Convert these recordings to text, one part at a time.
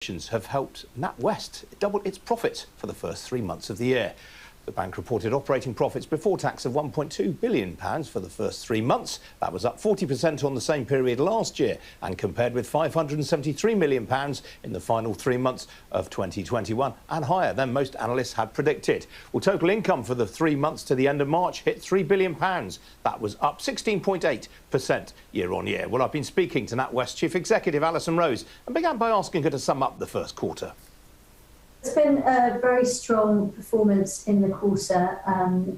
have helped NatWest double its profits for the first 3 months of the year. The bank reported operating profits before tax of £1.2 billion for the first 3 months. That was up 40% on the same period last year and compared with £573 million in the final 3 months of 2021 and higher than most analysts had predicted. Well, total income for the 3 months to the end of March hit £3 billion. That was up 16.8% year on year. Well, I've been speaking to NatWest Chief Executive Alison Rose and began by asking her to sum up the first quarter. It's been a very strong performance in the quarter.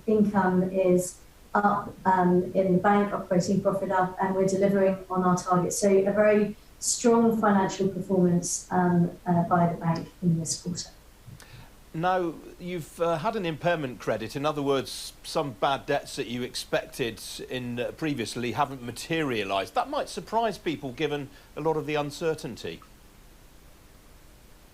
Income is up in the bank, operating profit up, and we're delivering on our targets. So a very strong financial performance by the bank in this quarter. Now, you've had an impairment credit. In other words, some bad debts that you expected in previously haven't materialised. That might surprise people given a lot of the uncertainty.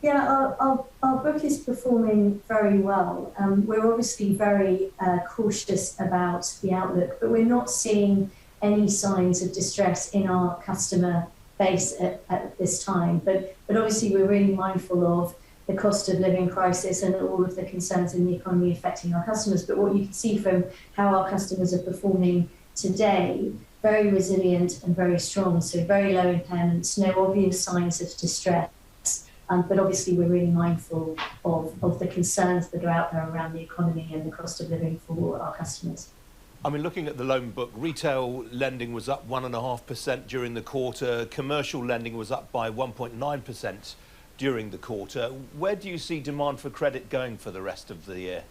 Yeah, our book is performing very well. We're obviously very cautious about the outlook, but we're not seeing any signs of distress in our customer base at this time. But obviously we're really mindful of the cost of living crisis and all of the concerns in the economy affecting our customers. But what you can see from how our customers are performing today, very resilient and very strong. So very low impairments, no obvious signs of distress. But obviously we're really mindful of the concerns that are out there around the economy and the cost of living for our customers. I mean, looking at the loan book, retail lending was up 1.5% during the quarter. Commercial lending was up by 1.9% during the quarter. Where do you see demand for credit going for the rest of the year?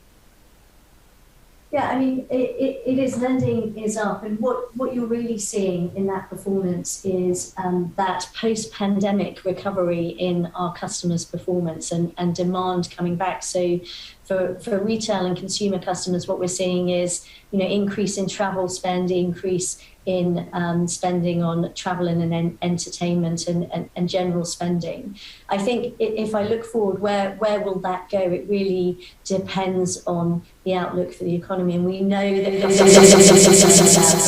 Yeah, I mean, it is, lending is up, and what you're really seeing in that performance is that post-pandemic recovery in our customers' performance and demand coming back. So for retail and consumer customers, what we're seeing is, increase in travel spend, increase in spending on travel and entertainment and general spending. I think if I look forward, where will that go? It really depends on the outlook for the economy. And we know that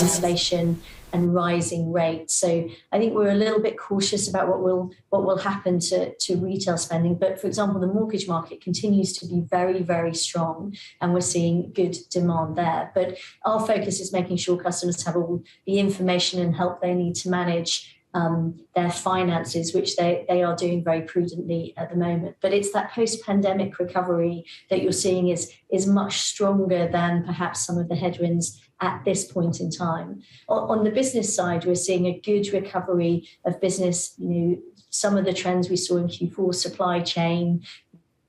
inflation and rising rates. So I think we're a little bit cautious about what will happen to retail spending. But for example, the mortgage market continues to be very, very strong, and we're seeing good demand there. But our focus is making sure customers have all the information and help they need to manage their finances, which they are doing very prudently at the moment. But it's that post-pandemic recovery that you're seeing is much stronger than perhaps some of the headwinds at this point in time. On the business side, we're seeing a good recovery of business. Some of the trends we saw in Q4, supply chain,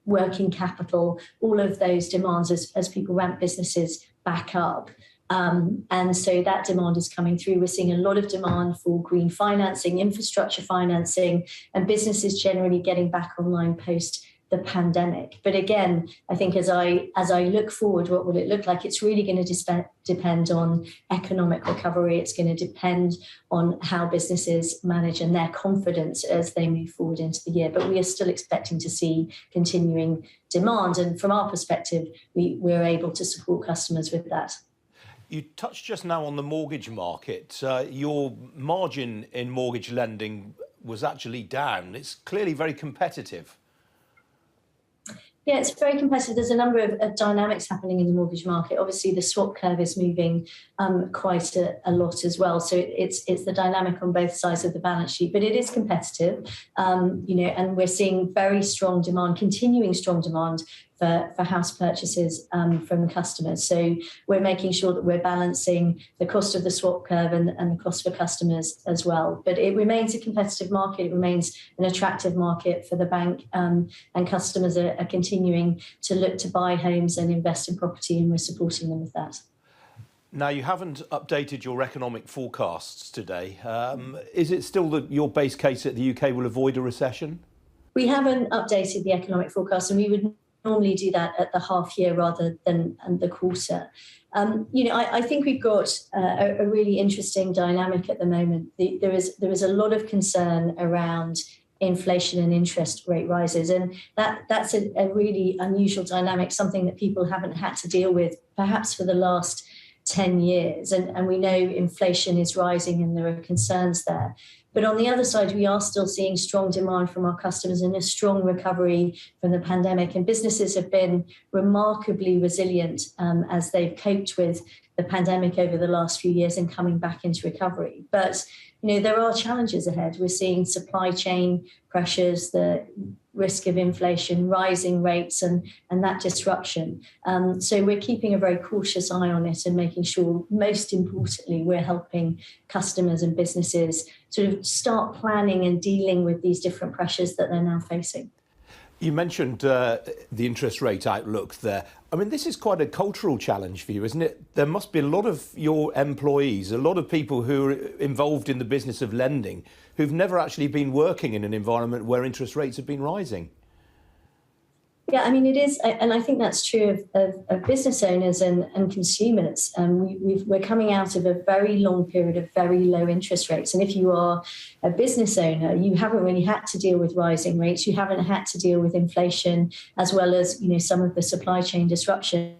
working capital, all of those demands as people ramp businesses back up. And so that demand is coming through. We're seeing a lot of demand for green financing, infrastructure financing, and businesses generally getting back online post the pandemic. But again, I think as I look forward, what will it look like? It's really going to depend on economic recovery. It's going to depend on how businesses manage and their confidence as they move forward into the year. But we are still expecting to see continuing demand. And from our perspective, we're able to support customers with that. You touched just now on the mortgage market. Your margin in mortgage lending was actually down. It's clearly very competitive. Yeah, it's very competitive. There's a number of dynamics happening in the mortgage market. Obviously, the swap curve is moving quite a lot as well. So it's the dynamic on both sides of the balance sheet, but it is competitive, and we're seeing very strong demand, continuing strong demand for house purchases from customers. So we're making sure that we're balancing the cost of the swap curve and the cost for customers as well. But it remains a competitive market. It remains an attractive market for the bank, and customers are continuing to look to buy homes and invest in property, and we're supporting them with that. Now, you haven't updated your economic forecasts today. Is it still your base case that the UK will avoid a recession? We haven't updated the economic forecast, and we would normally do that at the half year rather than the quarter. I think we've got a really interesting dynamic at the moment. There is a lot of concern around inflation and interest rate rises, and that's a really unusual dynamic, something that people haven't had to deal with perhaps for the last 10 years. And we know inflation is rising and there are concerns there. But on the other side, we are still seeing strong demand from our customers and a strong recovery from the pandemic. And businesses have been remarkably resilient as they've coped with the pandemic over the last few years and coming back into recovery. But there are challenges ahead. We're seeing supply chain pressures, the risk of inflation, rising rates, and that disruption. So we're keeping a very cautious eye on it and making sure, most importantly, we're helping customers and businesses sort of start planning and dealing with these different pressures that they're now facing. You mentioned the interest rate outlook there. I mean, this is quite a cultural challenge for you, isn't it? There must be a lot of your employees, a lot of people who are involved in the business of lending, who've never actually been working in an environment where interest rates have been rising. Yeah, I mean, it is, and I think that's true of business owners and consumers. We're coming out of a very long period of very low interest rates. And if you are a business owner, you haven't really had to deal with rising rates. You haven't had to deal with inflation, as well as, some of the supply chain disruption.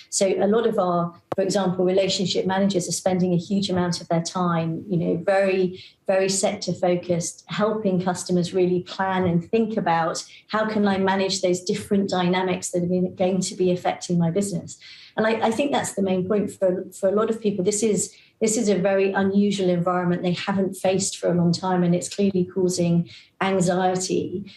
So a lot of our, for example, relationship managers are spending a huge amount of their time, very, very sector focused, helping customers really plan and think about how can I manage those different dynamics that are going to be affecting my business. And I think that's the main point for a lot of people. This is a very unusual environment they haven't faced for a long time, and it's clearly causing anxiety.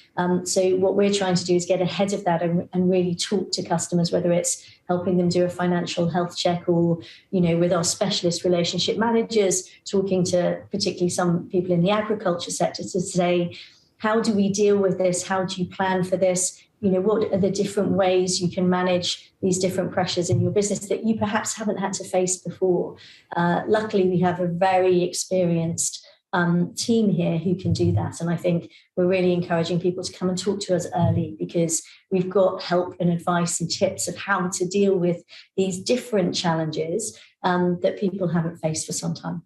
So what we're trying to do is get ahead of that and really talk to customers, whether it's helping them do a financial health check or, with our specialist relationship managers, talking to particularly some people in the agriculture sector to say, how do we deal with this? How do you plan for this? What are the different ways you can manage these different pressures in your business that you perhaps haven't had to face before? Luckily, we have a very experienced team here who can do that. And I think we're really encouraging people to come and talk to us early, because we've got help and advice and tips of how to deal with these different challenges that people haven't faced for some time.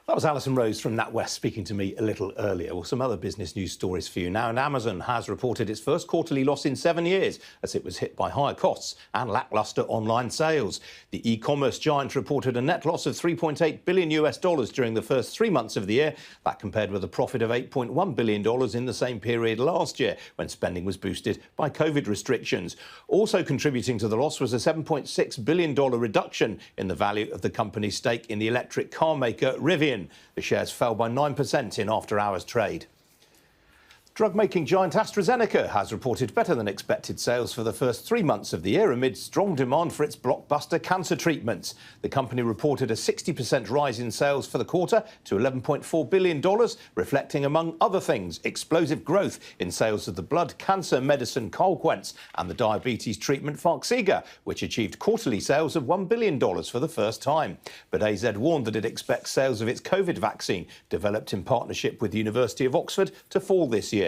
That was Alison Rose from NatWest speaking to me a little earlier. Well, some other business news stories for you now. And Amazon has reported its first quarterly loss in 7 years as it was hit by higher costs and lacklustre online sales. The e-commerce giant reported a net loss of $3.8 billion during the first 3 months of the year. That compared with a profit of $8.1 billion in the same period last year, when spending was boosted by COVID restrictions. Also contributing to the loss was a $7.6 billion reduction in the value of the company's stake in the electric car maker Rivian. The shares fell by 9% in after-hours trade. Drug-making giant AstraZeneca has reported better than expected sales for the first 3 months of the year amid strong demand for its blockbuster cancer treatments. The company reported a 60% rise in sales for the quarter to $11.4 billion, reflecting, among other things, explosive growth in sales of the blood cancer medicine Calquence and the diabetes treatment Farxiga, which achieved quarterly sales of $1 billion for the first time. But AZ warned that it expects sales of its COVID vaccine, developed in partnership with the University of Oxford, to fall this year.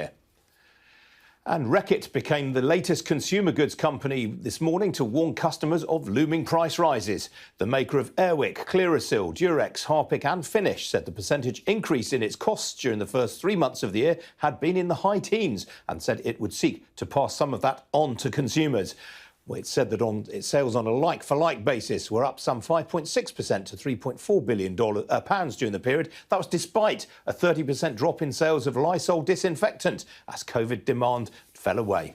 And Reckitt became the latest consumer goods company this morning to warn customers of looming price rises. The maker of Airwick, Clearasil, Durex, Harpic and Finish said the percentage increase in its costs during the first 3 months of the year had been in the high teens, and said it would seek to pass some of that on to consumers. Well, it said that its sales on a like-for-like basis were up some 5.6% to £3.4 billion during the period. That was despite a 30% drop in sales of Lysol disinfectant as COVID demand fell away.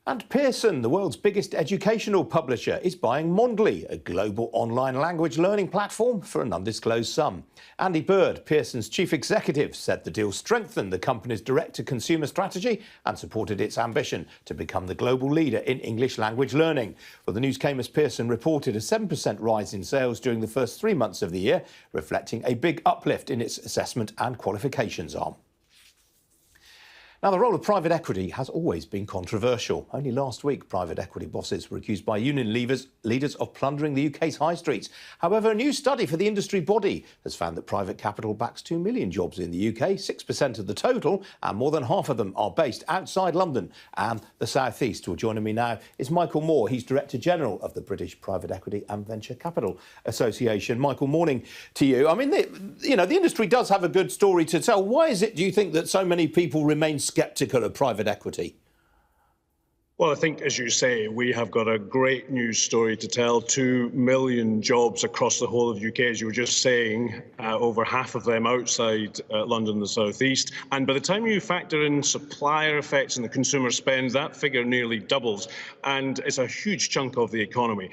And Pearson, the world's biggest educational publisher, is buying Mondly, a global online language learning platform, for an undisclosed sum. Andy Bird, Pearson's chief executive, said the deal strengthened the company's direct-to-consumer strategy and supported its ambition to become the global leader in English language learning. Well, the news came as Pearson reported a 7% rise in sales during the first 3 months of the year, reflecting a big uplift in its assessment and qualifications arm. Now, the role of private equity has always been controversial. Only last week, private equity bosses were accused by union leaders of plundering the UK's high streets. However, a new study for the industry body has found that private capital backs 2 million jobs in the UK, 6% of the total, and more than half of them are based outside London and the South East. Well, joining me now is Michael Moore. He's Director General of the British Private Equity and Venture Capital Association. Michael, morning to you. I mean, the industry does have a good story to tell. Why is it, do you think, that so many people remain sceptical of private equity? Well, I think, as you say, we have got a great news story to tell. 2 million jobs across the whole of the UK, as you were just saying, over half of them outside London and the South East. And by the time you factor in supplier effects and the consumer spend, that figure nearly doubles. And it's a huge chunk of the economy.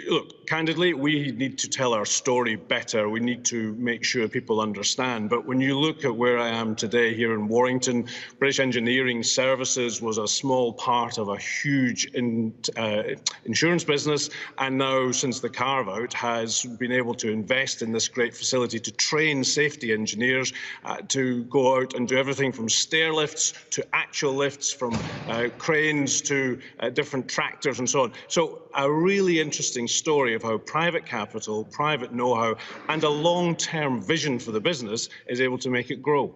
Look, candidly, we need to tell our story better. We need to make sure people understand. But when you look at where I am today here in Warrington, British Engineering Services was a small part of a huge insurance business, and now, since the carve-out, has been able to invest in this great facility to train safety engineers to go out and do everything from stair lifts to actual lifts, from cranes to different tractors and so on. So a really interesting story of how private capital, private know-how and a long-term vision for the business is able to make it grow.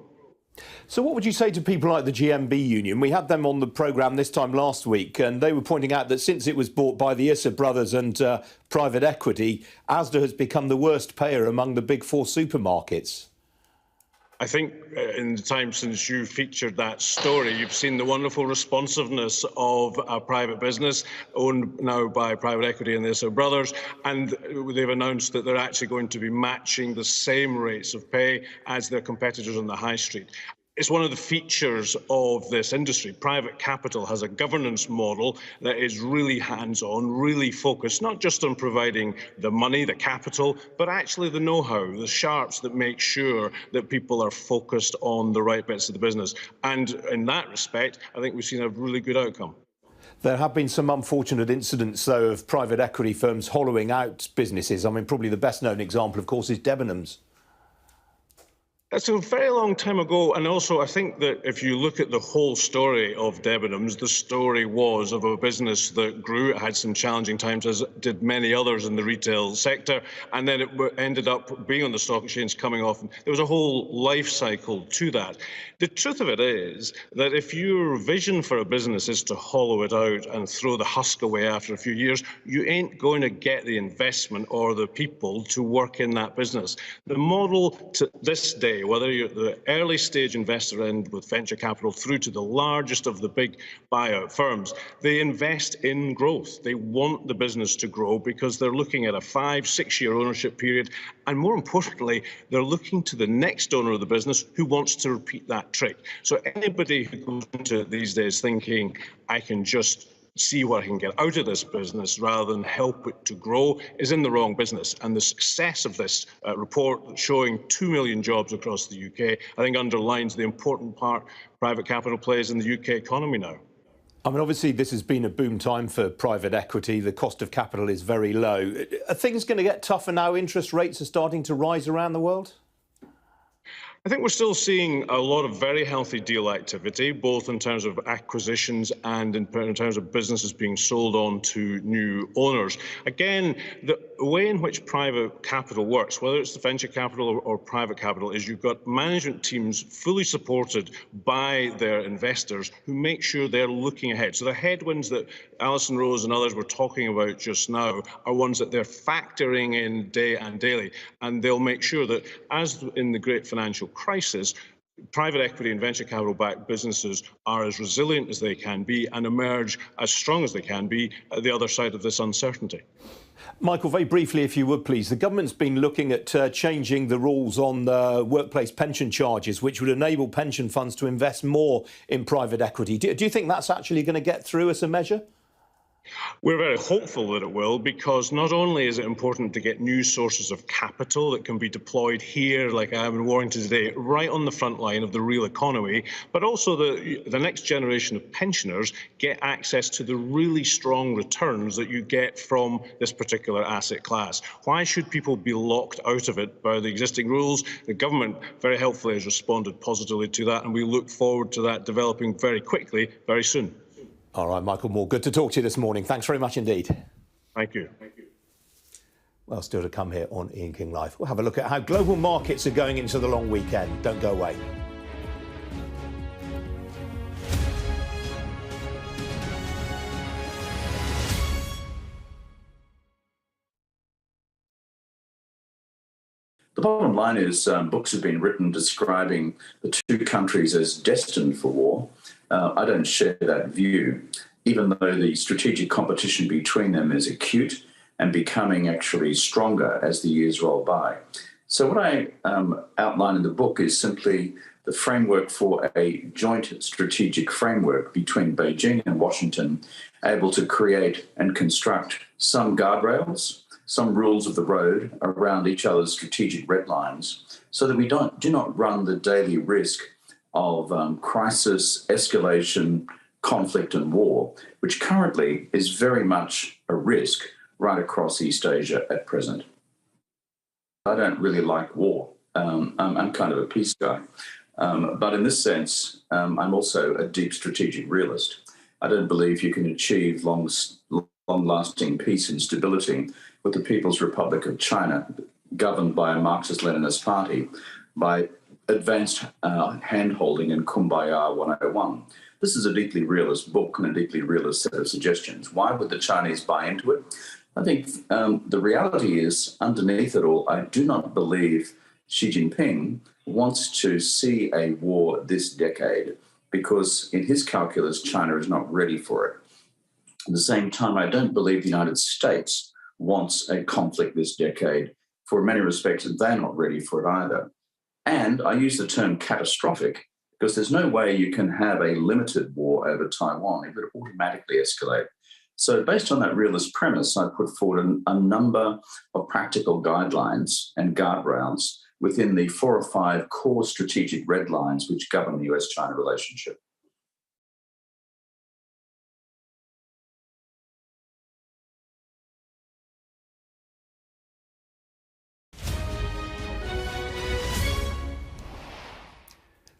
So what would you say to people like the GMB union? We had them on the programme this time last week, and they were pointing out that since it was bought by the Issa brothers and private equity, Asda has become the worst payer among the big four supermarkets. I think in the time since you featured that story, you've seen the wonderful responsiveness of a private business owned now by private equity and the Issa brothers, and they've announced that they're actually going to be matching the same rates of pay as their competitors on the high street. It's one of the features of this industry. Private capital has a governance model that is really hands-on, really focused, not just on providing the money, the capital, but actually the know-how, the sharps that make sure that people are focused on the right bits of the business. And in that respect, I think we've seen a really good outcome. There have been some unfortunate incidents, though, of private equity firms hollowing out businesses. I mean, probably the best-known example, of course, is Debenhams. That's a very long time ago, and also I think that if you look at the whole story of Debenhams, the story was of a business that grew. It had some challenging times, as did many others in the retail sector, and then it ended up being on the stock exchange, coming off. And there was a whole life cycle to that. The truth of it is that if your vision for a business is to hollow it out and throw the husk away after a few years, you ain't going to get the investment or the people to work in that business. The model to this day, whether you're at the early stage investor end with venture capital through to the largest of the big buyout firms, they invest in growth. They want the business to grow because they're looking at a 5-6 year ownership period. And more importantly, they're looking to the next owner of the business who wants to repeat that trick. So anybody who goes into it these days thinking, I can just see what I can get out of this business rather than help it to grow is in the wrong business. And the success of this report showing 2 million jobs across the UK, I think underlines the important part private capital plays in the UK economy now. I mean, obviously, this has been a boom time for private equity. The cost of capital is very low. Are things going to get tougher now? Interest rates are starting to rise around the world? I think we're still seeing a lot of very healthy deal activity, both in terms of acquisitions and in terms of businesses being sold on to new owners. Again, the way in which private capital works, whether it's the venture capital or private capital, is you've got management teams fully supported by their investors who make sure they're looking ahead. So the headwinds that Alison Rose and others were talking about just now are ones that they're factoring in day and daily, and they'll make sure that, as in the great financial crisis, private equity and venture capital-backed businesses are as resilient as they can be and emerge as strong as they can be at the other side of this uncertainty. Michael, very briefly, if you would, please. The government's been looking at changing the rules on workplace pension charges, which would enable pension funds to invest more in private equity. Do you think that's actually going to get through as a measure? We're very hopeful that it will, because not only is it important to get new sources of capital that can be deployed here, like I am in Warrington today, right on the front line of the real economy, but also the next generation of pensioners get access to the really strong returns that you get from this particular asset class. Why should people be locked out of it by the existing rules? The government very helpfully has responded positively to that, and we look forward to that developing very quickly, very soon. All right, Michael Moore, good to talk to you this morning. Thanks very much indeed. Thank you. Well, still to come here on Ian King Live. We'll have a look at how global markets are going into the long weekend. Don't go away. The bottom line is books have been written describing the two countries as destined for war. I don't share that view. even though the strategic competition between them is acute and becoming actually stronger as the years roll by. So what I outline in the book is simply the framework for a joint strategic framework between Beijing and Washington, able to create and construct some guardrails, some rules of the road around each other's strategic red lines, so that we do not run the daily risk of crisis, escalation, conflict and war, which currently is very much a risk right across East Asia at present. I don't really like war. I'm kind of a peace guy. But in this sense, I'm also a deep strategic realist. I don't believe you can achieve long-lasting peace and stability with the People's Republic of China, governed by a Marxist-Leninist party, by advanced hand-holding and Kumbaya 101. This is a deeply realist book and a deeply realist set of suggestions. Why would the Chinese buy into it? I think the reality is, underneath it all, I do not believe Xi Jinping wants to see a war this decade because in his calculus, China is not ready for it. At the same time, I don't believe the United States wants a conflict this decade. For many respects, they're not ready for it either. And I use the term catastrophic because there's no way you can have a limited war over Taiwan. It would automatically escalate. So based on that realist premise, I put forward a number of practical guidelines and guardrails within the 4 or 5 core strategic red lines which govern the US-China relationship.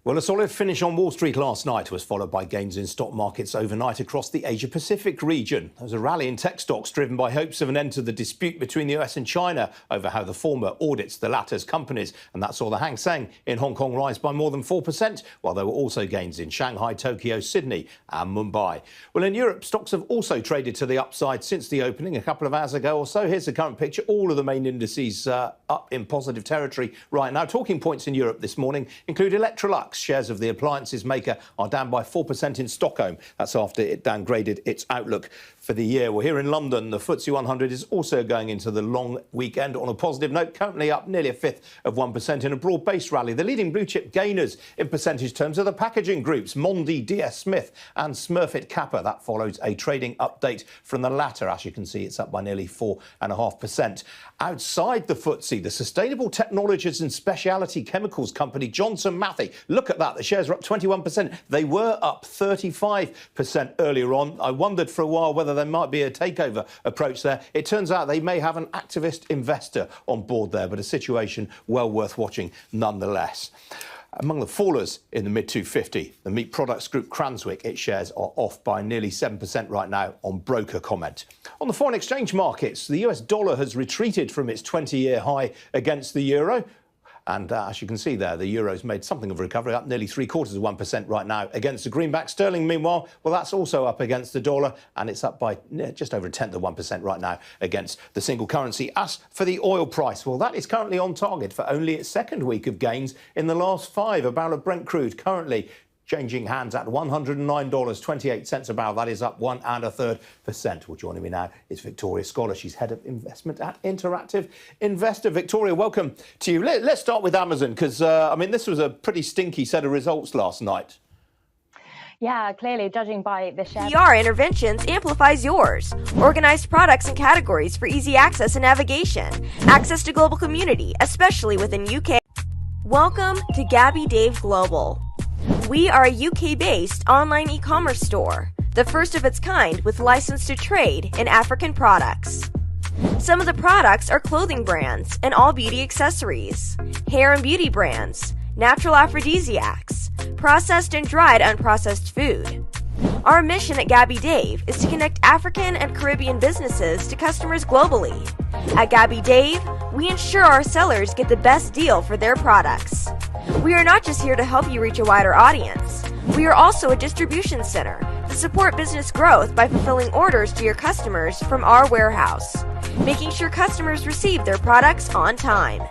Well, a solid finish on Wall Street last night was followed by gains in stock markets overnight across the Asia-Pacific region. There was a rally in tech stocks driven by hopes of an end to the dispute between the US and China over how the former audits the latter's companies. And that saw the Hang Seng in Hong Kong rise by more than 4%, while there were also gains in Shanghai, Tokyo, Sydney and Mumbai. Well, in Europe, stocks have also traded to the upside since the opening a couple of hours ago or so. Here's the current picture. All of the main indices up in positive territory right now. Talking points in Europe this morning include Electrolux. Shares of the appliances maker are down by 4% in Stockholm. That's after it downgraded its outlook for the year. Well, here in London, the FTSE 100 is also going into the long weekend on a positive note, currently up nearly 1/5% in a broad-based rally. The leading blue-chip gainers in percentage terms are the packaging groups, Mondi, DS Smith and Smurfit Kappa. That follows a trading update from the latter. As you can see, it's up by nearly 4.5%. Outside the FTSE, the sustainable technologies and specialty chemicals company Johnson Matthey. Look at that. The shares are up 21%. They were up 35% earlier on. I wondered for a while whether there might be a takeover approach there. It turns out they may have an activist investor on board there, but a situation well worth watching nonetheless. Among the fallers in the mid-250, the meat products group Cranswick, its shares are off by nearly 7% right now on broker comment. On the foreign exchange markets, the US dollar has retreated from its 20-year high against the euro. And as you can see there, the euro's made something of a recovery, up nearly 0.75% right now against the greenback. Sterling, meanwhile, well, that's also up against the dollar, and it's up by just over 0.1% right now against the single currency. As for the oil price, well, that is currently on target for only its second week of gains in the last 5. A barrel of Brent crude currently changing hands at $109.28 a barrel. That is up 1.33%. Well, joining me now is Victoria Scholar. She's head of investment at Interactive Investor. Victoria, welcome to you. Let's start with Amazon because, I mean, this was a pretty stinky set of results last night. Yeah, clearly, judging by the share. PR Interventions amplifies yours. Organized products and categories for easy access and navigation. Access to global community, especially within UK. Welcome to Gabby Dave Global. We are a UK-based online e-commerce store, the first of its kind with license to trade in African products. Some of the products are clothing brands and all beauty accessories, hair and beauty brands, natural aphrodisiacs, processed and dried unprocessed food. Our mission at Gabby Dave is to connect African and Caribbean businesses to customers globally. At Gabby Dave, we ensure our sellers get the best deal for their products. We are not just here to help you reach a wider audience. We are also a distribution center to support business growth by fulfilling orders to your customers from our warehouse, making sure customers receive their products on time.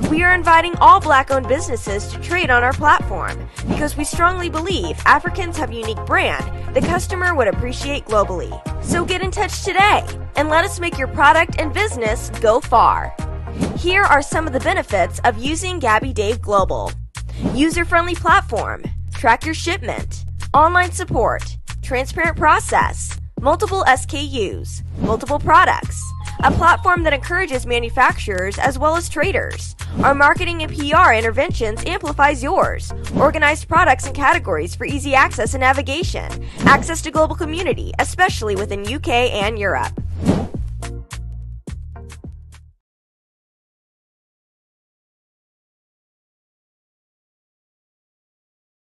We are inviting all Black-owned businesses to trade on our platform because we strongly believe Africans have a unique brand the customer would appreciate globally. So get in touch today and let us make your product and business go far. Here are some of the benefits of using Gabby Dave Global. User-friendly platform, track your shipment, online support, transparent process, multiple SKUs, multiple products, a platform that encourages manufacturers as well as traders. Our marketing and PR interventions amplifies yours. Organized products and categories for easy access and navigation. Access to global community, especially within UK and Europe.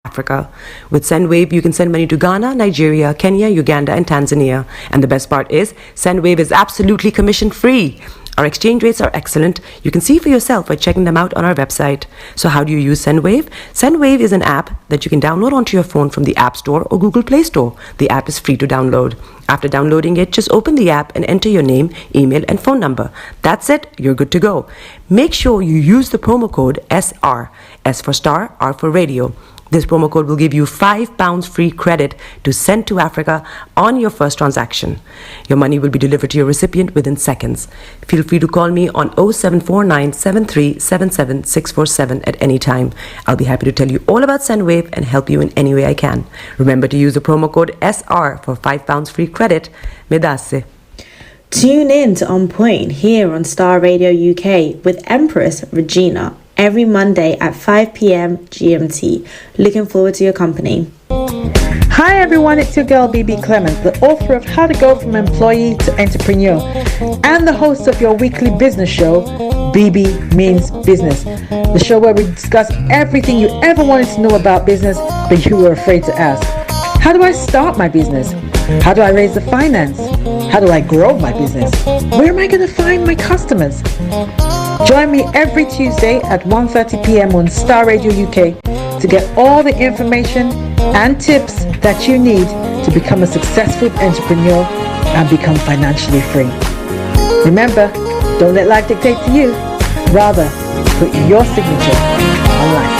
Africa. With SendWave, you can send money to Ghana, Nigeria, Kenya, Uganda, and Tanzania. And the best part is, SendWave is absolutely commission-free. Our exchange rates are excellent. You can see for yourself by checking them out on our website. So how do you use SendWave? SendWave is an app that you can download onto your phone from the App Store or Google Play Store. The app is free to download. After downloading it, just open the app and enter your name, email, and phone number. That's it. You're good to go. Make sure you use the promo code SR. S for Starr, R for Radio. This promo code will give you £5 free credit to send to Africa on your first transaction. Your money will be delivered to your recipient within seconds. Feel free to call me on 0749 7377 647 at any time. I'll be happy to tell you all about SendWave and help you in any way I can. Remember to use the promo code SR for £5 free credit. Medasse. Tune in to On Point here on Star Radio UK with Empress Regina every Monday at 5 p.m. GMT. Looking forward to your company. Hi everyone, it's your girl BB Clemens, the author of How to Go From Employee to Entrepreneur and the host of your weekly business show, BB Means Business, the show where we discuss everything you ever wanted to know about business but you were afraid to ask. How do I start my business? How do I raise the finance? How do I grow my business? Where am I going to find my customers? Join me every Tuesday at 1:30 p.m. on Star Radio UK to get all the information and tips that you need to become a successful entrepreneur and become financially free. Remember, don't let life dictate to you. Rather, put your signature on life.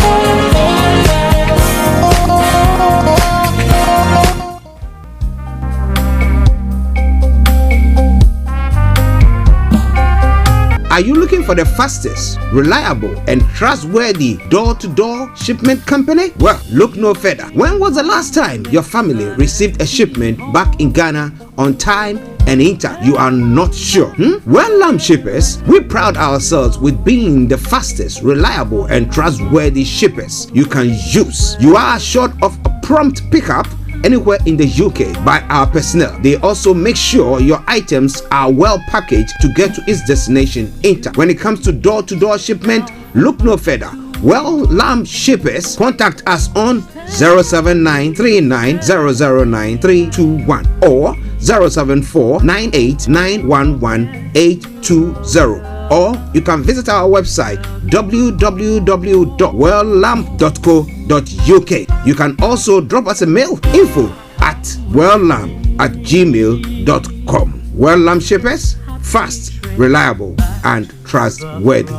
Are you looking for the fastest, reliable, and trustworthy door-to-door shipment company? Well, look no further. When was the last time your family received a shipment back in Ghana on time and in time? You are not sure? Well, Lamb Shippers, we pride ourselves with being the fastest, reliable, and trustworthy shippers you can use. You are assured of a prompt pickup anywhere in the UK by our personnel. They also make sure your items are well packaged to get to its destination in time. When it comes to door-to-door shipment, look no further. Well, Lamb Shippers, contact us on 07939009321 or 07498911820. Or you can visit our website www.welllamp.co.uk. You can also drop us a mail, info@welllamp@gmail.com. Well Lamp Shippers, fast, reliable, and trustworthy.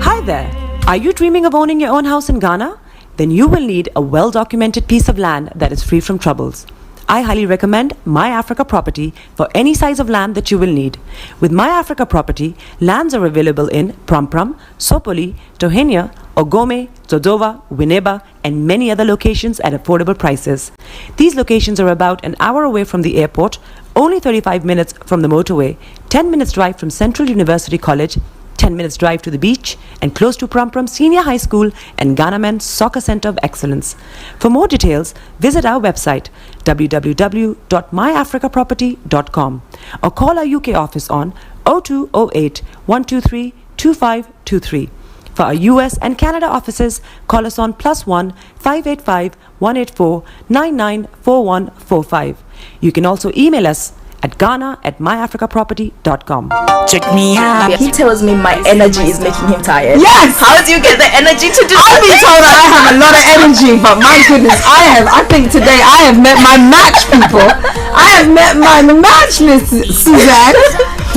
Hi there. Are you dreaming of owning your own house in Ghana? Then you will need a well-documented piece of land that is free from troubles. I highly recommend My Africa Property for any size of land that you will need. With My Africa Property, lands are available in Pram, Sopoli, Tohenia, Ogome, Dodova, Winneba, and many other locations at affordable prices. These locations are about an hour away from the airport, only 35 minutes from the motorway, 10 minutes drive from Central University College, 10 minutes drive to the beach, and close to Pram Senior High School and Ghana Men's Soccer Center of Excellence. For more details, visit our website www.myafricaproperty.com or call our UK office on 0208 123 2523. For our US and Canada offices, call us on +1 585 184 994145. You can also email us at ghana@myafricaproperty.com. Check me out. He tells me my energy is making him tired. Yes! How do you get the energy to do I've been told that I have a lot of energy, but my goodness, I think today I have met my match, people. I have met my match, Miss Suzanne.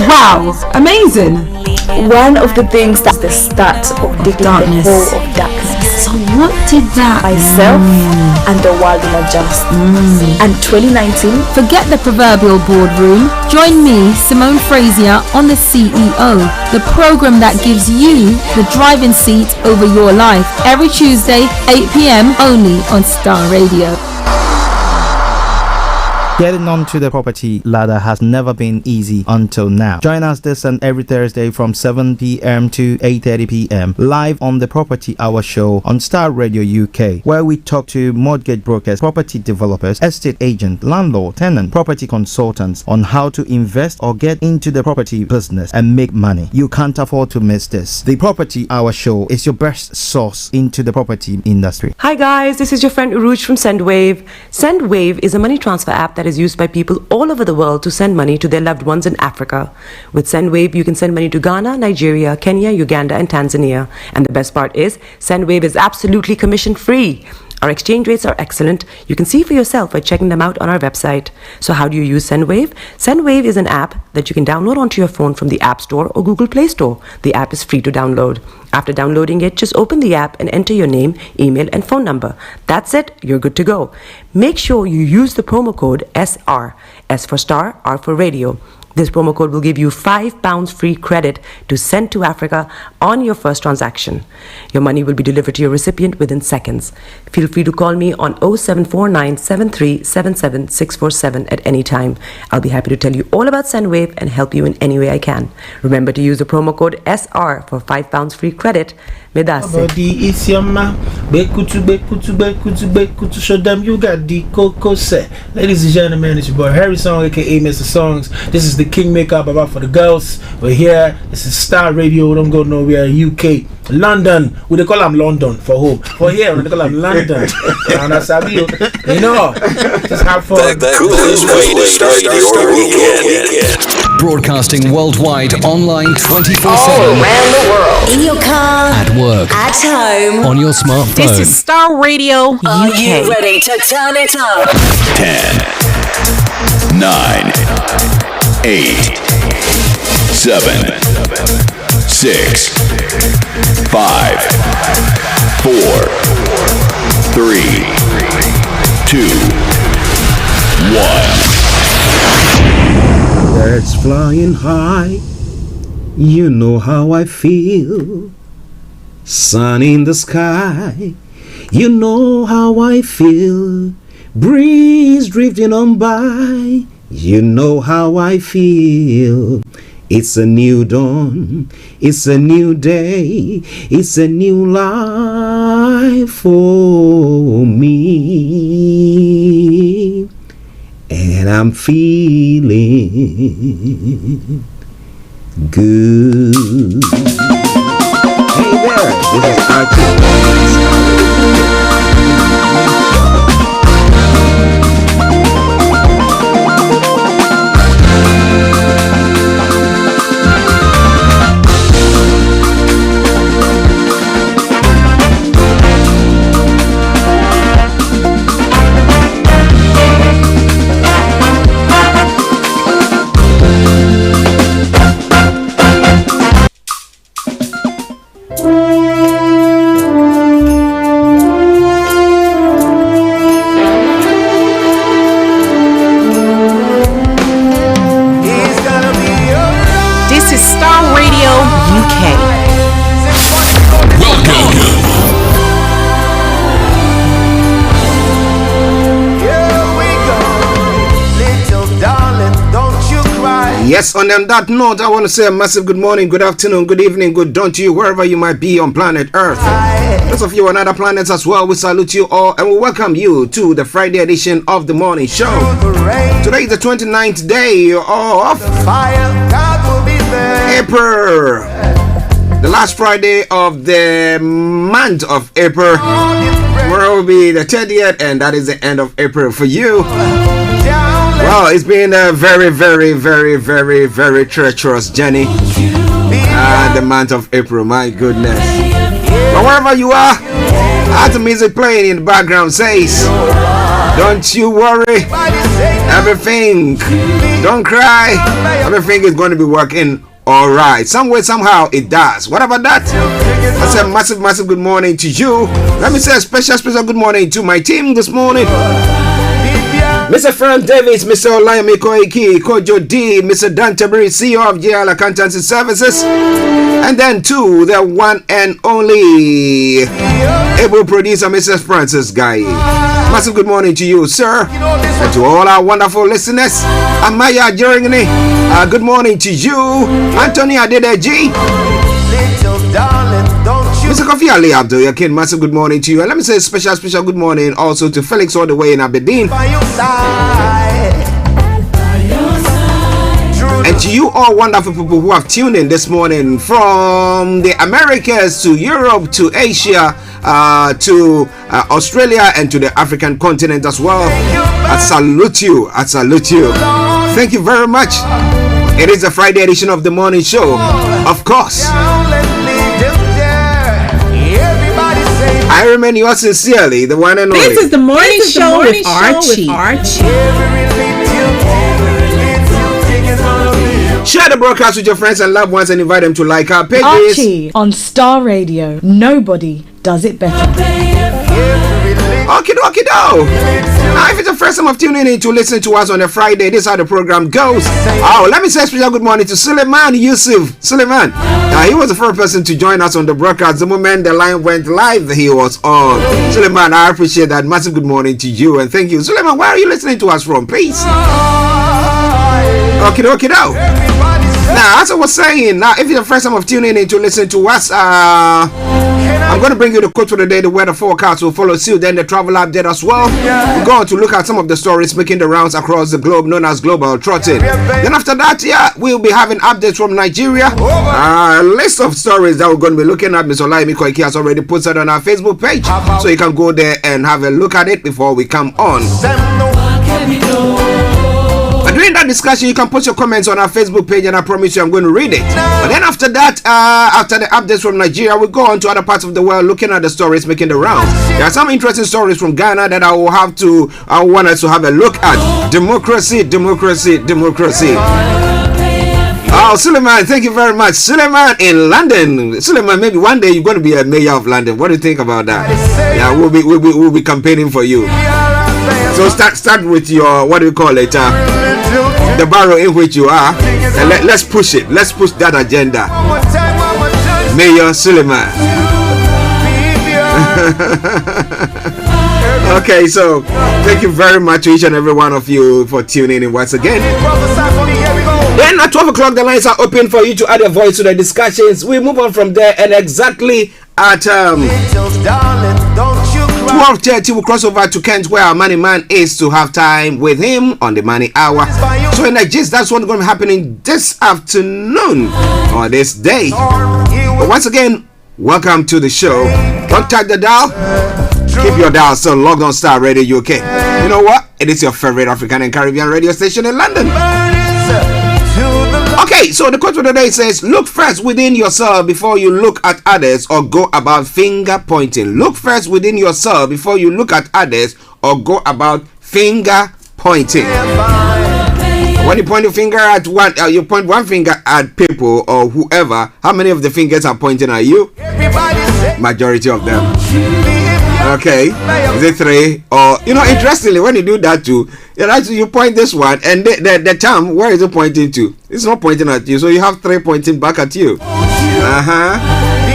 Wow, amazing. One of the things that's the start of the darkness. Of darkness. So what did that? Myself and the world will adjust. And 2019. Forget the proverbial boardroom. Join me, Simone Frazier, on The CEO, the program that gives you the driving seat over your life. Every Tuesday, 8 p.m. only on Starr Radio. Getting onto the property ladder has never been easy until now. Join us this and every Thursday from 7 p.m. to 8:30 p.m. live on the Property Hour Show on Starr Radio UK, where we talk to mortgage brokers, property developers, estate agents, landlord, tenant, property consultants on how to invest or get into the property business and make money. You can't afford to miss this. The Property Hour Show is your best source into the property industry. Hi guys, this is your friend Uruj from SendWave. SendWave is a money transfer app that is used by people all over the world to send money to their loved ones in Africa. With SendWave, you can send money to Ghana, Nigeria, Kenya, Uganda, and Tanzania. And the best part is, SendWave is absolutely commission free. Our exchange rates are excellent. You can see for yourself by checking them out on our website. So how do you use SendWave? SendWave is an app that you can download onto your phone from the App Store or Google Play Store. The app is free to download. After downloading it, just open the app and enter your name, email, and phone number. That's it. You're good to go. Make sure you use the promo code SR. S for Star, R for Radio. This promo code will give you £5 free credit to send to Africa on your first transaction. Your money will be delivered to your recipient within seconds. Feel free to call me on 0749 7377 647 at any time. I'll be happy to tell you all about SendWave and help you in any way I can. Remember to use the promo code SR for £5 free credit. Body is your ma. Bekutu. Show them you got the cocoa set. Ladies and gentlemen, it's your boy Harry Song, aka Mr. Songs. This is the Kingmaker Baba for the girls. We're here. This is Starr Radio. Don't go nowhere. UK, London. We they call them London for home. For here, we they call them London. And that's how you know. Just have fun. The coolest way to start your weekend. Broadcasting worldwide, online 24/7. All around the world. In your car. At work. At home. On your smartphone. This is Starr Radio UK. Are you ready to turn it up? 10, 9, 8, 7, 6, 5, 4, 3, 2, 1. Birds flying high, you know how I feel. Sun in the sky, you know how I feel. Breeze drifting on by, you know how I feel. It's a new dawn, it's a new day, it's a new life for me. And I'm feeling good. Hey there, this is Archie. Yes, on that note, I want to say a massive good morning, good afternoon, good evening, good dawn to you, wherever you might be on planet Earth. Those of you on other planets as well, we salute you all and we welcome you to the Friday edition of the morning show. Today is the 29th day of April, the last Friday of the month of April. Tomorrow will be the 30th, and that is the end of April for you. Well, it's been a very, very, very, very, very treacherous journey. The month of April, my goodness. But wherever you are, as the music playing in the background says, don't you worry, everything, don't cry, everything is going to be working all right. Some way, somehow, it does. What about that? I say massive, massive good morning to you. Let me say a special, special good morning to my team this morning. Mr. Frank Davis, Mr. Olayomi Kojo D, Mr. Dan Tabiri, CEO of JL Accountancy Services, and then to the one and only able producer, Mrs. Francis Guy. Massive good morning to you, sir, and to all our wonderful listeners. Amaya Jeringini, good morning to you. Anthony Adedeji, Mr. Kofi Ali Abdul Yakin, massive good morning to you. And let me say a special, special good morning also to Felix all the way in Aberdeen. And to you all wonderful people who have tuned in this morning from the Americas to Europe to Asia to Australia and to the African continent as well. I salute you. I salute you. Thank you very much. It is a Friday edition of the morning show, of course. I remain yours sincerely, the one and only. This is the morning show with Archie. Share the broadcast with your friends and loved ones and invite them to like our pages. Archie on Starr Radio. Nobody does it better. Okie dokie do. Now, if it's the first time of tuning in to listen to us on a Friday, this is how the program goes. Oh, let me say a special good morning to Suleiman Yusuf. Suleiman, he was the first person to join us on the broadcast. The moment the line went live, he was on. Suleiman, I appreciate that. Massive good morning to you and thank you. Suleiman, where are you listening to us from, please? Okie dokie do. Now, as I was saying, now if it's the first time of tuning in to listen to us, I'm going to bring you the quote for the day. The weather forecast will follow suit, then the travel update as well. We're going to look at some of the stories making the rounds across the globe, known as global trotting. Then after that, we'll be having updates from Nigeria. A list of stories that we're going to be looking at. Mr. Olayomi Koiki has already posted on our Facebook page, so you can go there and have a look at it before we come on. During that discussion, you can post your comments on our Facebook page and I promise you I'm going to read it. But then after that, after the updates from Nigeria, we'll go on to other parts of the world looking at the stories making the rounds. There are some interesting stories from Ghana that I want us to have a look at. Democracy. Oh, Suleiman, thank you very much. Suleiman in London. Suleiman, maybe one day you're going to be a mayor of London. What do you think about that? Yeah, we'll be campaigning for you. So start with your, what do you call it, the barrow in which you are, and let's push it. Let's push that agenda. Mayor Suleiman. Okay, so thank you very much to each and every one of you for tuning in once again. Then at 12 o'clock, the lines are open for you to add your voice to the discussions. We move on from there, and exactly at 12:30 we'll cross over to Kent, where our money man is, to have time with him on the money hour. So in the gist, that's what's going to be happening this afternoon or this day. But once again, welcome to the show. Don't touch the dial. Keep your dial still logged on Starr Radio UK. You know what? It is your favorite African and Caribbean radio station in London. Okay, so the quote for the day says, look first within yourself before you look at others or go about finger pointing. Look first within yourself before you look at others or go about finger pointing. When you point your finger at one, you point one finger at people or whoever, how many of the fingers are pointing at you? Majority of them. Okay, is it 3? Or, interestingly, when you do that too, you point this one and the thumb, where is it pointing to? It's not pointing at you, so you have 3 pointing back at you.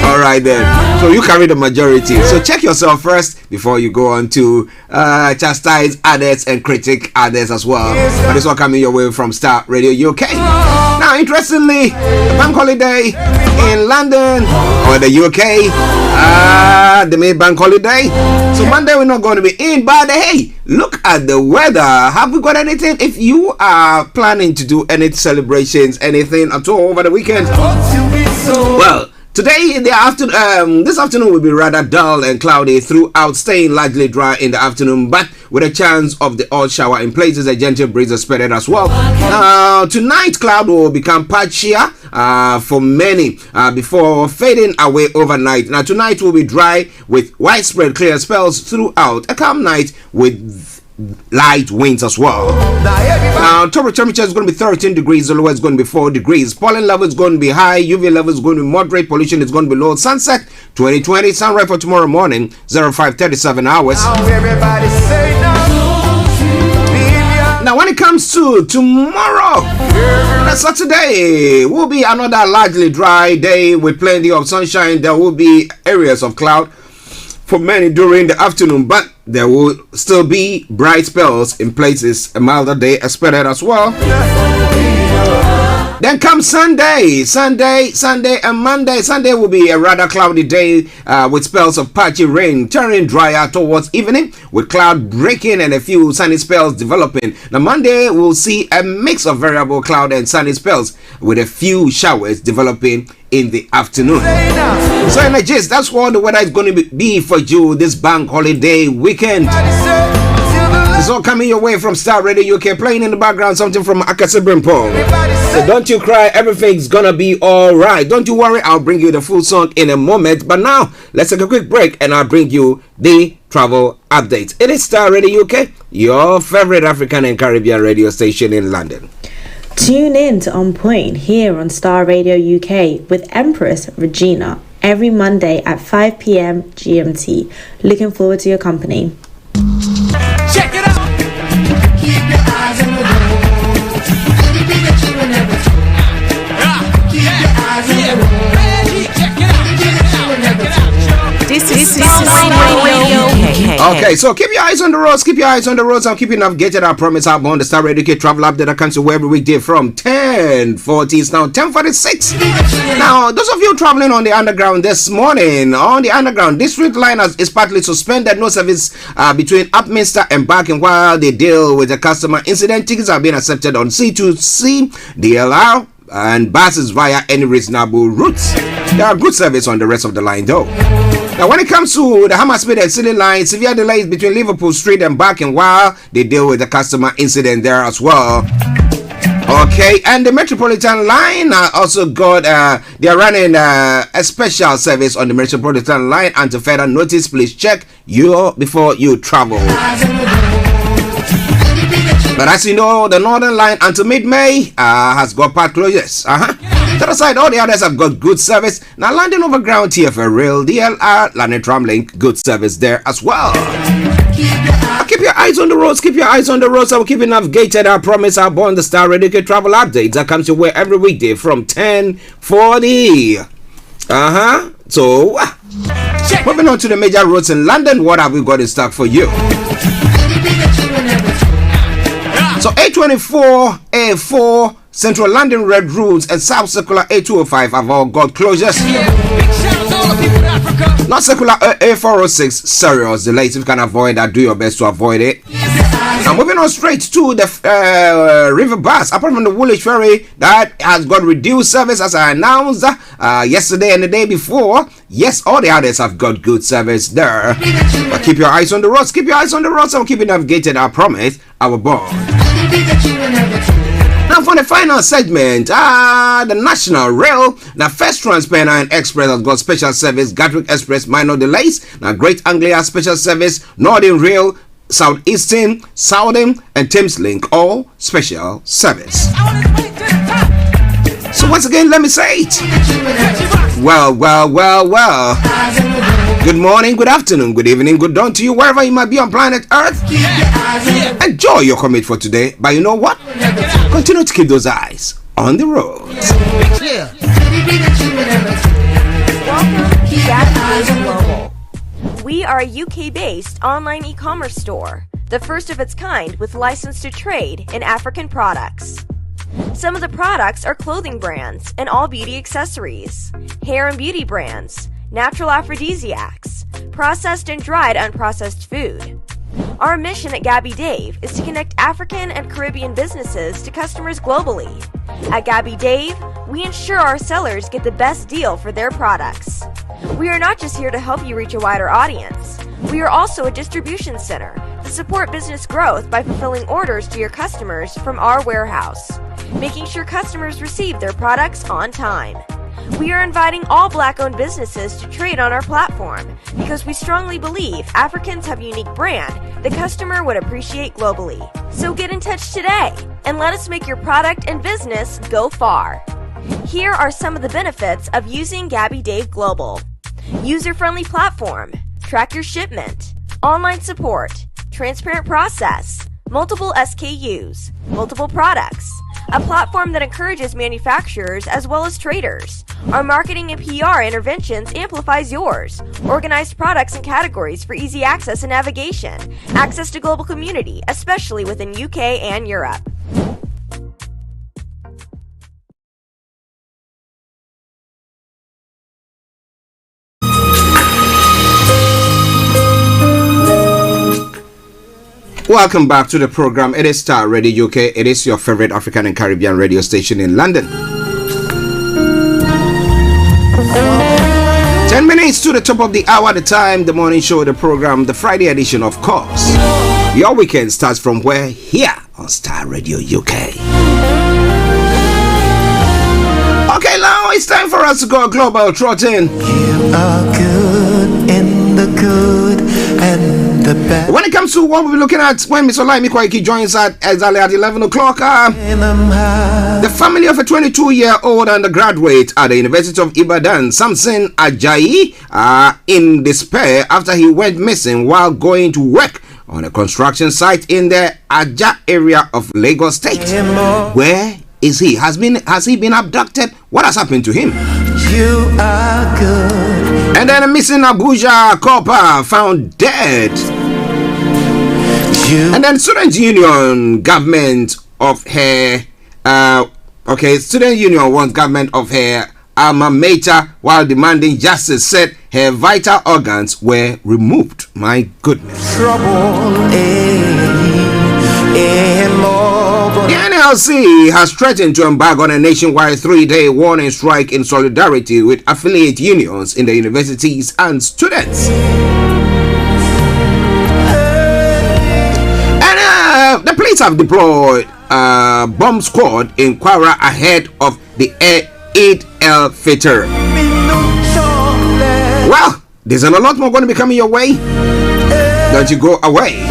Alright then, so you carry the majority. So check yourself first before you go on to chastise others and critique others as well. But this one coming your way from Starr Radio UK. Now, interestingly, the bank holiday in London or the UK, the May bank holiday. So Monday we're not going to be in, but hey, look at the weather. Have we got anything? If you are planning to do any celebrations, anything at all over the weekend, well, Today in the afternoon, this afternoon will be rather dull and cloudy throughout, staying largely dry in the afternoon, but with a chance of the odd shower in places. A gentle breeze is expected as well. Tonight, cloud will become patchier for many before fading away overnight. Now, tonight will be dry with widespread clear spells throughout. A calm night with light winds as well. Now, temperature is going to be 13 degrees, the lower is going to be 4 degrees. Pollen level is going to be high, UV level is going to be moderate, pollution is going to be low. Sunset 2020, sunrise for tomorrow morning 05:37 hours. Now, when it comes to tomorrow, Saturday will be another largely dry day with plenty of sunshine. There will be areas of cloud for many during the afternoon, but there will still be bright spells in places. A milder day expected as well. Then comes Sunday and Monday. Sunday will be a rather cloudy day with spells of patchy rain, turning drier towards evening with cloud breaking and a few sunny spells developing. Now, Monday will see a mix of variable cloud and sunny spells with a few showers developing in the afternoon. So, in a gist, that's what the weather is going to be for you this bank holiday weekend. It's all coming your way from Starr Radio UK, playing in the background something from Akase Brimpo. So don't you cry, everything's gonna be alright. Don't you worry, I'll bring you the full song in a moment. But now, let's take a quick break and I'll bring you the travel update. It is Starr Radio UK, your favorite African and Caribbean radio station in London. Tune in to On Point here on Starr Radio UK with Empress Regina every Monday at 5 p.m. GMT. Looking forward to your company. Check it out. Keep your eyes on the road. Anything that you will never do. Keep your eyes on the road. Check it out. This is Radio. Okay, so keep your eyes on the roads. Keep your eyes on the roads. I'm keeping navigated. I promise I'm on the Starr Radio UK travel update that comes to every weekday from 10:40. It's now 10:46. Now, those of you traveling on the underground this morning, on the underground, district line is partly suspended. No service between Upminster and Barking while they deal with the customer incident. Tickets are being accepted on C2C, DLR, and buses via any reasonable routes. There are good service on the rest of the line though. Now, when it comes to the Hammersmith and City line, severe delays between Liverpool Street and Barking while they deal with the customer incident there as well. Okay, and the Metropolitan line also got, they are running a special service on the Metropolitan line. And to further notice, please check before you travel. But as you know, the Northern line until mid-May has got part closures. To the side, all the others have got good service. Now, London Overground here for real, DLR, London Tramlink, good service there as well. Keep your eyes on the roads. Keep your eyes on the roads. I will keep you navigated. I promise I'll on the Starr Radio travel update that comes your way every weekday from 10:40. So, moving on to the major roads in London. What have we got in stock for you? So, A24, A4, Central London Red Roads and South Circular A205 have all got closures. Not Circular A406, serious delays. If you can avoid that, do your best to avoid it. Now, moving on straight to the River Bus, apart from the Woolwich Ferry that has got reduced service as I announced yesterday and the day before. Yes, all the others have got good service there. But keep your eyes on the roads. Keep your eyes on the roads. I'll keep you navigated. I promise. Our board. Now for the final segment, the National Rail, the First Transpennine Express has got special service, Gatwick Express minor delays, now Great Anglia special service, Northern Rail, Southeastern, Southern and Thameslink all special service. So once again, let me say it. Well. Good morning, good afternoon, good evening, good dawn to you wherever you might be on planet Earth. Enjoy your commute for today, but you know what? Continue to keep those eyes on the road. Welcome to Gabby Global. We are a UK-based online e-commerce store, the first of its kind with license to trade in African products. Some of the products are clothing brands and all beauty accessories, hair and beauty brands, natural aphrodisiacs, processed and dried unprocessed food. Our mission at Gabby Dave is to connect African and Caribbean businesses to customers globally. At Gabby Dave, we ensure our sellers get the best deal for their products. We are not just here to help you reach a wider audience. We are also a distribution center to support business growth by fulfilling orders to your customers from our warehouse, making sure customers receive their products on time. We are inviting all Black-owned businesses to trade on our platform because we strongly believe Africans have a unique brand the customer would appreciate globally. So get in touch today and let us make your product and business go far. Here are some of the benefits of using Gabby Dave Global. User-friendly platform, track your shipment, online support, transparent process, multiple SKUs, multiple products, a platform that encourages manufacturers as well as traders. Our marketing and PR interventions amplifies yours. Organized products and categories for easy access and navigation. Access to global community, especially within UK and Europe. Welcome back to the program. It is Starr Radio UK. It is your favorite African and Caribbean radio station in London. 10 minutes to the top of the hour, the time, the morning show, the program, the Friday edition, of course. Your weekend starts from where? Here on Starr Radio UK. Okay, now it's time for us to go global trotting. You are good in the good and the bad. When it comes to what we'll be looking at when Mr. Olayomi Kwaiki joins us exactly at 11 o'clock, the family of a 22-year-old undergraduate at the University of Ibadan, Samson Ajayi, in despair after he went missing while going to work on a construction site in the Aja area of Lagos State. Where is he? Has he been abducted? What has happened to him? You are good. And then a missing Abuja copper found dead. And then student union government of her student union wants government of her alma mater while demanding justice, said her vital organs were removed. My goodness. The NLC has threatened to embark on a nationwide 3-day warning strike in solidarity with affiliate unions in the universities and students. And the police have deployed a bomb squad in Kwara ahead of the Eid al-Fitr. Well, there's a lot more going to be coming your way. Don't you go away.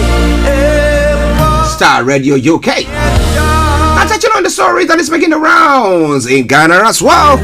Starr Radio UK. I'm touching on the story that is making the rounds in Ghana as well.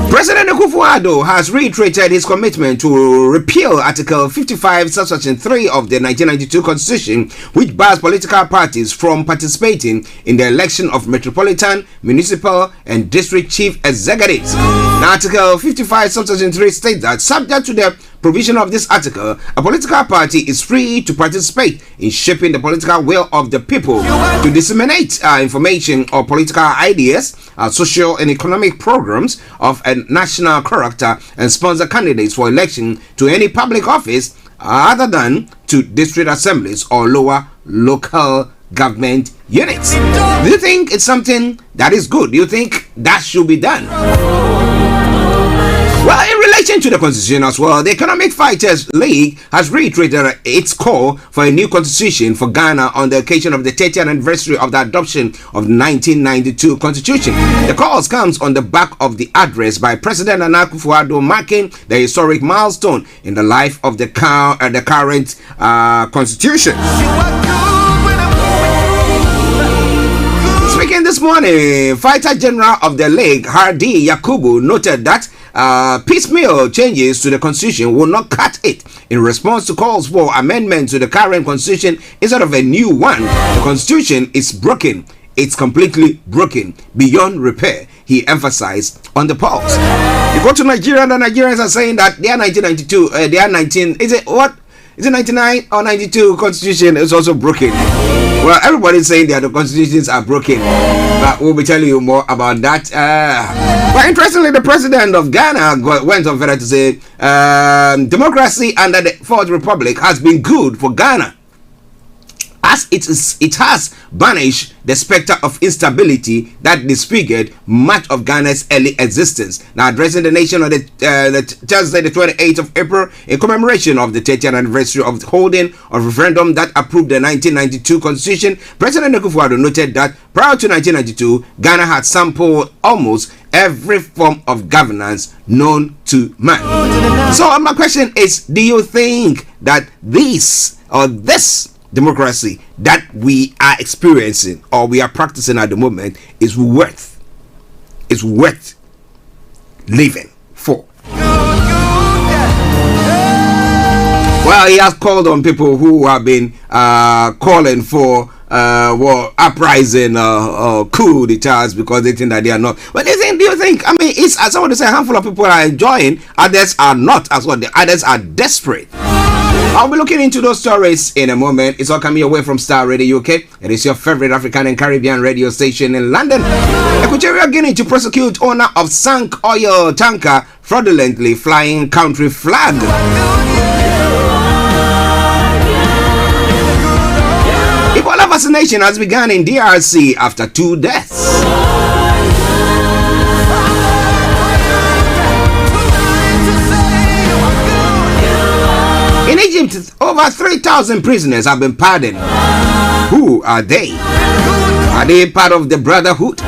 President Akufo-Addo has reiterated his commitment to repeal Article 55, Subsection 3 of the 1992 Constitution, which bars political parties from participating in the election of metropolitan, municipal, and district chief executives. Now, Article 55, Subsection 3 states that, subject to the provision of this article, a political party is free to participate in shaping the political will of the people, to disseminate information or political ideas, social and economic programs of a national character, and sponsor candidates for election to any public office other than to district assemblies or lower local government units. Do you think it's something that is good? Do you think that should be done? Well, in relation to the constitution as well, the Economic Fighters League has reiterated its call for a new constitution for Ghana on the occasion of the 30th anniversary of the adoption of 1992 constitution. The call comes on the back of the address by President Nana Akufo-Addo marking the historic milestone in the life of the current constitution. Speaking this morning, Fighter General of the League, Hardi Yakubu, noted that piecemeal changes to the constitution will not cut it. In response to calls for amendments to the current constitution instead of a new one, the constitution is broken. It's completely broken beyond repair, he emphasized on the pulse. You go to Nigeria, and the Nigerians are saying that their 1992, is it 99 or 92 constitution is also broken. Well, everybody's saying that the constitutions are broken, but we'll be telling you more about that. But interestingly, the president of Ghana went on further to say democracy under the Fourth Republic has been good for Ghana. as it has banished the specter of instability that disfigured much of Ghana's early existence. Now, addressing the nation on the Thursday, the 28th of April, in commemoration of the 30th anniversary of the holding of referendum that approved the 1992 Constitution, President Akufo-Addo noted that prior to 1992, Ghana had sampled almost every form of governance known to man. So my question is, do you think that this democracy that we are experiencing or we are practicing at the moment is worth living for? Well, he has called on people who have been calling for uprising coup d'etats because they think that they are not. But do you think, I mean, it's as I want to say, a handful of people are enjoying, others are not as well. The others are desperate. I'll be looking into those stories in a moment. It's all coming away from Starr Radio UK. It is your favorite African and Caribbean radio station in London. Equatorial Guinea to prosecute owner of sunk oil tanker fraudulently flying country flag. Ebola vaccination has begun in DRC after 2 deaths. In Egypt, over 3,000 prisoners have been pardoned. Who are they? Are they part of the Brotherhood?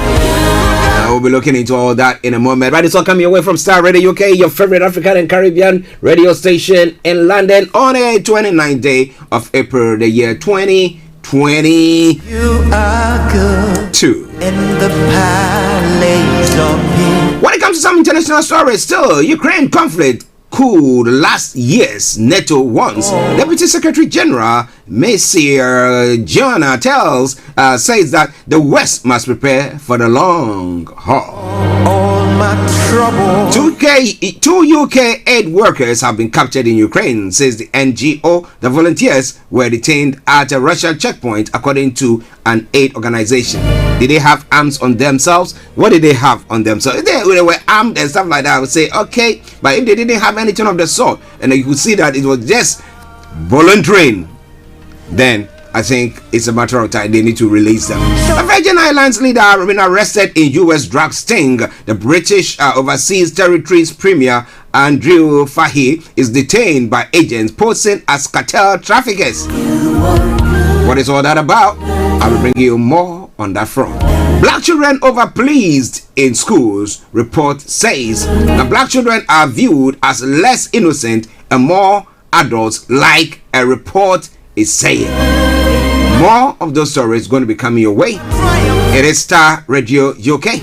We'll be looking into all that in a moment. But it's all coming away from Starr Radio UK, your favorite African and Caribbean radio station in London on a 29th day of April, the year 2022. You are good in the palace of peace. When it comes to some international stories, still, Ukraine conflict cooled last year's NATO once. Deputy Secretary General Messier Gianna says that the West must prepare for the long haul. All my trouble. Two UK aid workers have been captured in Ukraine, says the NGO. The volunteers were detained at a Russian checkpoint, according to an aid organization. Did they have arms on themselves? What did they have on themselves? If they were armed and stuff like that, I would say okay. But if they didn't have anything of the sort, and you could see that it was just volunteering, then I think it's a matter of time they need to release them. The Virgin Islands leader has been arrested in U.S. drug sting. The British Overseas Territories Premier Andrew Fahey is detained by agents posing as cartel traffickers. What is all that about? I will bring you more on that front. Black children overpleased in schools, report says. The black children are viewed as less innocent and more adults, like a report is saying. More of those stories going to be coming your way. It is Starr Radio UK.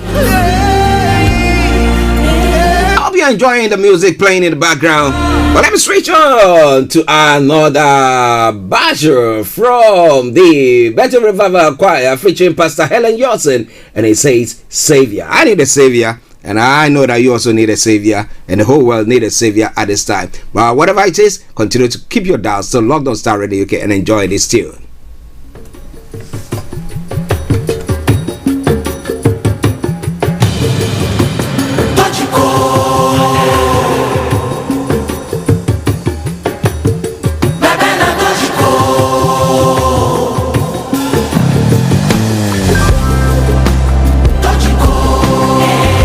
I hope you're enjoying the music playing in the background. But let me switch on to another basher from the Better Revival Choir featuring Pastor Helen Yorson, and it says Savior. I need a Savior, and I know that you also need a Savior, and the whole world need a Savior at this time. But whatever it is, continue to keep your dials so logged on Starr Radio UK and enjoy this tune. Yeah.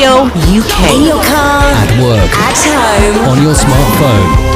Radio UK. In your car, at work, at home, on your smartphone.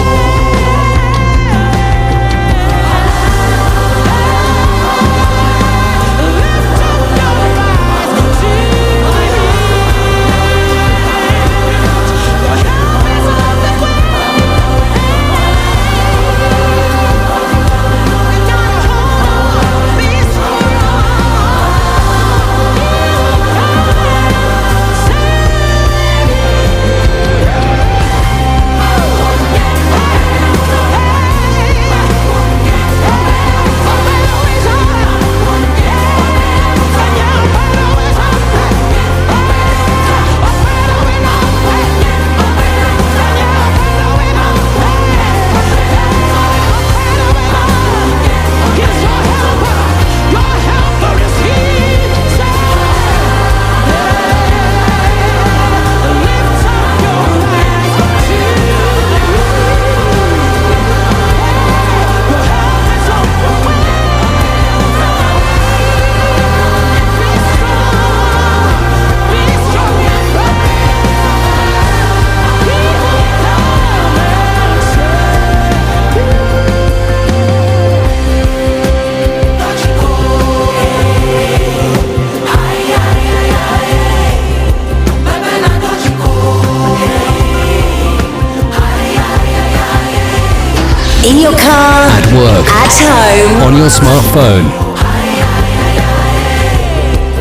in your car, at work, at home, on your smartphone.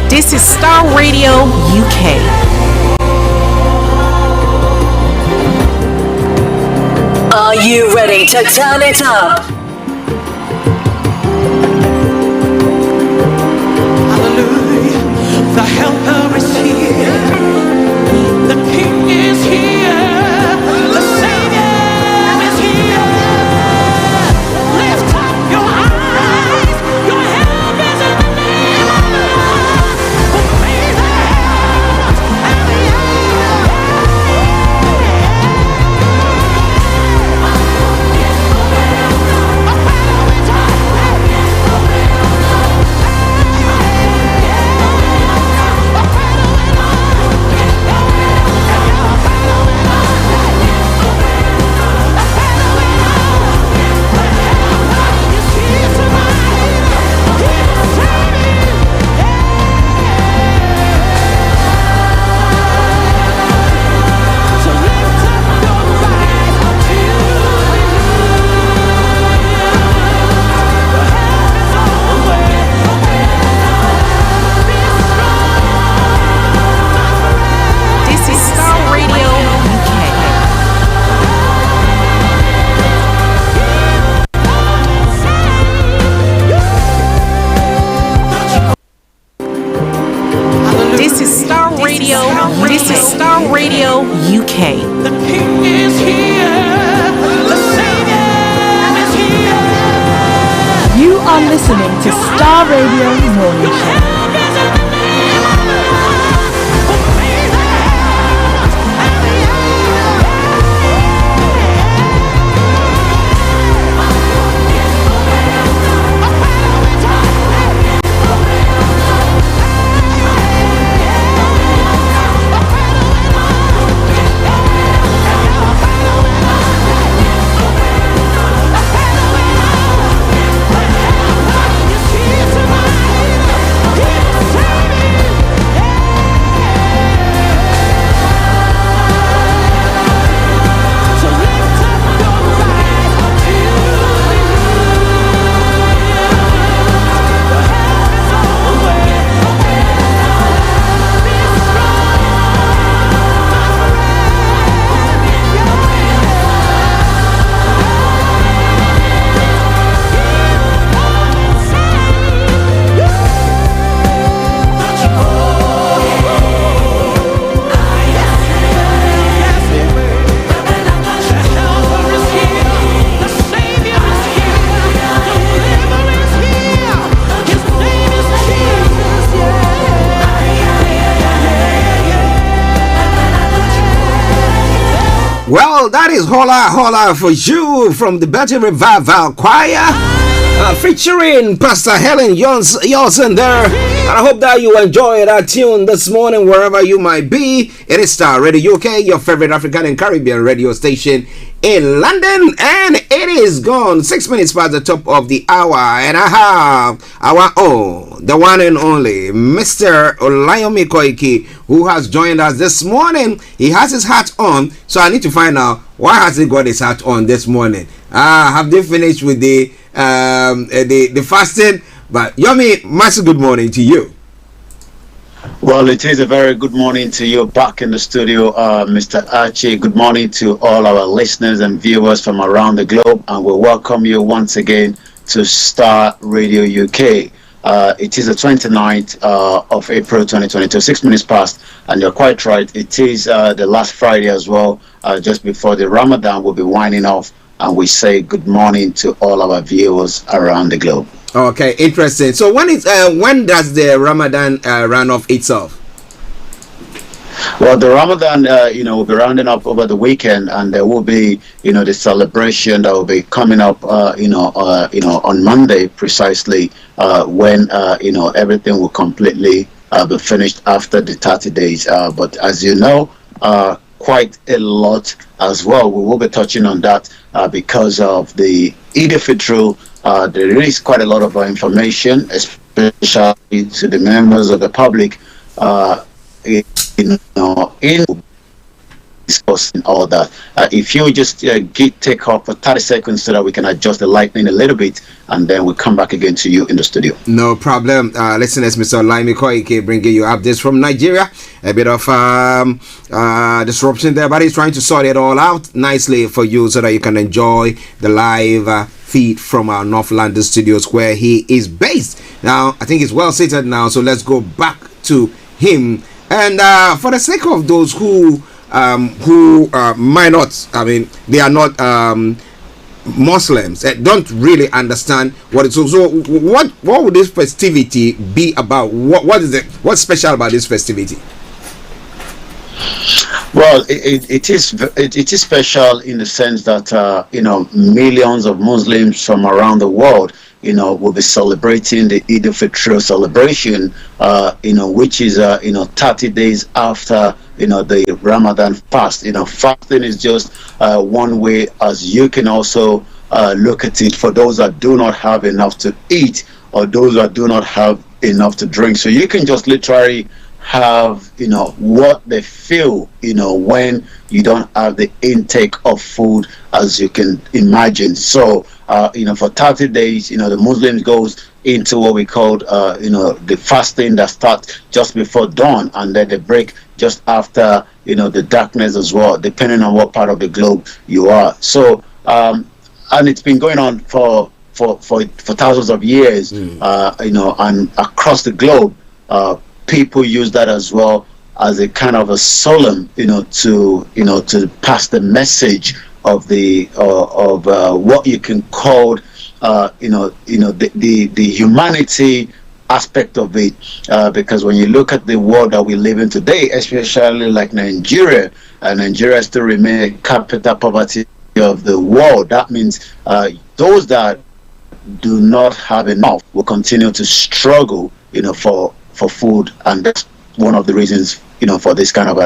This is Starr Radio UK. Are you ready to turn it up? Hallelujah, the helper is here, the king is here, the savior is here. Lift up your eyes, your help is in the name of the Lord, who made the heavens and the Radio UK. The king is here, the savior is here. You are listening to Starr Radio Morning Show. Well, that is holla holla for you from the Betty Revival Choir. featuring Pastor Helen Johnson there. And I hope that you enjoy that tune this morning wherever you might be. It is Starr Radio UK, your favorite African and Caribbean radio station in London, and it is gone 6 minutes past the top of the hour, and I have our own, the one and only Mr. Olayomi Koiki, who has joined us this morning. He has his hat on, so I need to find out why has he got his hat on this morning. Have they finished with the fasting? But Yomi, massive good morning to you. Well, it is a very good morning to you back in the studio, Mr. Archie. Good morning to all our listeners and viewers from around the globe, and we welcome you once again to Starr Radio UK. It is the 29th of April 2022, 6 minutes past, and you're quite right. It is the last Friday as well, just before the Ramadan will be winding off, and we say good morning to all our viewers around the globe. Okay, interesting. So when does the Ramadan run off itself? Well, the Ramadan, will be rounding up over the weekend, and there will be, the celebration that will be coming up, on Monday precisely, when, everything will completely be finished after the 30 days. But as you know, quite a lot as well. We will be touching on that because of the Eid al-Fitr. There is quite a lot of information, especially to the members of the public, in discussing all that. If you just take off for 30 seconds so that we can adjust the lighting a little bit, and then we'll come back again to you in the studio. No problem. Listeners, Mr. Olayomi Koiki bringing you updates from Nigeria. A bit of disruption there, but he's trying to sort it all out nicely for you so that you can enjoy the live feed from our North London studios where he is based. Now, I think he's well seated now, so let's go back to him. And for the sake of those who might not, they are not Muslims, don't really understand what it's. So what would this festivity be about? What's special about this festivity? Well, it is special in the sense that millions of Muslims from around the world will be celebrating the Eid al-Fitr celebration, which is 30 days after the Ramadan fast. Fasting is just one way, as you can also look at it, for those that do not have enough to eat or those that do not have enough to drink. So you can just literally have what they feel when you don't have the intake of food, as you can imagine. So for 30 days the Muslims goes into what we call the fasting that starts just before dawn, and then they break just after the darkness as well, depending on what part of the globe you are. So and it's been going on for thousands of years, and across the globe people use that as well as a kind of a solemn, to pass the message of the what you can call, the humanity aspect of it, because when you look at the world that we live in today, especially like Nigeria, Nigeria still remains capital poverty of the world. That means those that do not have enough will continue to struggle, for food, and that's one of the reasons for this kind of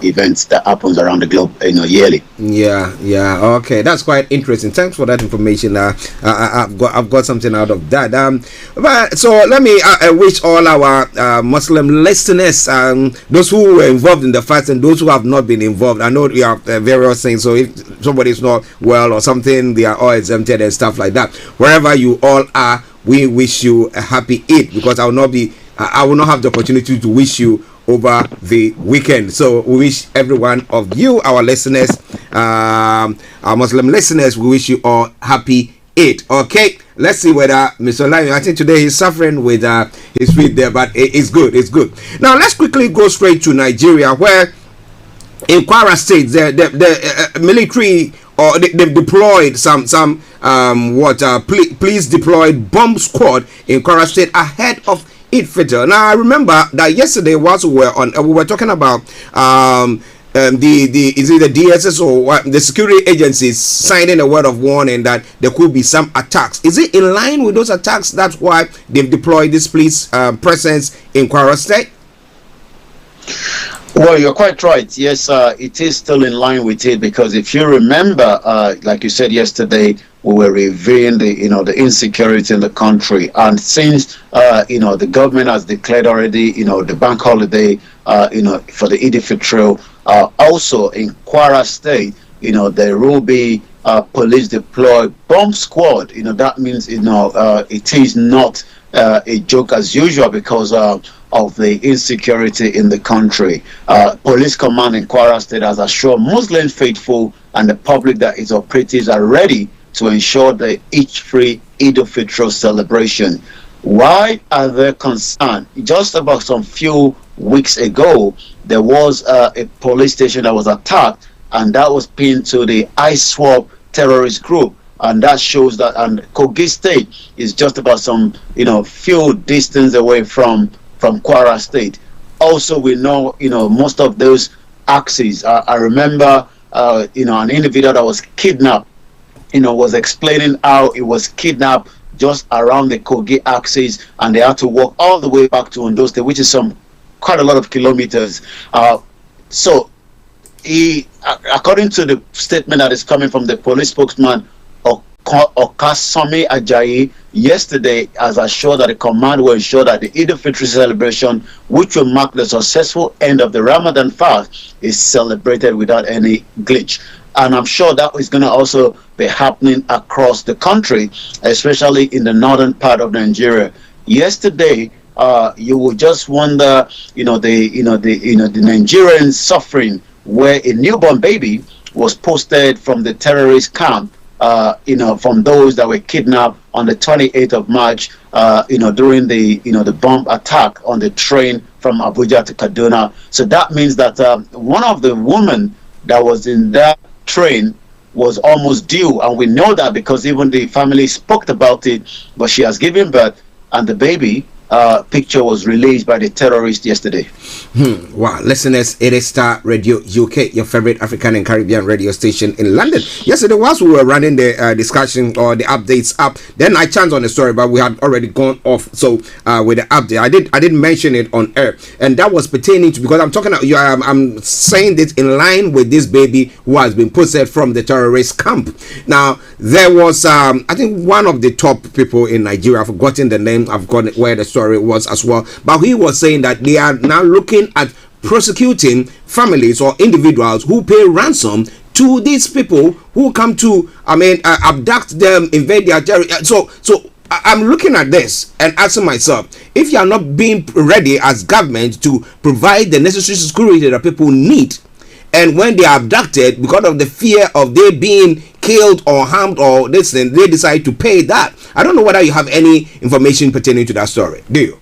events that happens around the globe yearly. Yeah, okay, that's quite interesting. Thanks for that information. I've got something out of that. But so let me wish all our Muslim listeners, those who were involved in the fast and those who have not been involved. I know we have various things, so if somebody's not well or something, they are all exempted and stuff like that. Wherever you all are, we wish you a happy Eid, because I will not have the opportunity to wish you over the weekend. So we wish every one of you, our listeners, our Muslim listeners, we wish you all happy Eid. Okay, let's see whether Mr. Olayomi, I think today he's suffering with his feet there, but it's good. Now let's quickly go straight to Nigeria, where in Kwara State the military, or they've deployed some police deployed bomb squad in Kwara State ahead of Eid Fitr. Now I remember that yesterday, whilst we were talking about is it the DSS or what, the security agencies signing a word of warning that there could be some attacks? Is it in line with those attacks? That's why they've deployed this police presence in Kwara State? Well, you're quite right. Yes, it is still in line with it, because if you remember, like you said yesterday, we were reviewing the insecurity in the country, and since the government has declared already the bank holiday for the Eid al-Fitr, also in Kwara State, there will be police deployed bomb squad. That means it is not a joke as usual because of the insecurity in the country. Police command in Kwara State has assured Muslim faithful and the public that its operatives are ready to ensure the Eid-free Eid al-Fitr celebration. Why are they concerned? Just about some few weeks ago, there was a police station that was attacked, and that was pinned to the ISWAP terrorist group. And that shows that, and Kogi State is just about some few distance away from Kwara State. Also, we know most of those axes. I remember an individual that was kidnapped was explaining how it was kidnapped just around the Kogi axis, and they had to walk all the way back to Ondo State, which is quite a lot of kilometers. So he, according to the statement that is coming from the police spokesman Okasami Ajayi yesterday, has assured that the command will ensure that the Eid al-Fitr celebration, which will mark the successful end of the Ramadan fast, is celebrated without any glitch. And I'm sure that is going to also be happening across the country, especially in the northern part of Nigeria. Yesterday, you will just wonder, the Nigerians suffering, where a newborn baby was posted from the terrorist camp, from those that were kidnapped on the 28th of March, during the bomb attack on the train from Abuja to Kaduna. So that means that one of the women that was in that train was almost due, and we know that because even the family spoke about it, but she has given birth, and the baby picture was released by the terrorists yesterday. Wow, listeners, it is Starr Radio UK, your favorite African and Caribbean radio station in London. Yesterday, whilst we were running the discussion or the updates up, then I chanced on the story, but we had already gone off. So with the update, I didn't mention it on air, and that was pertaining to, because I'm saying this in line with this baby who has been posted from the terrorist camp. Now there was I think one of the top people in Nigeria, I've forgotten the name, I've forgotten where the story was as well, but he was saying that they are now looking at prosecuting families or individuals who pay ransom to these people who come to abduct them, invade their territory. So I'm looking at this and asking myself, if you are not being ready as government to provide the necessary security that people need, and when they are abducted because of the fear of they being killed or harmed or this, and they decide to pay that. I don't know whether you have any information pertaining to that story. Do you?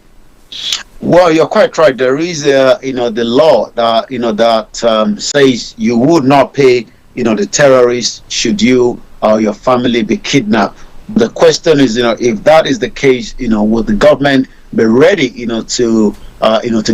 Well, you're quite right. There is the law that that says you would not pay the terrorists should you or your family be kidnapped. The question is, if that is the case, would the government be ready to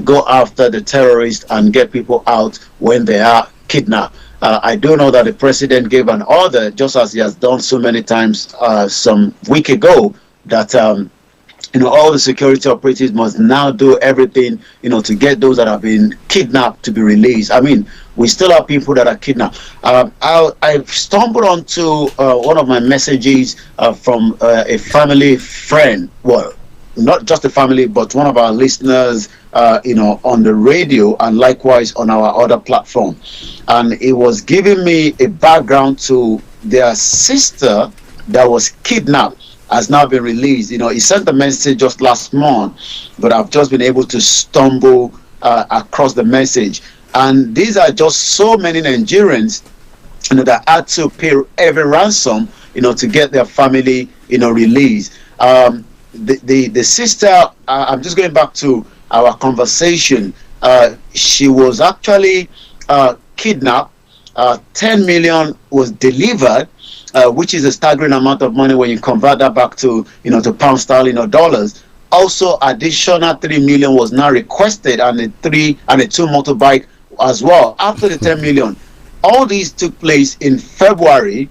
go after the terrorists and get people out when they are kidnapped? I do know that the president gave an order, just as he has done so many times some week ago, that all the security operatives must now do everything to get those that have been kidnapped to be released. I mean, we still have people that are kidnapped. I stumbled onto one of my messages from a family friend. Well, not just a family, but one of our listeners, on the radio and likewise on our other platform. And it was giving me a background to their sister that was kidnapped, has now been released. He sent the message just last month, but I've just been able to stumble across the message. And these are just so many Nigerians, that had to pay every ransom, to get their family, released. The sister, I'm just going back to our conversation. She was actually kidnapped. 10 million was delivered, which is a staggering amount of money when you convert that back to to pound sterling or dollars. Also, additional 3 million was now requested, and a 2 motorbike as well after the 10 million. All these took place in February,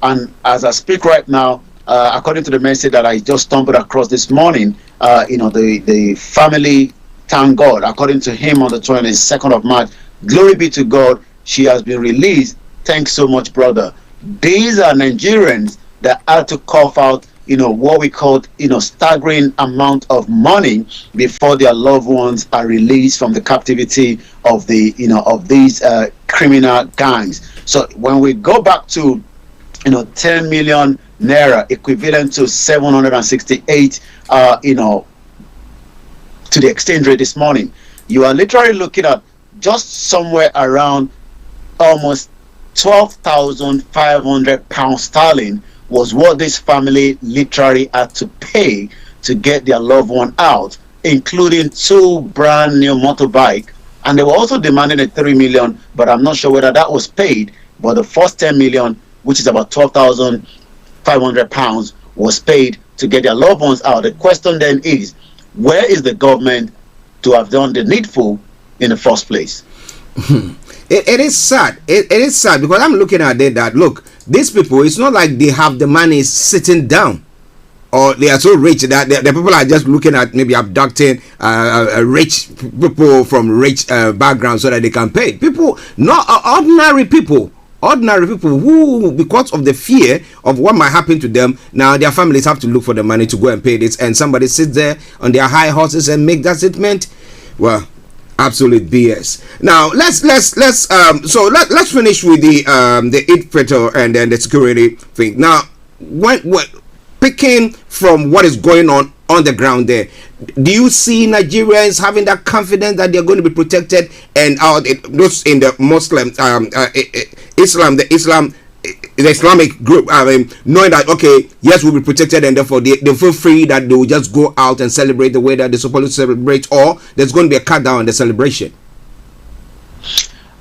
and as I speak right now, according to the message that I just stumbled across this morning, the family, thank God, according to him on the 22nd of March, glory be to God, she has been released. Thanks so much, brother. These are Nigerians that had to cough out, what we call, staggering amount of money before their loved ones are released from the captivity of of these criminal gangs. So when we go back to, 10 million naira equivalent to 768, to the exchange rate this morning, you are literally looking at just somewhere around almost 12,500 pounds sterling was what this family literally had to pay to get their loved one out, including 2 brand new motorbike. And they were also demanding a 3 million, but I'm not sure whether that was paid. But the first 10 million, which is about 12,500 pounds, was paid to get their loved ones out. The question then is, where is the government to have done the needful in the first place? It is sad. It is sad because I'm looking at it that, look, these people, it's not like they have the money sitting down, or they are so rich that the people are just looking at maybe abducting rich people from rich backgrounds so that they can pay. People, not ordinary people who, because of the fear of what might happen to them, now their families have to look for the money to go and pay this, and somebody sits there on their high horses and make that statement. Well, absolute BS. Now let's finish with the Eid Fitr and then the security thing. Now, when picking from what is going on the ground there, do you see Nigerians having that confidence that they're going to be protected, and those in the Muslim the Islamic group, knowing that, okay, yes, we'll be protected, and therefore they feel free that they will just go out and celebrate the way that they're supposed to celebrate, or there's going to be a cut down on the celebration?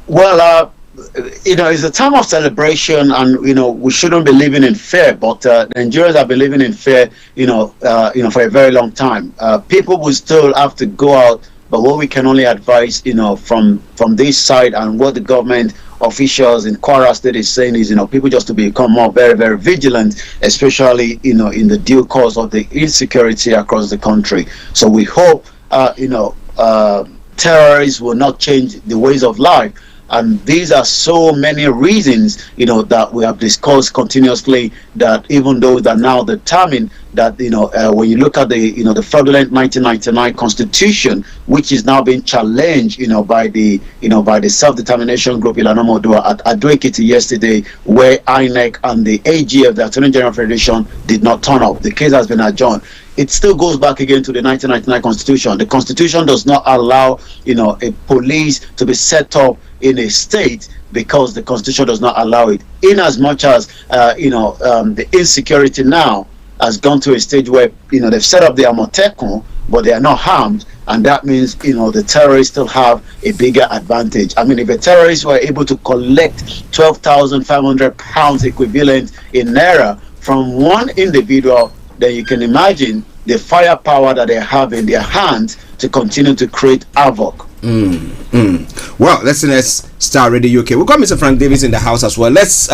Well, it's a time of celebration, and we shouldn't be living in fear. But Nigerians have been living in fear, for a very long time. People will still have to go out, but what we can only advise, from this side, and what the government officials in Kwara State is saying is, people just to become more very, very vigilant, especially, in the due course of the insecurity across the country. So we hope, terrorists will not change the ways of life. And these are so many reasons, that we have discussed continuously, that even those that now determine that, when you look at the fraudulent 1999 Constitution, which is now being challenged, by the self-determination group Ilanomodo at Ado-Ekiti yesterday, where INEC and the AGF, the Attorney General Federation, did not turn up. The case has been adjourned. It still goes back again to the 1999 Constitution. The Constitution does not allow, a police to be set up in a state, because the Constitution does not allow it. In as much as, the insecurity now has gone to a stage where, they've set up the Amotekun, but they are not harmed. And that means, the terrorists still have a bigger advantage. I mean, if the terrorists were able to collect 12,500 pounds equivalent in Naira from one individual, then you can imagine the firepower that they have in their hands to continue to create havoc. Well, listeners, Starr Radio UK. We've got Mr. Frank Davis in the house as well. Let's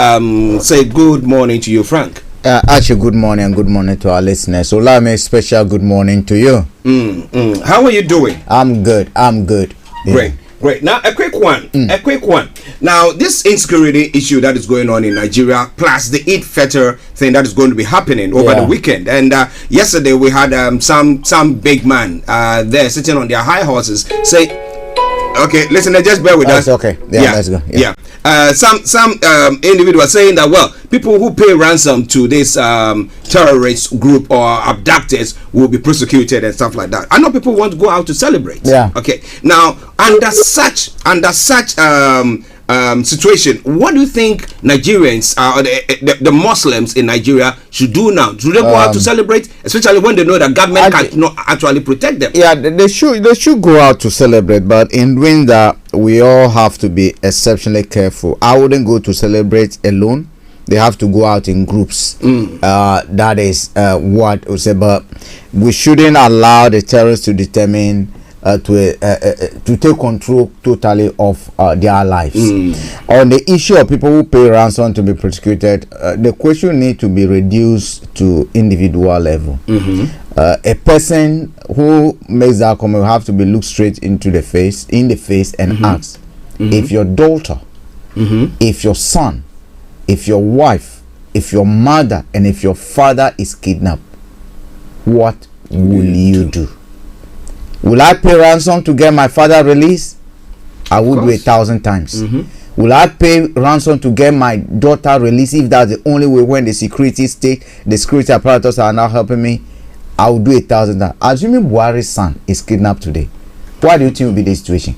say good morning to you, Frank. Archie, good morning, and good morning to our listeners. Olayomi, special good morning to you. How are you doing? I'm good. Yeah. Great. Now, a quick one. Now, this insecurity issue that is going on in Nigeria, plus the Eid Fitr thing that is going to be happening over the weekend. And yesterday we had some big man there sitting on their high horses say, okay, listen, just bear with us. Okay. Yeah, let's go. Yeah. Some individuals saying that, well, people who pay ransom to this terrorist group or abductors will be prosecuted and stuff like that. I know people want to go out to celebrate. Yeah. Okay. Now, under such situation, what do you think Nigerians the Muslims in Nigeria should do now? Should they go out to celebrate, especially when they know that government cannot actually protect them? Yeah, they should go out to celebrate, but in doing that, we all have to be exceptionally careful. I wouldn't go to celebrate alone. They have to go out in groups. That is what we say. But we shouldn't allow the terrorists to determine to take control totally of their lives. On the issue of people who pay ransom to be prosecuted, the question need to be reduced to individual level. A person who makes that comment will have to be looked straight into the face, and asked, if your daughter, if your son, if your wife, if your mother, and if your father is kidnapped, what will you do? Will I pay ransom to get my father released? I would do 1,000 times. Will I pay ransom to get my daughter released if that's the only way when the security apparatus are now helping me? I will do 1,000 times. Assuming Buhari's son is kidnapped today, what do you think will be the situation?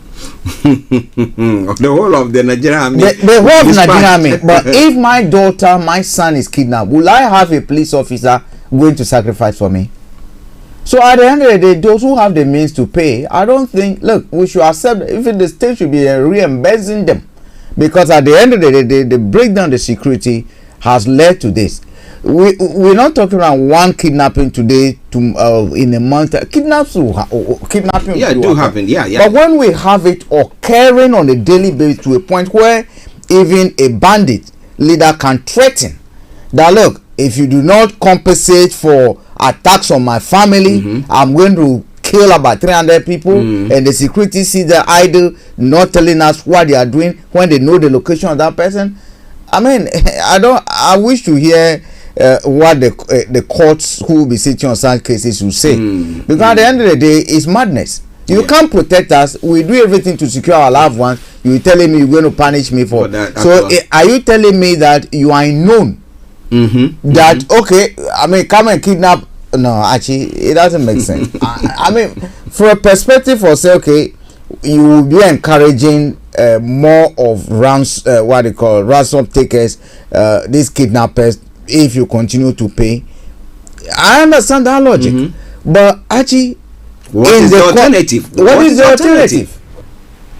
The whole of the Nigerian army. The whole of the Nigerian army. But if my daughter, my son is kidnapped, will I have a police officer going to sacrifice for me? So at the end of the day, those who have the means to pay, I don't think, look, we should accept, even the state should be reimbursing them. Because at the end of the day, the breakdown of the security has led to this. We're not talking about one kidnapping today in a month. Kidnapping do happen. But when we have it occurring on a daily basis to a point where even a bandit leader can threaten that, look, if you do not compensate for attacks on my family, I'm going to kill about 300 people, and the security see the idle, not telling us what they are doing when they know the location of that person. I mean, I wish to hear what the courts who will be sitting on such cases will say, because at the end of the day, it's madness. You can't protect us. We do everything to secure our loved ones. You're telling me you're going to punish me for that. So are you telling me that you are known that okay, I mean, come and kidnap? No, actually, it doesn't make sense. I mean, from a perspective of say, okay, you will be encouraging more of ransom takers, these kidnappers, if you continue to pay. I understand that logic, but actually, what is the alternative? What is the alternative?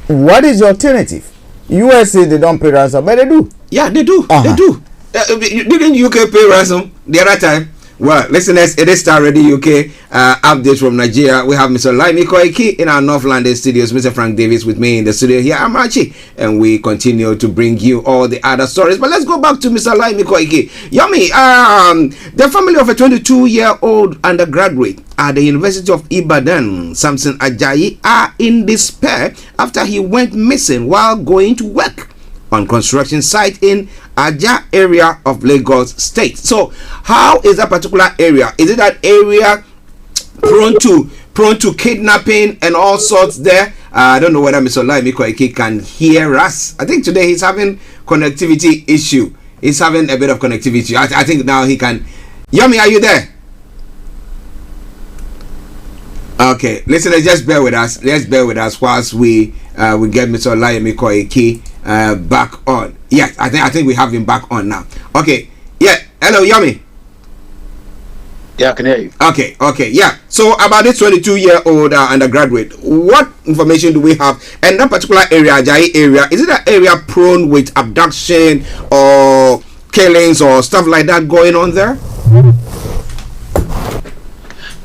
What is the alternative? USA, they don't pay ransom, but they do. Yeah, they do. They do. Didn't UK pay ransom the other time? Well, listeners, it is Starr Radio UK update from Nigeria. We have Mr. Olayomi Koiki in our North London studios, Mr. Frank Davis with me in the studio here. I'm Archie, and we continue to bring you all the other stories. But let's go back to Mr. Olayomi Koiki. Yomi, the family of a 22-year-old undergraduate at the University of Ibadan, Samson Ajayi, are in despair after he went missing while going to work on construction site in Aja area of Lagos State. So how is that particular area? Is it that area prone to kidnapping and all sorts there? I don't know whether Mr. Olayomi Koiki can hear us. I think today he's having connectivity issue. He's having a bit of connectivity. I think now he can. Yomi, are you there? Okay, listeners, just bear with us. Let's bear with us whilst we get Mr. Olayomi Koiki back on. Yes, I think we have him back on now. Okay. Yeah. Hello, Yomi. Yeah, I can hear you. Okay. Yeah. So about this 22-year-old undergraduate, what information do we have? And that particular area, Ajayi area, is it an area prone with abduction or killings or stuff like that going on there?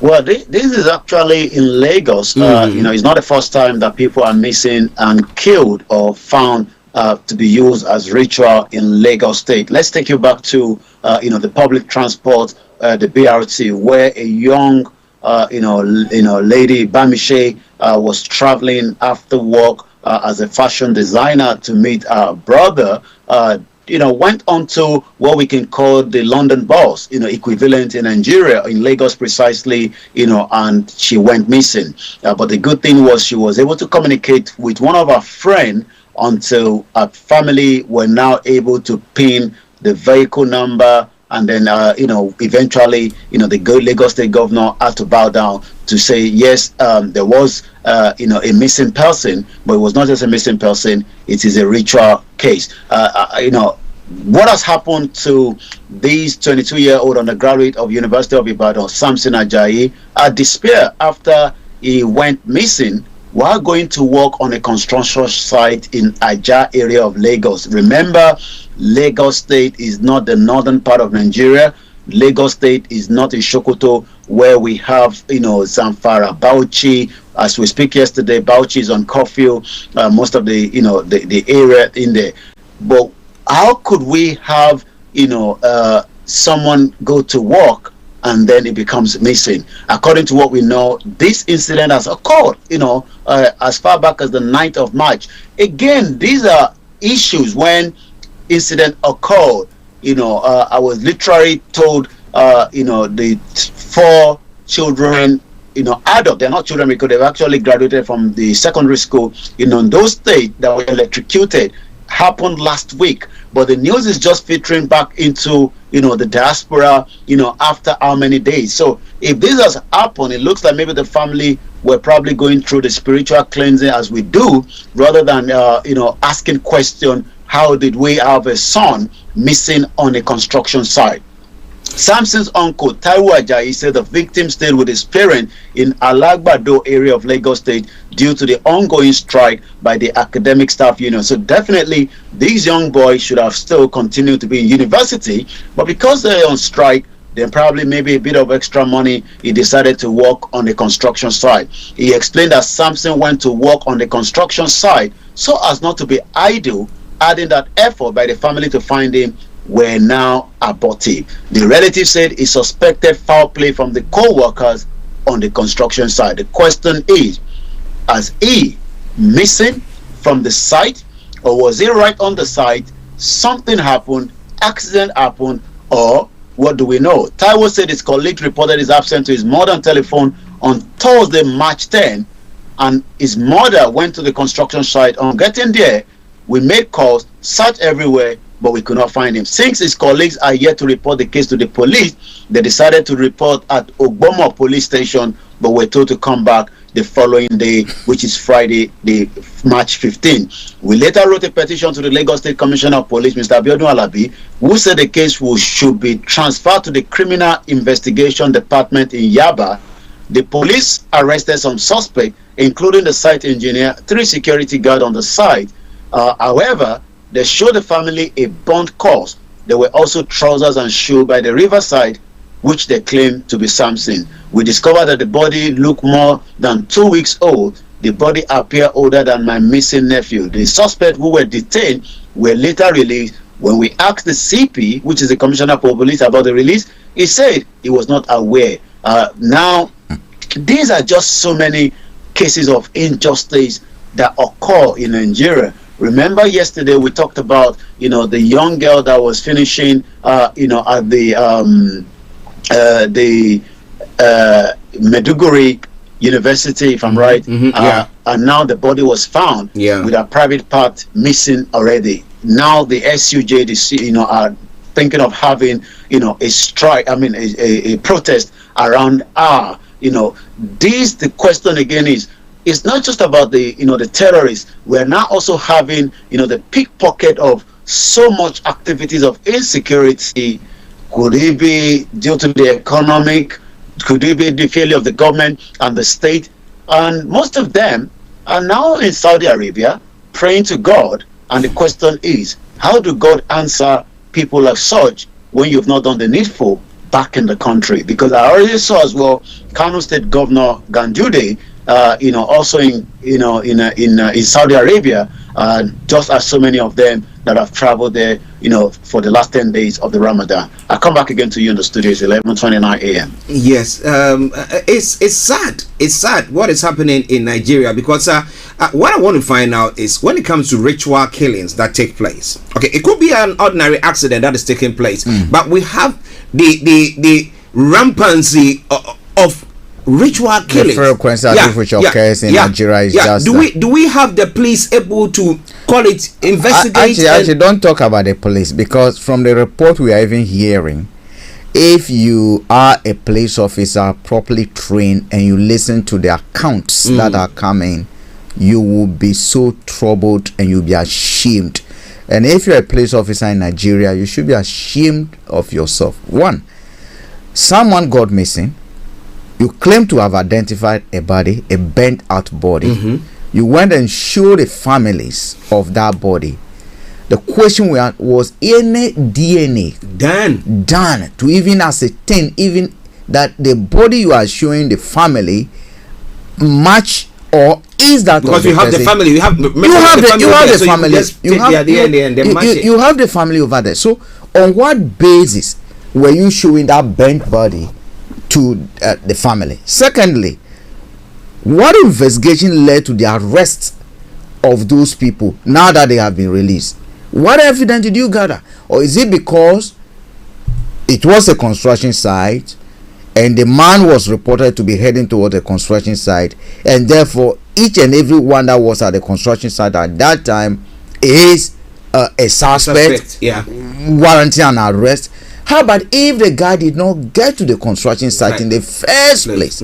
Well, this is actually in Lagos. It's not the first time that people are missing and killed or found to be used as ritual in Lagos State. Let's take you back to the public transport, the BRT, where a young lady Bamishe was traveling after work as a fashion designer to meet her brother. Went on to what we can call the London bus, equivalent in Nigeria, in Lagos precisely, and she went missing. But the good thing was she was able to communicate with one of her friends until her family were now able to pin the vehicle number. And then, eventually, the Lagos State governor had to bow down to say, yes, there was, a missing person, but it was not just a missing person, it is a ritual case. What has happened to this 22-year-old undergraduate of University of Ibadan, Samson Ajayi, despair after he went missing while going to work on a construction site in Aja area of Lagos. Remember, Lagos State is not the northern part of Nigeria. Lagos State is not in Sokoto, where we have, Zamfara, Bauchi, as we speak yesterday, Bauchi is on curfew, most of the, the area in there. But how could we have, someone go to work and then it becomes missing? According to what we know, this incident has occurred, as far back as the 9th of March. Again, these are issues when incident occurred. I was literally told, the 4 children, adult, they're not children because they've actually graduated from the secondary school, in those states that were electrocuted, happened last week. But the news is just filtering back into, the diaspora, after how many days. So if this has happened, it looks like maybe the family were probably going through the spiritual cleansing as we do, rather than, asking question, how did we have a son missing on a construction site? Samson's uncle, Taiwo Ajayi, said the victim stayed with his parents in Alagbado area of Lagos State due to the ongoing strike by the academic staff union. So definitely, these young boys should have still continued to be in university, but because they're on strike, then probably maybe a bit of extra money, he decided to work on the construction site. He explained that Samson went to work on the construction site so as not to be idle, adding that effort by the family to find him were now abortive. The relative said he suspected foul play from the co-workers on the construction site. The question is, is he missing from the site, or was he right on the site? Something happened, accident happened, or what do we know? Taiwo said his colleague reported his absence to his mother on telephone on Thursday, March 10, and his mother went to the construction site. On getting there, we made calls, searched everywhere, but we could not find him. Since his colleagues are yet to report the case to the police, they decided to report at Ogbomo police station, but were told to come back the following day, which is Friday, the March 15. We later wrote a petition to the Lagos State Commissioner of Police, Mr. Abiodun Alabi, who said the case should be transferred to the Criminal Investigation Department in Yaba. The police arrested some suspects, including the site engineer, 3 security guards on the site. However, they showed the family a burnt corpse. There were also trousers and shoes by the riverside, which they claimed to be Samson. We discovered that the body looked more than 2 weeks old. The body appeared older than my missing nephew. The suspects who were detained were later released. When we asked the CP, which is the Commissioner for Police, about the release, he said he was not aware. Now, these are just so many cases of injustice that occur in Nigeria. Remember yesterday we talked about, the young girl that was finishing, at the Meduguri University, if I'm right. And now the body was found with a private part missing already. Now the SUJ, are thinking of having, a strike, a protest around the question again is, it's not just about the the terrorists. We're now also having the pickpocket of so much activities of insecurity. Could it be due to the economic? Could it be the failure of the government and the state? And most of them are now in Saudi Arabia praying to God. And the question is, how do God answer people like such when you've not done the needful back in the country? Because I already saw as well, Kano State Governor Gandude, also in Saudi Arabia, just as so many of them that have traveled there, for the last 10 days of the Ramadan. I come back again to you in the studio. It's 11:29 a.m. Yes, it's sad. It's sad what is happening in Nigeria, because what I want to find out is when it comes to ritual killings that take place. Okay, it could be an ordinary accident that is taking place, but we have the rampancy of ritual killings. The frequency of which occurs in Nigeria is just. Do we have the police able to call it, investigate? Actually, don't talk about the police, because from the report we are even hearing, if you are a police officer properly trained and you listen to the accounts that are coming, you will be so troubled and you'll be ashamed. And if you're a police officer in Nigeria, you should be ashamed of yourself. One, someone got missing. You claim to have identified a body, a bent out body. You went and showed the families of that body. The question we had was any DNA done to even ascertain even that the body you are showing the family match or is that because you have the family, you have the family over there. So on what basis were you showing that bent body to the family? Secondly, what investigation led to the arrest of those people now that they have been released? What evidence did you gather? Or is it because it was a construction site and the man was reported to be heading toward the construction site, and therefore each and every one that was at the construction site at that time is a suspect, warranting an arrest? How about if the guy did not get to the construction site in the first place?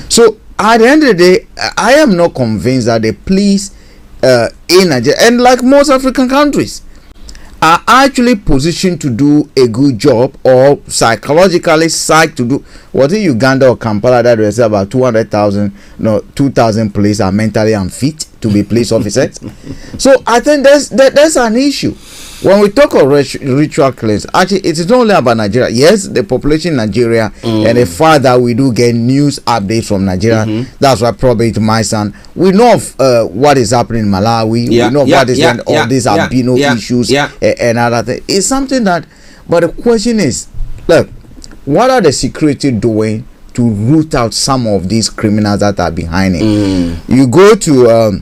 So at the end of the day, I am not convinced that the police in Nigeria, and like most African countries, are actually positioned to do a good job or psychologically psyched to do. What in Uganda or Kampala that they say about 200,000, 2,000 police are mentally unfit to be police officers? So I think that's an issue. When we talk of ritual killings, actually it is not only about Nigeria. Yes, the population in Nigeria and the fact that we do get news updates from Nigeria. That's why probably to my son, we know of what is happening in Malawi. We know what is all these albino issues and other things. It's something that, but the question is, look, what are the security doing to root out some of these criminals that are behind it? You go to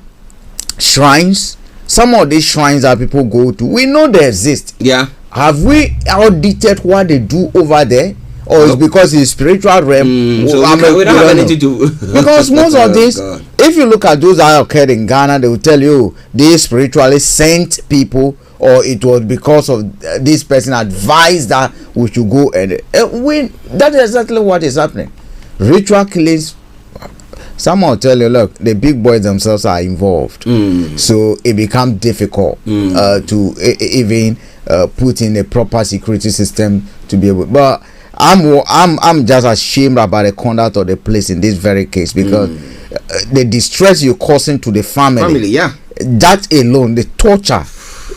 shrines. Some of these shrines that people go to, we know they exist. Have we audited what they do over there? Or it's because it's spiritual realm? So we don't have anything to do. Because most of this, if you look at those that occurred in Ghana, they will tell you they spiritually sent people, or it was because of this person advised that we should go and that is exactly what is happening. Ritual killings. Someone will tell you, look, the big boys themselves are involved, so it becomes difficult to even put in a proper security system to be able. But I'm just ashamed about the conduct of the police in this very case, because the distress you're causing to the family, that alone, the torture.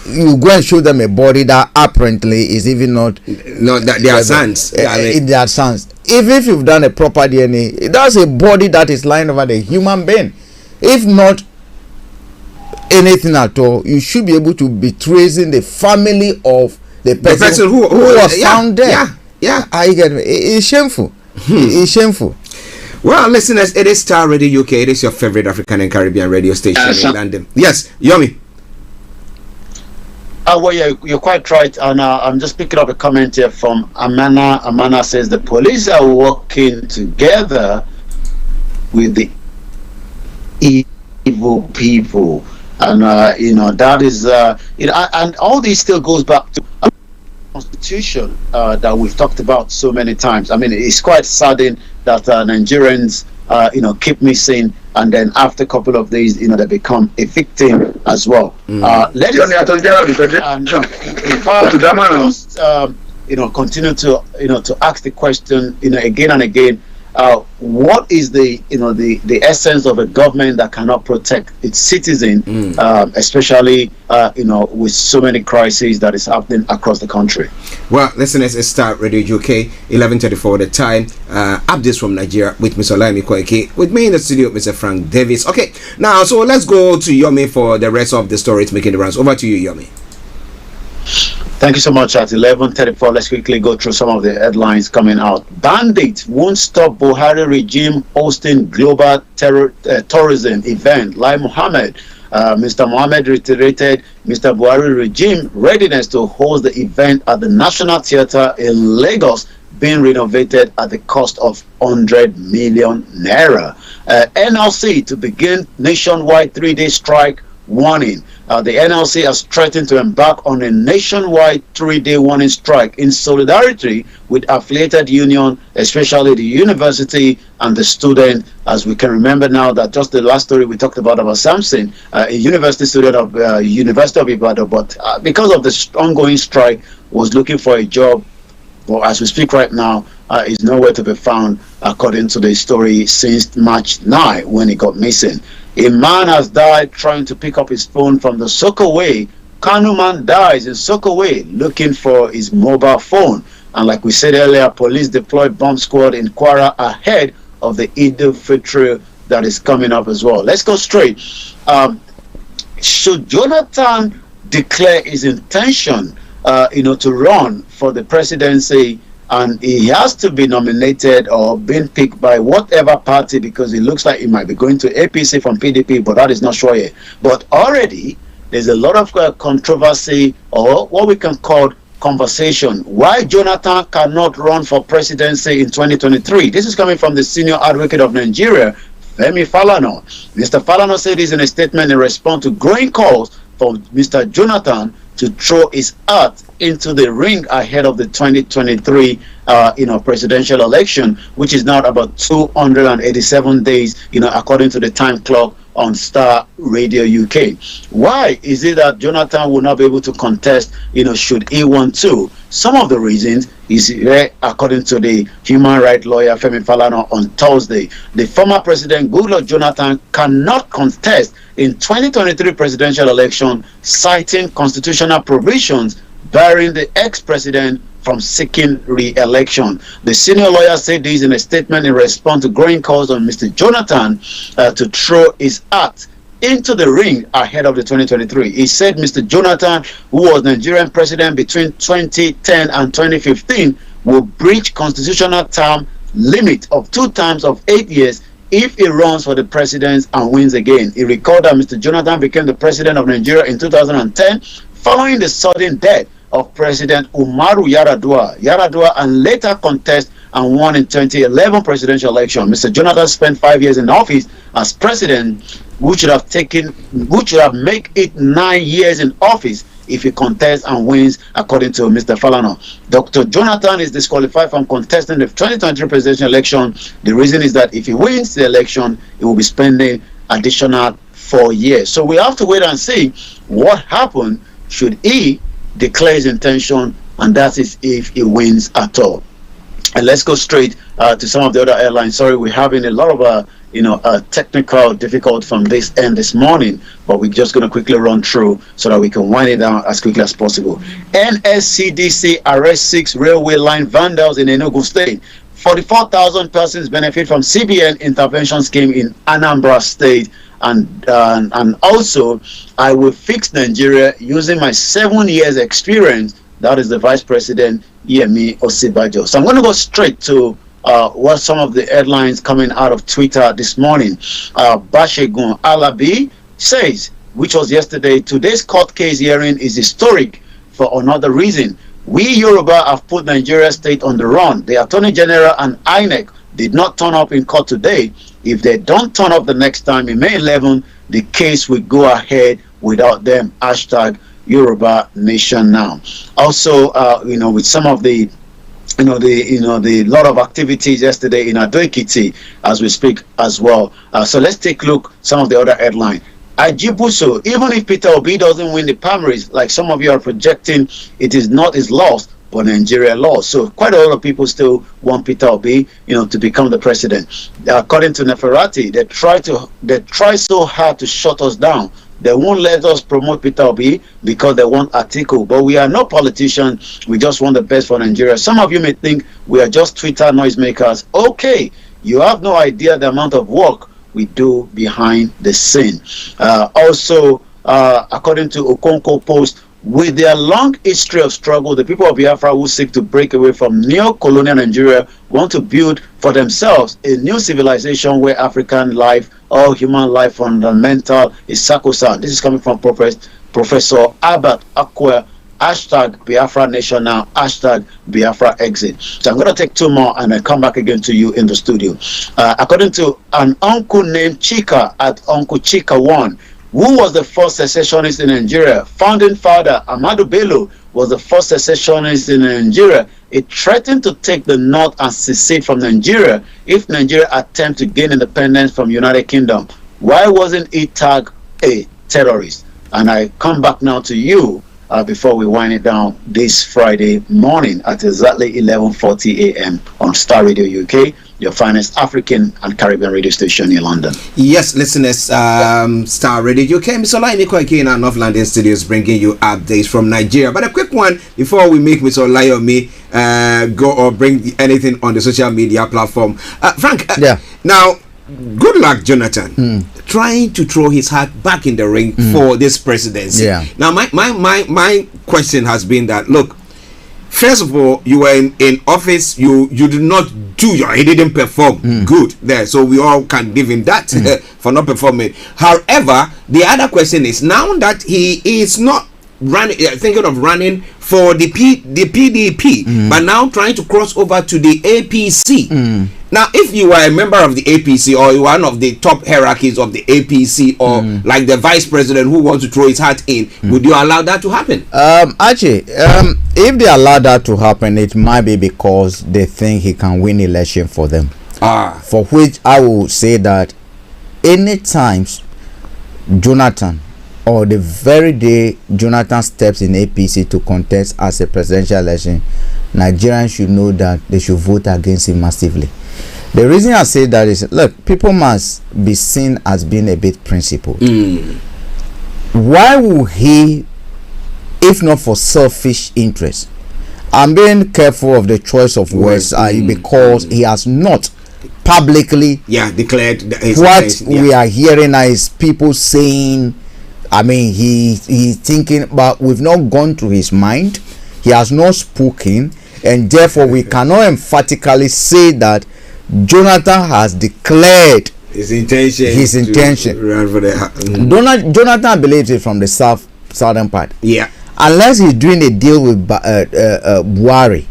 You go and show them a body that apparently is even not that their sons. Their sons. Even if you've done a proper DNA, that's a body that is lying over the human being. If not anything at all, you should be able to be tracing the family of the person who was found there. I get it. It's shameful. It's shameful. Well, listeners, it is Starr Radio UK. It is your favorite African and Caribbean radio station in London. Yes, Yomi. Well, you're quite right, and I'm just picking up a comment here from Amana. Amana says the police are working together with the evil people, and that is and all this still goes back to the Constitution that we've talked about so many times. I mean, it's quite saddening that Nigerians keep missing, and then after a couple of days, they become a victim as well. Let us continue to ask the question, again and again. What is the essence of a government that cannot protect its citizen, especially with so many crises that is happening across the country? Well, listeners, it's Starr Radio UK, 11:34 the time. Updates from Nigeria with Mr. Olayomi Koiki. With me in the studio, Mr. Frank Davis. Okay, now so let's go to Yomi for the rest of the stories making the rounds. Over to you, Yomi. Thank you so much. At 11:34, let's quickly go through some of the headlines coming out. Bandits won't stop Buhari regime hosting global tourism event. Lai Mohammed, Mr. Mohammed reiterated Mr. Buhari regime readiness to host the event at the National Theatre in Lagos, being renovated at the cost of 100 million naira. NLC to begin nationwide 3-day strike warning. The NLC has threatened to embark on a nationwide 3-day warning strike in solidarity with affiliated union, especially the university and the student. As we can remember now, that just the last story we talked about Samson, a university student of University of Ibadan, but because of the ongoing strike, was looking for a job. But as we speak right now, is nowhere to be found, according to the story, since March 9, when he got missing. A man has died trying to pick up his phone from the Sokowe. Kanu man dies in Sokowe looking for his mobile phone. And like we said earlier, police deployed bomb squad in Kwara ahead of the Eid al-Fitr that is coming up as well. Let's go straight. Should Jonathan declare his intention, to run for the presidency, and he has to be nominated or being picked by whatever party, because it looks like he might be going to APC from PDP, but that is not sure yet. But already there's a lot of controversy, or what we can call conversation, why Jonathan cannot run for presidency in 2023. This is coming from the senior advocate of Nigeria, Femi Falana. Mr. Falana said this in a statement in response to growing calls for Mr. Jonathan to throw his hat into the ring ahead of the 2023 presidential election, which is now about 287 days, according to the time clock on Starr Radio UK. Why is it that Jonathan will not be able to contest, should he want to? Some of the reasons is, according to the human rights lawyer Femi Falana on Thursday, the former president Goodluck Jonathan cannot contest in 2023 presidential election, citing constitutional provisions barring the ex-president from seeking re-election. The senior lawyer said this in a statement in response to growing calls on Mr. Jonathan to throw his hat into the ring ahead of the 2023. He said Mr. Jonathan, who was Nigerian president between 2010 and 2015, will breach constitutional term limit of 2 terms of 8 years if he runs for the presidency and wins again. He recalled that Mr. Jonathan became the president of Nigeria in 2010 following the sudden death of President Umaru Yar'Adua, and later contest and won in 2011 presidential election. Mr. Jonathan spent 5 years in office as president, which would have made it 9 years in office if he contests and wins, according to Mr. Falana. Dr. Jonathan is disqualified from contesting the 2023 presidential election. The reason is that if he wins the election, he will be spending additional 4 years. So we have to wait and see what happens should he declare his intention, and that is if he wins at all. And let's go straight to some of the other airlines. Sorry, we're having a lot of technical difficulty from this end this morning, but we're just going to quickly run through so that we can wind it down as quickly as possible. NSCDC arrests 6 railway line vandals in Enugu State. 44,000 persons benefit from CBN intervention scheme in Anambra State. And also, I will fix Nigeria using my 7 years experience. That is the Vice President, Yemi Osibajo. So I'm going to go straight to what some of the headlines coming out of Twitter this morning. Bashegun Alabi says, which was yesterday, today's court case hearing is historic for another reason. We Yoruba have put Nigeria state on the run. The Attorney General and INEC did not turn up in court today. If they don't turn up the next time in May 11, the case will go ahead without them. Hashtag Yoruba Nation Now. Also, with some of the the lot of activities yesterday in Ado-Ekiti as we speak as well. So let's take a look some of the other headlines. Ajibuso, even if Peter Obi doesn't win the primaries, like some of you are projecting, it is not his loss, but Nigeria lost. So quite a lot of people still want Peter Obi, to become the president. According to Neferati, they try so hard to shut us down. They won't let us promote Peter Obi because they want Atiku. But we are not politicians. We just want the best for Nigeria. Some of you may think we are just Twitter noisemakers. Okay, you have no idea the amount of work we do behind the scene. Also, according to Okonkwo Post, with their long history of struggle, the people of Biafra who seek to break away from neo-colonial Nigeria want to build for themselves a new civilization where African life, all human life fundamental, is sacrosanct. This is coming from Professor Albert Akwe. Hashtag Biafra Nation Now, hashtag Biafra Exit. So I'm going to take 2 more and then come back again to you in the studio. According to an uncle named Chika at Uncle Chika 1, who was the first secessionist in Nigeria? Founding father Ahmadu Bello was the first secessionist in Nigeria. It threatened to take the north and secede from Nigeria if Nigeria attempted to gain independence from United Kingdom. Why wasn't he tagged a terrorist? And I come back now to you before we wind it down this Friday morning at exactly 11:40 a.m. on Starr Radio UK, your finest African and Caribbean radio station in London. Yes, listeners, Starr Radio UK, Mr. Olayomi again in our North London studios, bringing you updates from Nigeria. But a quick one before we make Mr. Olayomi go or bring anything on the social media platform. Frank, yeah. Now, good luck, Jonathan, trying to throw his hat back in the ring for this presidency. Yeah. Now, my question has been that, look, first of all, you were in office, you did not he didn't perform good there, so we all can give him that for not performing. However, the other question is, now that he is not thinking of running for the PDP, but now trying to cross over to the APC. Now, if you are a member of the APC or one of the top hierarchies of the APC, or like the vice president who wants to throw his hat in, would you allow that to happen? Archie, if they allow that to happen, it might be because they think he can win election for them. For which I will say that any times Jonathan, or the very day Jonathan steps in APC to contest as a presidential election, Nigerians should know that they should vote against him massively. The reason I say that is, look, people must be seen as being a bit principled. Why would he, if not for selfish interest? I'm being careful of the choice of words because he has not publicly declared what we are hearing is people saying. I mean, he's thinking, but we've not gone to his mind. He has not spoken, and therefore we cannot emphatically say that Jonathan has declared his intention. Jonathan believes it from the southern part. Yeah. Unless he's doing a deal with Buhari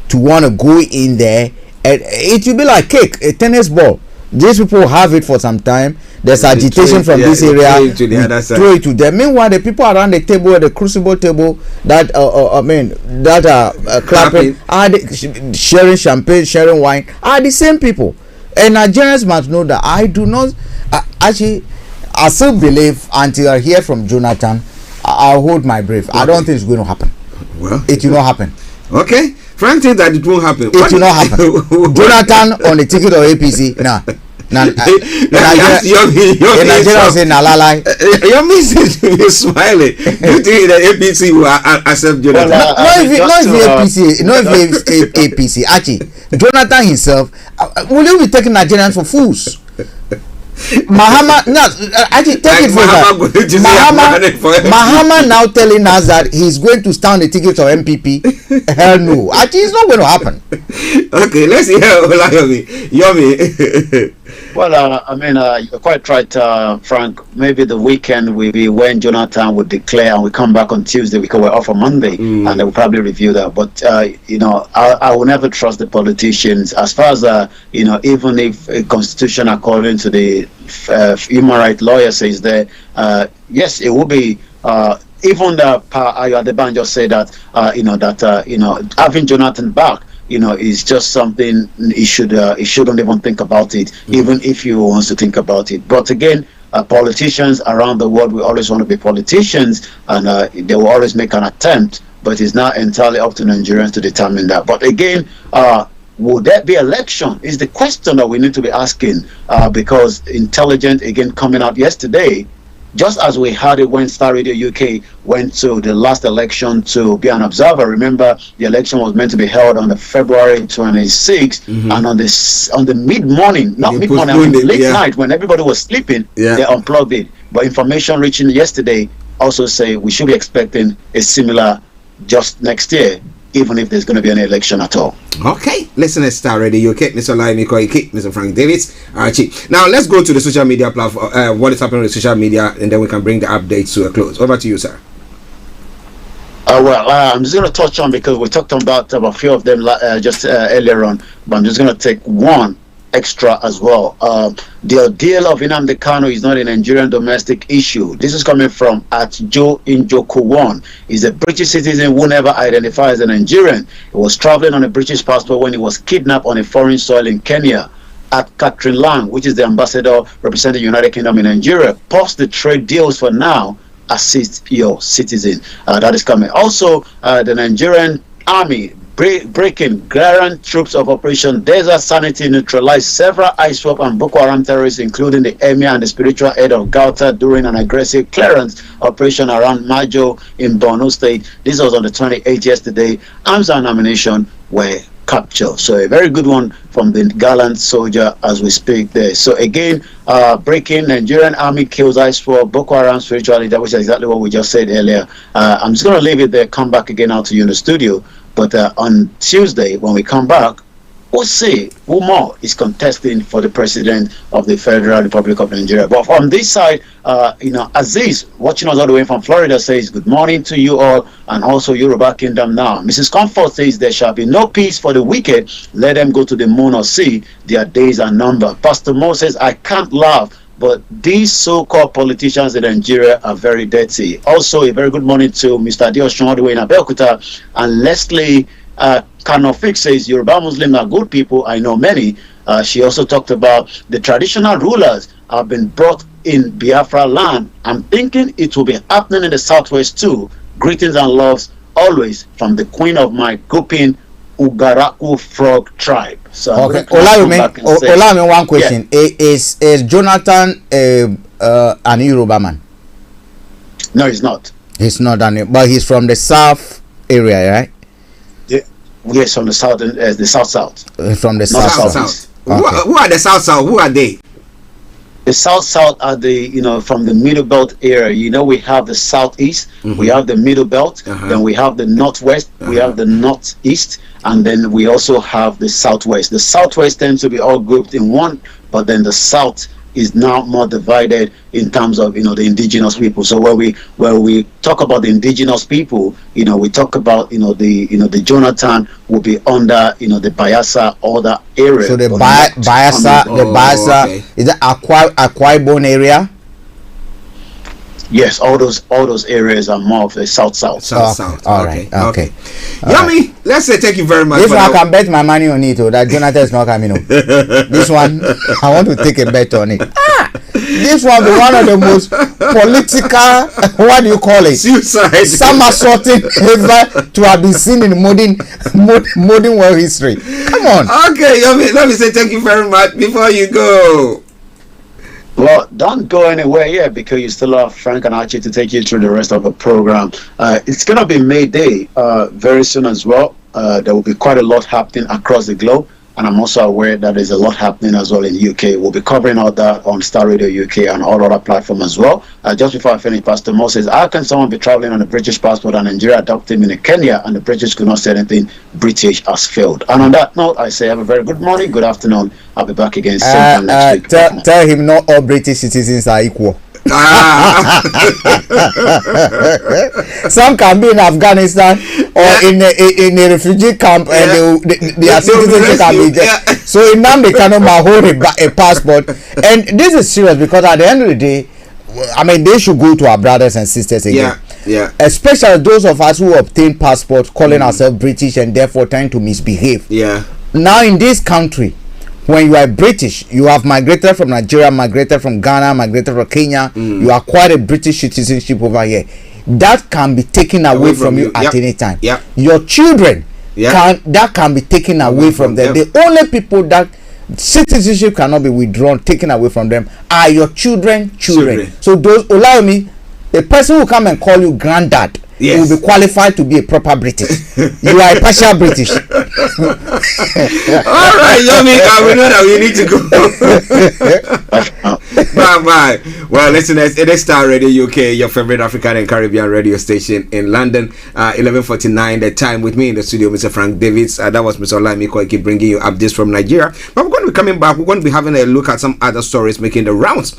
to want to go in there, and it will be like cake, a tennis ball. These people have it for some time. There's agitation from this area. Throw it to them. Meanwhile, the people around the table, at the crucible table, that are clapping, are sharing champagne, sharing wine, are the same people. And Nigerians must know that I do not. Actually, I still believe until I hear from Jonathan, I'll hold my breath. I don't think it's going to happen. Well, it will not happen. Okay, Frank thinks that it won't happen. It will not happen. Jonathan on the ticket of APC, nah. Nigerians say Nalalai. You're missing. You're smiling. You think that APC will accept Jonathan? Not if APC. Actually, Jonathan himself, will you be taking Nigerians for fools? Mahama, no, actually take it for that. Mahama now telling us that he's going to stand the ticket of MPP. Hell no. Actually, it's not going to happen. Okay, let's hear Olayomi. Yomi. Well, I mean, you're quite right, Frank. Maybe the weekend will be when Jonathan would declare, and we come back on Tuesday because we're off on Monday, and they will probably review that. But I will never trust the politicians as far as even if a constitution according to the human rights lawyer says that yes, it will be. Even the Adebanjo said that having Jonathan back, is just something he shouldn't even think about it, even if he wants to think about it. But again, politicians around the world will always want to be politicians, and they will always make an attempt, but it's not entirely up to Nigerians to determine that. But again, would there be election is the question that we need to be asking, because intelligence, again, coming out yesterday, just as we had it when Starr Radio UK went to the last election to be an observer. Remember, the election was meant to be held on the February 26th, and on the mid-morning, not mid-morning, on the late night when everybody was sleeping, they unplugged it. But information reaching yesterday also say we should be expecting a similar just next year, even if there's going to be an election at all. Okay, listen to Starr Radio UK, Mr. Olayomi Koiki, Mr. Frank Davis, Archie. Now let's go to the social media platform. What is happening with social media, and then we can bring the updates to a close. Over to you, sir. I'm just going to touch on, because we talked about a few of them just earlier on, but I'm just going to take one extra as well. The ordeal of Nnamdi Kanu is not a Nigerian domestic issue. This is coming from at Joe Injoku1. He's a British citizen who never identified as a Nigerian. He was traveling on a British passport when he was kidnapped on a foreign soil in Kenya. At Catherine Lang, which is the ambassador representing the United Kingdom in Nigeria, post the trade deals for now. Assist your citizen. That is coming. Also, the Nigerian Army breaking Guerrilla troops of Operation Desert Sanity neutralized several ISWAP and Boko Haram terrorists, including the emir and the spiritual head of Gauta, during an aggressive clearance operation around Majo in Borno State. This was on the 28th yesterday. Arms and ammunition were capture. So a very good one from the gallant soldier as we speak there. So again, breaking Nigerian army kills ISWAP, Boko Haram spiritual leader, which is exactly what we just said earlier. I'm just going to leave it there, come back again out to you in the studio. But on Tuesday, when we come back, we'll see who more is contesting for the president of the Federal Republic of Nigeria. But from this side, Aziz, watching us all the way from Florida, says good morning to you all, and also Yoruba Kingdom now. Mrs. Comfort says there shall be no peace for the wicked. Let them go to the moon or sea. Their days are numbered. Pastor Mo says, I can't laugh, but these so-called politicians in Nigeria are very dirty. Also, a very good morning to Mr. Dioshun all the way in Abeokuta, and Leslie Kanofik says Yoruba Muslims are good people. I know many. She also talked about the traditional rulers have been brought in Biafra land. I'm thinking it will be happening in the southwest too. Greetings and loves always from the queen of my Gopin Ugaraku frog tribe. So okay, Olayomi, one question. Yeah. Is Jonathan an Yoruba man? No, he's not. He's not, but he's from the south area, right? Yes, from the south, the south. From the south. Okay. Who are the south? Who are they? The south are the from the middle belt area. We have the southeast, we have the middle belt, then we have the northwest, we have the northeast, and then we also have the southwest. The southwest tends to be all grouped in one, but then the south is now more divided in terms of the indigenous people. So where we talk about the indigenous people, we talk about the Jonathan will be under the Bayelsa other area. So the Bayelsa okay. Is that Akwa Ibom area? Yes, all those areas are more of the south. All right. Yummy. Let's say thank you very much. This one I can bet my money on it. That Jonathan is not coming up. This one I want to take a bet on it. This one be one of the most political. What do you call it? Suicide. Somersaulting ever to have been seen in modern world history. Come on. Okay, Yummy. Let me say thank you very much before you go. Well, don't go anywhere yet because you still have Frank and Archie to take you through the rest of the program. It's going to be May Day very soon as well. There will be quite a lot happening across the globe. And I'm also aware that there's a lot happening as well in the UK. We'll be covering all that on Starr Radio UK and all other platforms as well. Just before I finish, Pastor Mo says, how can someone be traveling on a British passport and Nigeria adopt him in Kenya and the British could not say anything? British has failed. And on that note, I say have a very good morning, good afternoon. I'll be back again same time next week. Tell him not all British citizens are equal. Some can be in Afghanistan or in a refugee camp and their citizenship can be there. So in them they cannot hold a passport, and this is serious because at the end of the day, I mean, they should go to our brothers and sisters again. Yeah. Especially those of us who obtain passports calling ourselves British and therefore trying to misbehave. Yeah. Now in this country, when you are British, you have migrated from Nigeria, migrated from Ghana, migrated from Kenya, you acquired a British citizenship over here. That can be taken away from you at any time. Your children can be taken away from them. The only people that citizenship cannot be withdrawn, taken away from them are your children. So those, Olayomi, the person who come and call you granddad, will be qualified to be a proper British. You are a partial British. All right, Yummy, we know that we need to go. Bye. Well, listeners, it is Starr Radio UK, your favorite African and Caribbean radio station in London. 11:49 the time. With me in the studio, Mr. Frank Davids. That was Mr. Olayomi Koiki bringing you updates from Nigeria. But we're going to be coming back. We're going to be having a look at some other stories making the rounds.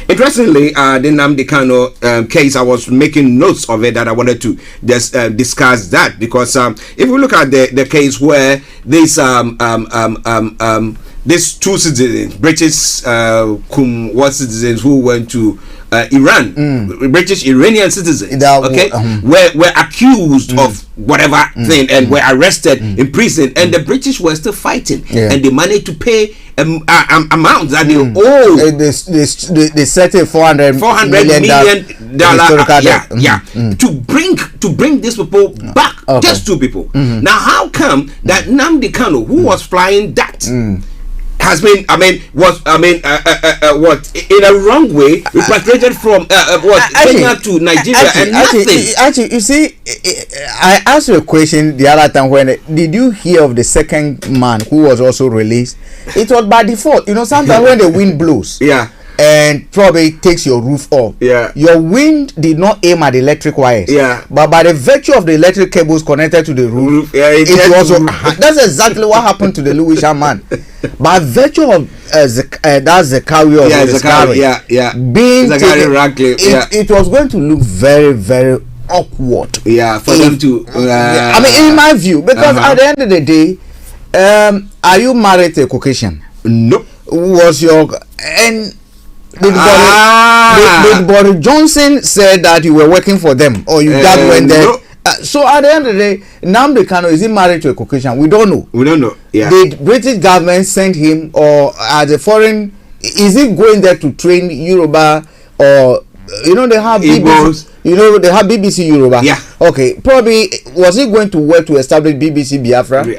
Interestingly, the Nnamdi Kanu case, I was making notes of it that I wanted to just discuss that because if we look at the case where these two citizens, British citizens who went to Iran, British Iranian citizens, were accused of whatever thing and were arrested in prison, and the British were still fighting, and they managed to pay amount that they owe. They settled $400 million to bring these people back. Just two people. Now, how come that Nnamdi Kanu, who was flying that, has been, what in a wrong way repatriated from Kenya to Nigeria and nothing. Actually, you see, I asked you a question the other time when did you hear of the second man who was also released? It was by default. Sometimes when the wind blows, and probably takes your roof off. Your wind did not aim at the electric wires. But by the virtue of the electric cables connected to the roof, it also that's exactly what happened to the Lewisham man. By virtue of that's the carrier of the Starr, being taken, it was going to look very, very awkward. For them to. In my view, because at the end of the day, are you married to a Caucasian? Nope. Was your Did Boris Johnson said that you were working for them, or you just went there? No. So at the end of the day, Nnamdi Kanu, is he married to a Caucasian? We don't know. Did British government send him, or as a foreign? Is he going there to train Yoruba, or they have BBC? They have BBC Yoruba. Okay, probably was he going to work to establish BBC Biafra? We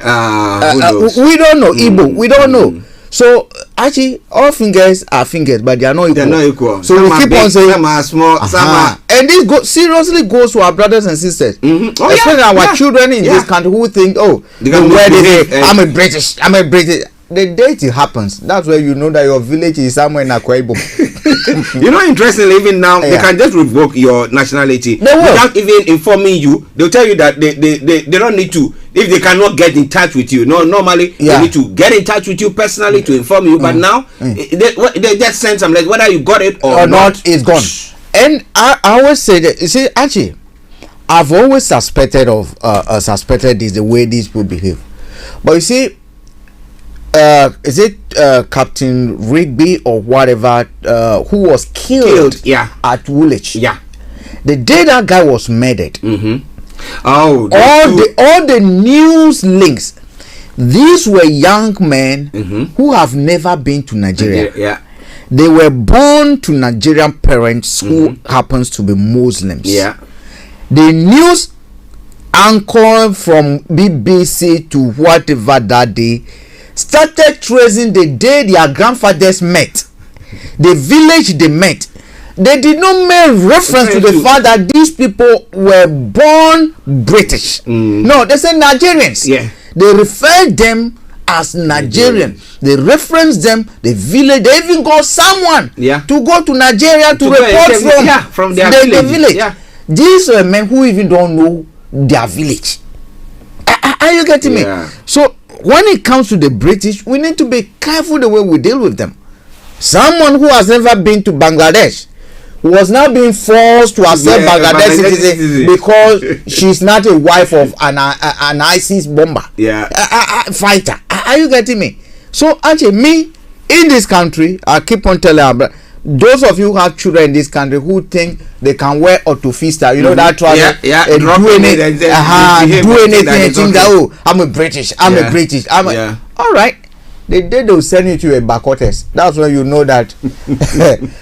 don't know. Igbo, we don't know. So actually, all fingers are fingers, but they are not equal. So we keep on saying some are small, some are. And this seriously goes to our brothers and sisters, especially our children in this country who think, I'm a British. The date it happens, that's where you know that your village is somewhere in Akwa Ibom. Interestingly, even now they can just revoke your nationality without even informing you. They'll tell you that they don't need to, if they cannot get in touch with you. Normally they need to get in touch with you personally to inform you. But now they just send some, like, whether you got it or not, it's gone. And I always say that, you see, actually, I've always suspected this, the way these people behave. But you see, is it Captain Rigby or whatever who was killed at Woolwich? The day that guy was murdered, all the news links, these were young men who have never been to Nigeria. They were born to Nigerian parents who happens to be Muslims. The news anchor from BBC to whatever that day started tracing the day their grandfathers met, the village they met. They did not make reference to the fact that these people were born British. No, they said Nigerians. They referred them as Nigerian. They referenced them, the village. They even got someone to go to Nigeria to report from their village. These are men who even don't know their village. Are you getting me? So when it comes to the British, we need to be careful the way we deal with them. Someone who has never been to Bangladesh was now being forced to accept Bangladesh citizen because she's not a wife of an ISIS bomber, fighter. Are you getting me? So actually, me in this country, I keep on telling those of you who have children in this country who think they can wear autofista, that trouser, do anything, think that I'm a British, all right. The day they'll send you to a Bacotes, that's when you know that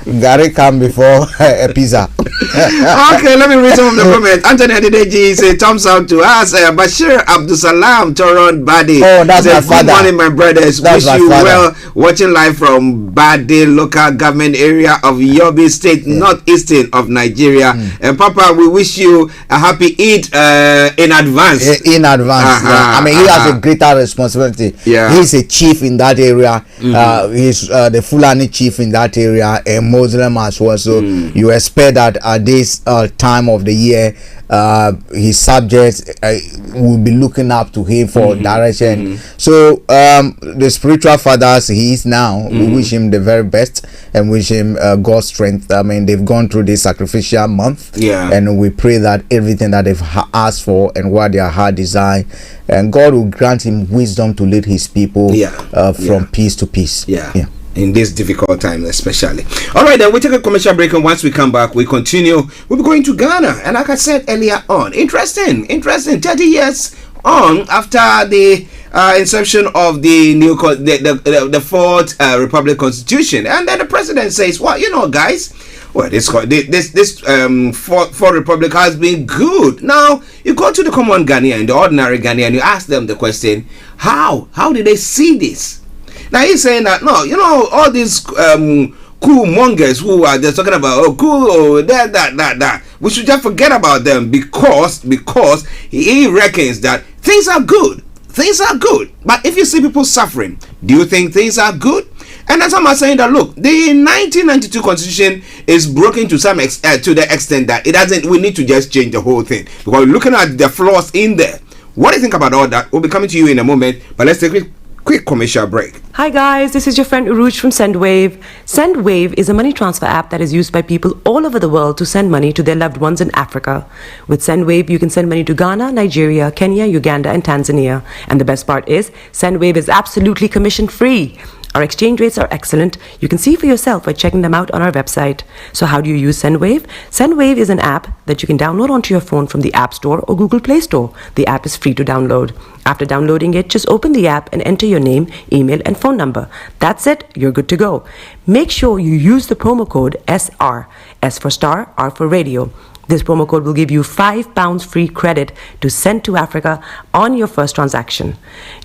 Gary come before a pizza. Okay, let me read some of the comments. Anthony Adedeji say thumbs up to us. Bashir Abdusalam Toron Badi. Oh, that's my father. Good morning, my brothers. Wish you well. Watching live from Badi local government area of Yobe State, northeastern of Nigeria. And Papa, we wish you a happy Eid in advance. In advance. I mean, he has a greater responsibility. He's a chief in that area. He's the Fulani chief in that area, a Muslim as well. So you expect that at this time of the year, his subjects will be looking up to him for direction. So the spiritual fathers he is now, we wish him the very best and wish him God's strength. I mean, they've gone through this sacrificial month, and we pray that everything that they've asked for and what their heart desire, and God will grant him wisdom to lead his people from peace to peace. In this difficult time, especially. All right, then we take a commercial break, and once we come back, we continue. We'll be going to Ghana, and like I said earlier on, interesting. 30 years on after the inception of the Fourth Republic Constitution, and then the president says, "Well, guys, this Fourth Republic has been good." Now you go to the common Ghanaian, the ordinary Ghanaian, you ask them the question, how did they see this? Now he's saying that no, all these cool mongers who are just talking about that. We should just forget about them because he reckons that things are good. Things are good. But if you see people suffering, do you think things are good? And that's why I'm saying that look, the 1992 constitution is broken to some to the extent that it doesn't. We need to just change the whole thing because looking at the flaws in there. What do you think about all that? We'll be coming to you in a moment, but let's take a quick commercial break. Hi guys, this is your friend Uruj from SendWave. SendWave is a money transfer app that is used by people all over the world to send money to their loved ones in Africa. With SendWave, you can send money to Ghana, Nigeria, Kenya, Uganda, and Tanzania. And the best part is, SendWave is absolutely commission-free. Our exchange rates are excellent. You can see for yourself by checking them out on our website. So how do you use SendWave? SendWave is an app that you can download onto your phone from the App Store or Google Play Store. The app is free to download. After downloading it, just open the app and enter your name, email, and phone number. That's it. You're good to go. Make sure you use the promo code SR. S for Star, R for Radio. This promo code will give you £5 free credit to send to Africa on your first transaction.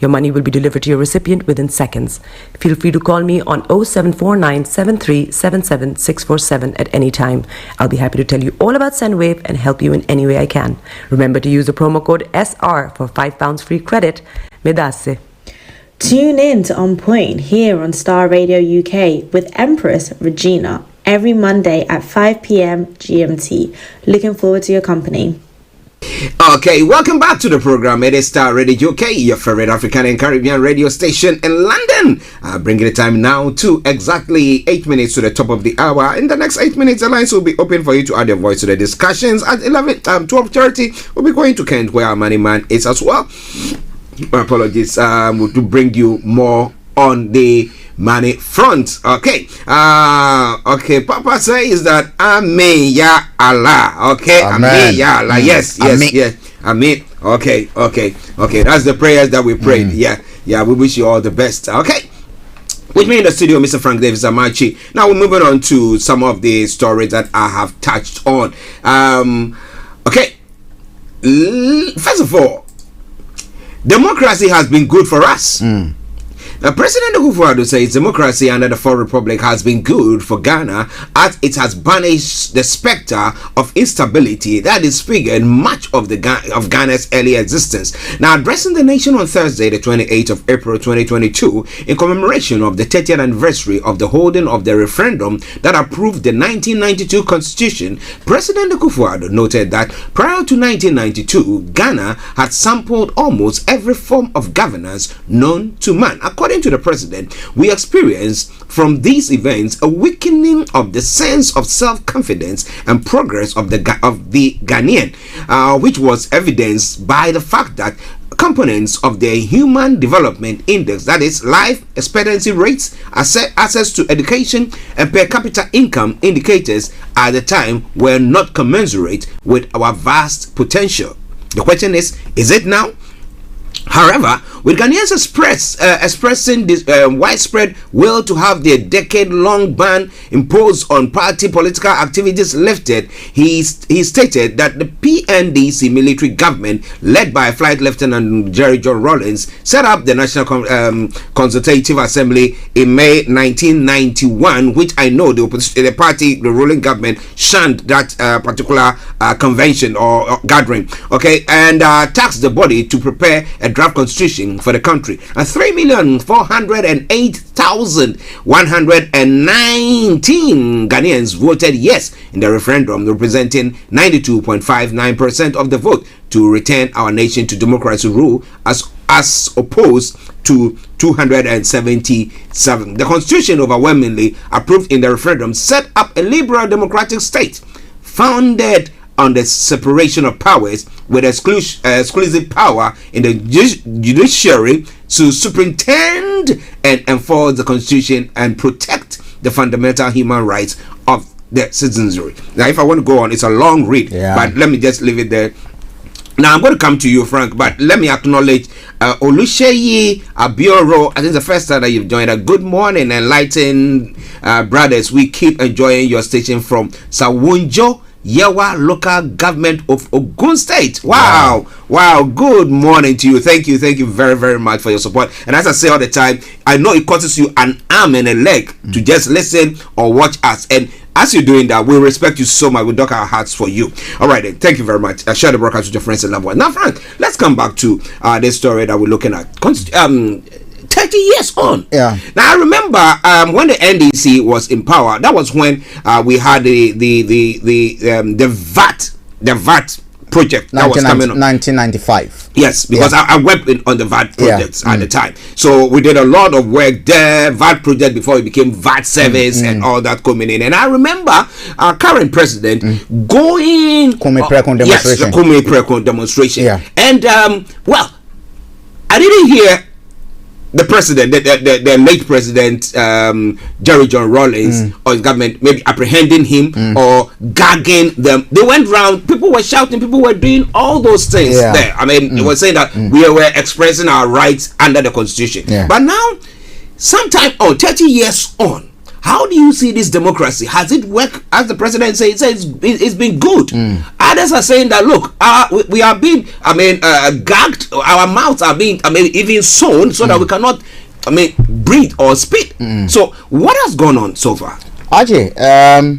Your money will be delivered to your recipient within seconds. Feel free to call me on 0749 7377 647 at any time. I'll be happy to tell you all about SendWave and help you in any way I can. Remember to use the promo code SR for £5 free credit. Medasse. Tune in to On Point here on Star Radio UK with Empress Regina every Monday at 5 p.m. GMT. Looking forward to your company. Okay, welcome back to the program. It is Star Radio UK, your favorite African and Caribbean radio station in London. Bringing the time now to exactly 8 minutes to the top of the hour. In the next 8 minutes, the lines will be open for you to add your voice to the discussions. At 12:30, we'll be going to Kent, where our money man is as well. My apologies. To bring you more on the money front. Okay. Okay. Papa says that Amen ya Allah. Okay. Amen ya Allah. Yes. Amen. Okay. That's the prayers that we prayed. Yeah. We wish you all the best. Okay. With me in the studio, Mr. Frank Davis and Archie. Now we're moving on to some of the stories that I have touched on. Okay. First of all, democracy has been good for us. Now, President Akufo-Addo says democracy under the Fourth Republic has been good for Ghana as it has banished the specter of instability that disfigured much of Ghana's early existence. Now, addressing the nation on Thursday, the 28th of April 2022, in commemoration of the 30th anniversary of the holding of the referendum that approved the 1992 Constitution, President Akufo-Addo noted that prior to 1992, Ghana had sampled almost every form of governance known to man. According to the president, we experienced from these events a weakening of the sense of self-confidence and progress of the Ghanaian, which was evidenced by the fact that components of the Human Development Index, that is life expectancy rates, access to education, and per capita income indicators at the time were not commensurate with our vast potential. The question is it now? However, with Ghanaians expressing this widespread will to have their decade-long ban imposed on party political activities lifted, he stated that the PNDC military government, led by Flight Lieutenant Jerry John Rawlings, set up the National Consultative Assembly in May 1991, which I know the ruling government shunned that particular convention or gathering, okay, and tasked the body to prepare a draft constitution for the country. And 3,408,119 Ghanaians voted yes in the referendum, representing 92.59% of the vote to return our nation to democracy rule as opposed to 277. The constitution overwhelmingly approved in the referendum set up a liberal democratic state founded on the separation of powers, with exclusive power in the judiciary to superintend and enforce the constitution and protect the fundamental human rights of the citizenry. Now, if I want to go on, it's a long read, but let me just leave it there. Now, I'm going to come to you, Frank, but let me acknowledge Oluseyi Abioro. I think it's the first time that you've joined us. Good morning, enlightened brothers. We keep enjoying your station from Sawunjo, Yewa local government of Ogun State. Wow. Good morning to you. Thank you very, very much for your support. And as I say all the time, I know it costs you an arm and a leg to just listen or watch us. And as you're doing that, we respect you so much. We dock our hearts for you. All right, then. Thank you very much. Share the broadcast with your friends and loved ones. Now, Frank, let's come back to this story that we're looking at. 30 years on. Yeah. Now I remember when the NDC was in power. That was when we had the VAT project that was coming on. 1995. Yes, because I worked on the VAT projects at the time. So we did a lot of work there. VAT project before it became VAT service and all that coming in. And I remember our current president going Kume Prekon demonstration. Yes, the Kume Prekon demonstration. Yeah. And well, I didn't hear the president, the late president, Jerry John Rawlings, or his government maybe apprehending him or gagging them. They went round, people were shouting, people were doing all those things there. I mean, they were saying that we were expressing our rights under the Constitution. But now, sometime 30 years on, how do you see this democracy? Has it worked? As the president says, it's been good. Others are saying that, look, we are being, gagged. Our mouths are being, even sewn so that we cannot, breathe or speak. So, what has gone on so far? Archie, I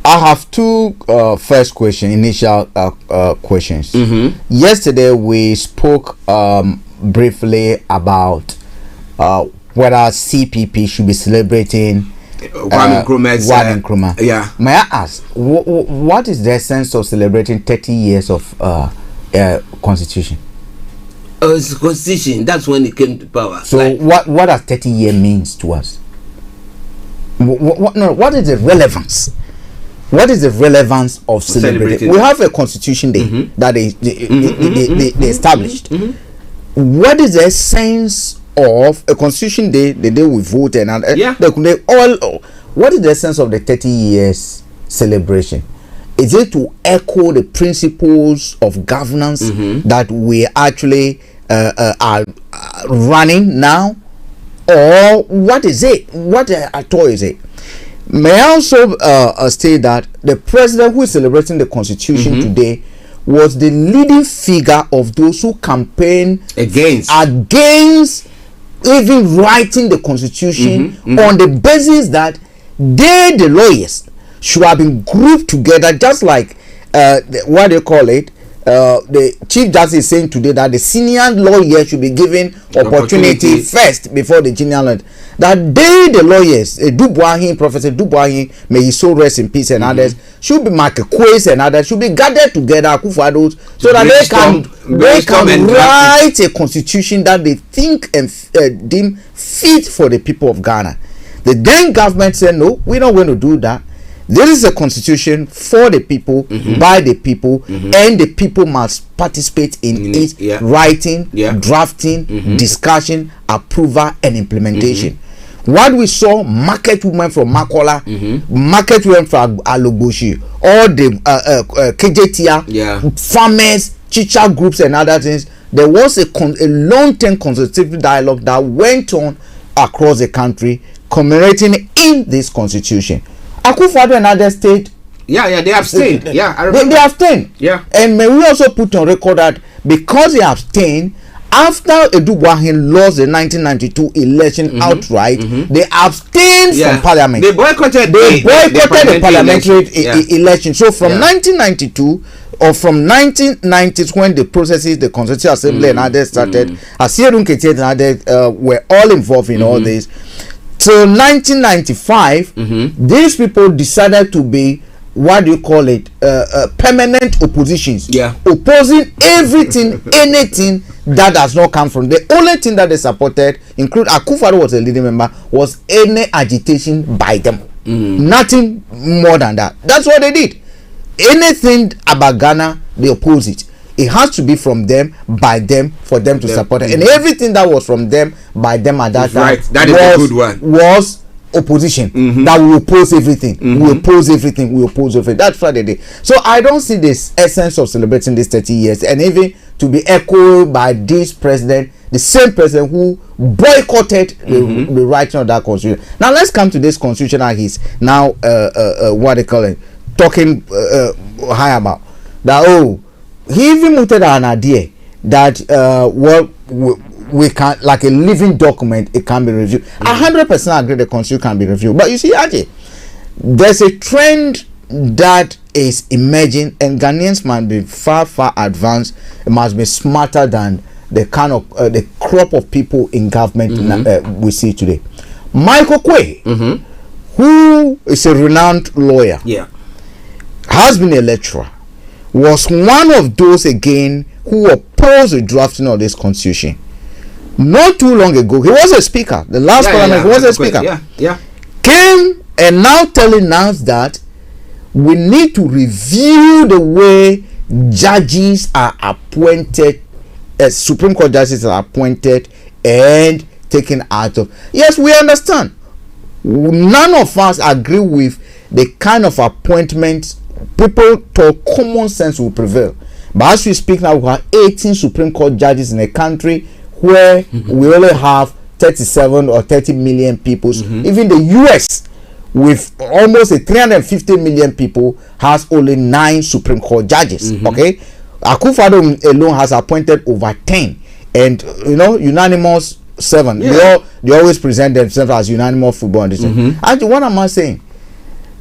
have two first question, initial questions. Yesterday, we spoke briefly about whether CPP should be celebrating Wad Nkrumah. Yeah. May I ask, what is the essence of celebrating 30 years of Constitution? It's the Constitution. That's when it came to power. So what does 30 years means to us? What is the relevance? What is the relevance of celebrating? We have a Constitution Day that they established. What is the essence of a Constitution Day, the day we vote and what is the essence of the 30 years celebration? Is it to echo the principles of governance that we actually are running now, or what is it? What at all is it? May I also state that the president who is celebrating the Constitution today was the leading figure of those who campaign against even writing the Constitution on the basis that they, the lawyers, should have been grouped together, just like what they call it. The Chief Justice is saying today that the senior lawyer should be given opportunity first before the junior lawyer. That they, the lawyers, Professor Dubois, may his soul rest in peace, and others, should be Marquez and others, should be gathered together so that they can write a constitution that they think and deem fit for the people of Ghana. The then government said, no, we're not going to do that. This is a constitution for the people, by the people, and the people must participate in it, writing, drafting, discussion, approval, and implementation. What we saw, market women from Makola, market women from Alogoshi, all the KJTR, farmers, chicha groups, and other things. There was a long-term consultative dialogue that went on across the country, commemorating in this constitution. Akufo-Addo and other state, they abstained. They abstained. And may we also put on record that because they abstained, after Edubuahin lost the 1992 election outright, they abstained from parliament. They boycotted the parliamentary election. So from 1992 or from 1990s, when the processes, the Constitutional Assembly and others started, Asierun Ketia and others were all involved in all this. So 1995, these people decided to be, what do you call it, permanent oppositions, opposing everything, anything that does not come from. The only thing that they supported, include Akufo-Addo was a leading member, was any agitation by them. Nothing more than that. That's what they did. Anything about Ghana, they oppose it. It has to be from them, by them, for them to support it. And everything that was from them, by them at that time, that is a good one. Was opposition. That we oppose everything. We oppose everything. We oppose everything. That's what they did. So I don't see this essence of celebrating these 30 years, and even to be echoed by this president, the same president who boycotted the writing of that constitution. Now let's come to this constitution that he's now what they call it, talking high about that. Oh, he even mooted an idea that we can, like a living document, it can be reviewed. 100% agree the constitution can be reviewed. But you see, Archie, there's a trend that is emerging, and Ghanaians must be far advanced. It must be smarter than the kind of the crop of people in government we see today. Michael Quay, who is a renowned lawyer, has been a lecturer, was one of those again who opposed the drafting of this constitution. Not too long ago, he was a speaker. The last parliament, he was a speaker. Came and now telling us that we need to review the way judges are appointed, Supreme Court judges are appointed and taken out of. Yes, we understand. None of us agree with the kind of appointments. People thought common sense will prevail. But as we speak now, we have 18 Supreme Court judges in a country where we only have 37 or 30 million people. Even the US, with almost 350 million people, has only 9 Supreme Court judges. Okay, Akufo-Addo alone has appointed over 10, and unanimous 7. They always present themselves as unanimous football. And what am I saying?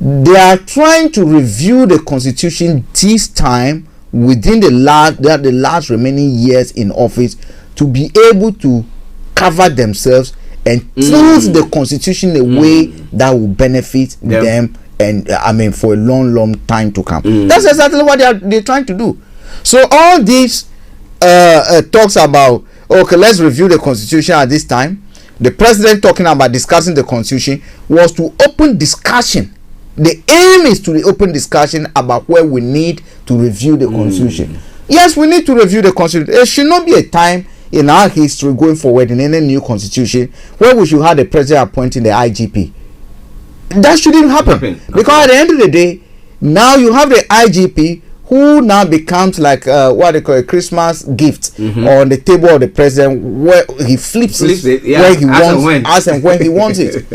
They are trying to review the constitution this time within the last remaining years in office to be able to cover themselves and choose the constitution in a way that will benefit them, and for a long time to come. That's exactly what they're trying to do. So all these talks about, okay, let's review the constitution at this time. The president talking about discussing the constitution was to open discussion. The aim is to open discussion about where we need to review the constitution. Yes, we need to review the constitution. There should not be a time in our history going forward in any new constitution where we should have the president appointing the IGP. That shouldn't happen. Because at the end of the day, now you have the IGP who now becomes like what they call a Christmas gift on the table of the president, where he flips it where he wants, as and when he wants it.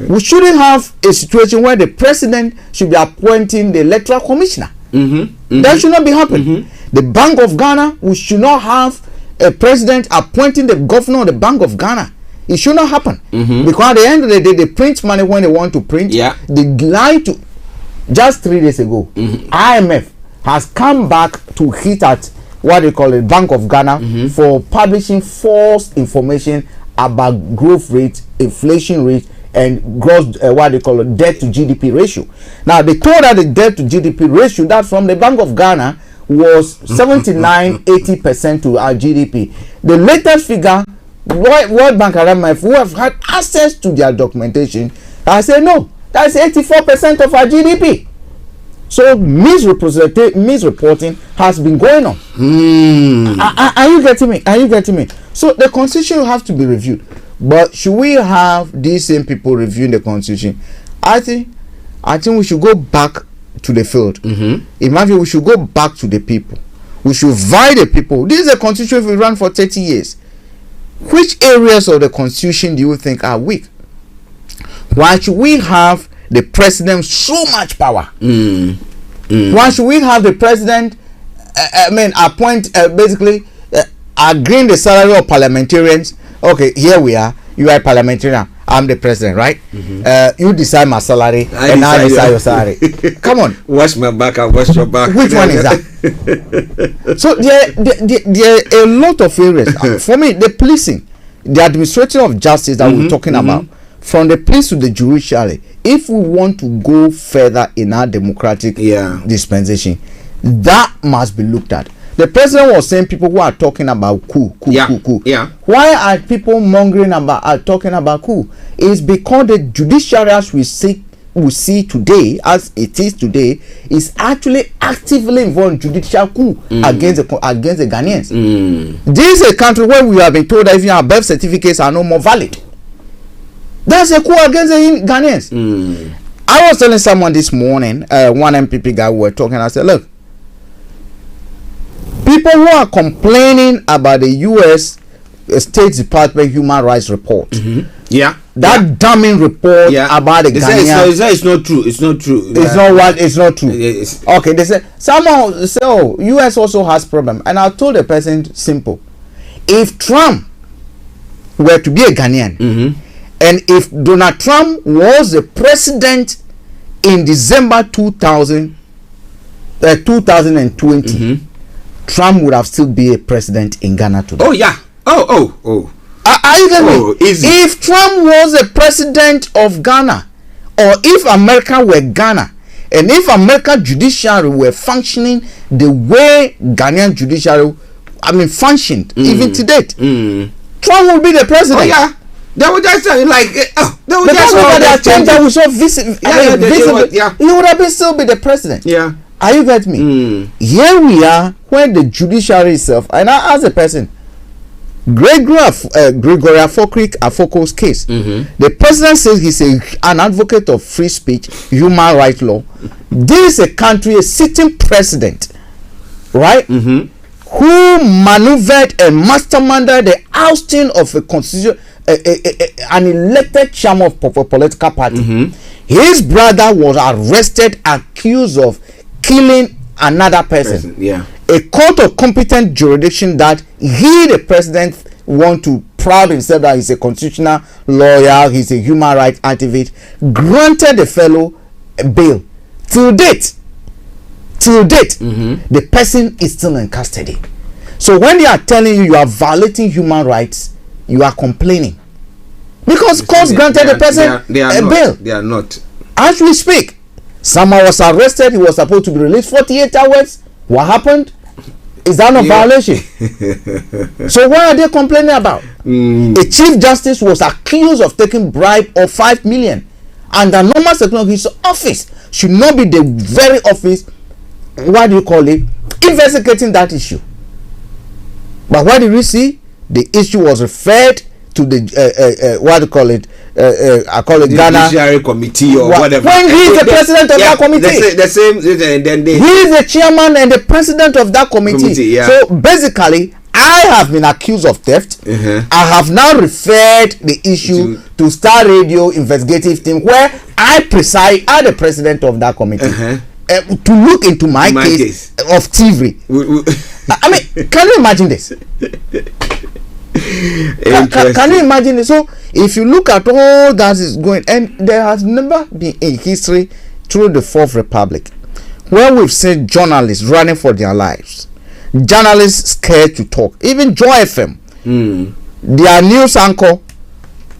We shouldn't have a situation where the president should be appointing the electoral commissioner. That should not be happening. The Bank of Ghana, we should not have a president appointing the governor of the Bank of Ghana. It should not happen. Because at the end of the day, they print money when they want to print. They lie to. Just 3 days ago, IMF has come back to hit at what they call the Bank of Ghana for publishing false information about growth rate, inflation rate, and gross what they call a debt to GDP ratio. Now they told that the debt to GDP ratio that from the Bank of Ghana was 79-80% to our GDP. The latest figure, World Bank and IMF, who have had access to their documentation, I say no, that's 84% of our GDP. So misreporting has been going on. Are you getting me? Are you getting me? So the constitution will have to be reviewed. But should we have these same people reviewing the constitution? I think we should go back to the field. In my view, we should go back to the people. We should vie the people. This is a constitution we ran for 30 years. Which areas of the constitution do you think are weak? Why should we have the president so much power? Why should we have the president appoint basically agreeing the salary of parliamentarians? Okay, here we are, you are a parliamentarian, I'm the president, right? You decide my salary and I decide your salary. Come on, wash my back and wash your back. Which one is that? So there are a lot of areas. For me, the policing, the administration of justice that we're talking about, from the police to the judiciary, if we want to go further in our democratic dispensation, that must be looked at. The president was saying people who are talking about coup. Why are people mongering about talking about coup? It's because the judiciary as we see today, as it is today, is actually actively involved in judicial coup against the Ghanaians. This is a country where we have been told that even our birth certificates are no more valid. That's a coup against the Ghanaians. I was telling someone this morning, one MPP guy, we were talking, I said, look, people who are complaining about the U.S. State Department Human Rights Report, that that damning report about the Ghanaian. It's not true. It's not true. It's not what. It's not true. Okay, they say someone say, "Oh, U.S. also has problem," and I told the person simple: if Trump were to be a Ghanaian, and if Donald Trump was the president in December 2020, Trump would have still be a president in Ghana today. Oh yeah. Oh. Are you getting me? Easy. If Trump was a president of Ghana, or if America were Ghana, and if American judiciary were functioning the way Ghanaian judiciary, functioned even to date, Trump would be the president. Oh yeah. They would just like they would just change that we saw he would have been still be the president. Yeah. Are you getting me? Here we are when the judiciary itself, and I ask a person, Gregory Afoko's case, the president says he's an advocate of free speech, human rights law. This is a country, a sitting president, right? Who maneuvered and masterminded the ousting of a constitution, an elected chairman of a political party. His brother was arrested, accused of killing another person. A court of competent jurisdiction that he, the president, want to proud himself that he's a constitutional lawyer, he's a human rights activist, granted the fellow a bail. Till date, the person is still in custody. So when they are telling you are violating human rights, you are complaining because courts granted the person a bail. They are not. As we speak, someone was arrested. He was supposed to be released 48 hours. What happened? Is that not violation? So what are they complaining about? A chief justice was accused of taking bribe of 5 million, and the normal secretary, his office should not be the very office, investigating that issue. But what did we see? The issue was referred to the I call it Ghana Judiciary Committee or whatever. When he is the president of that committee, the same, and then he is the chairman and the president of that committee. So basically, I have been accused of theft. I have now referred the issue to Starr Radio investigative team, where I preside as the president of that committee. To look into my case of thievery. Can you imagine this? Can you imagine it? So if you look at all that is going, and there has never been in history through the Fourth Republic where we've seen journalists running for their lives, journalists scared to talk. Even Joy FM, their news anchor,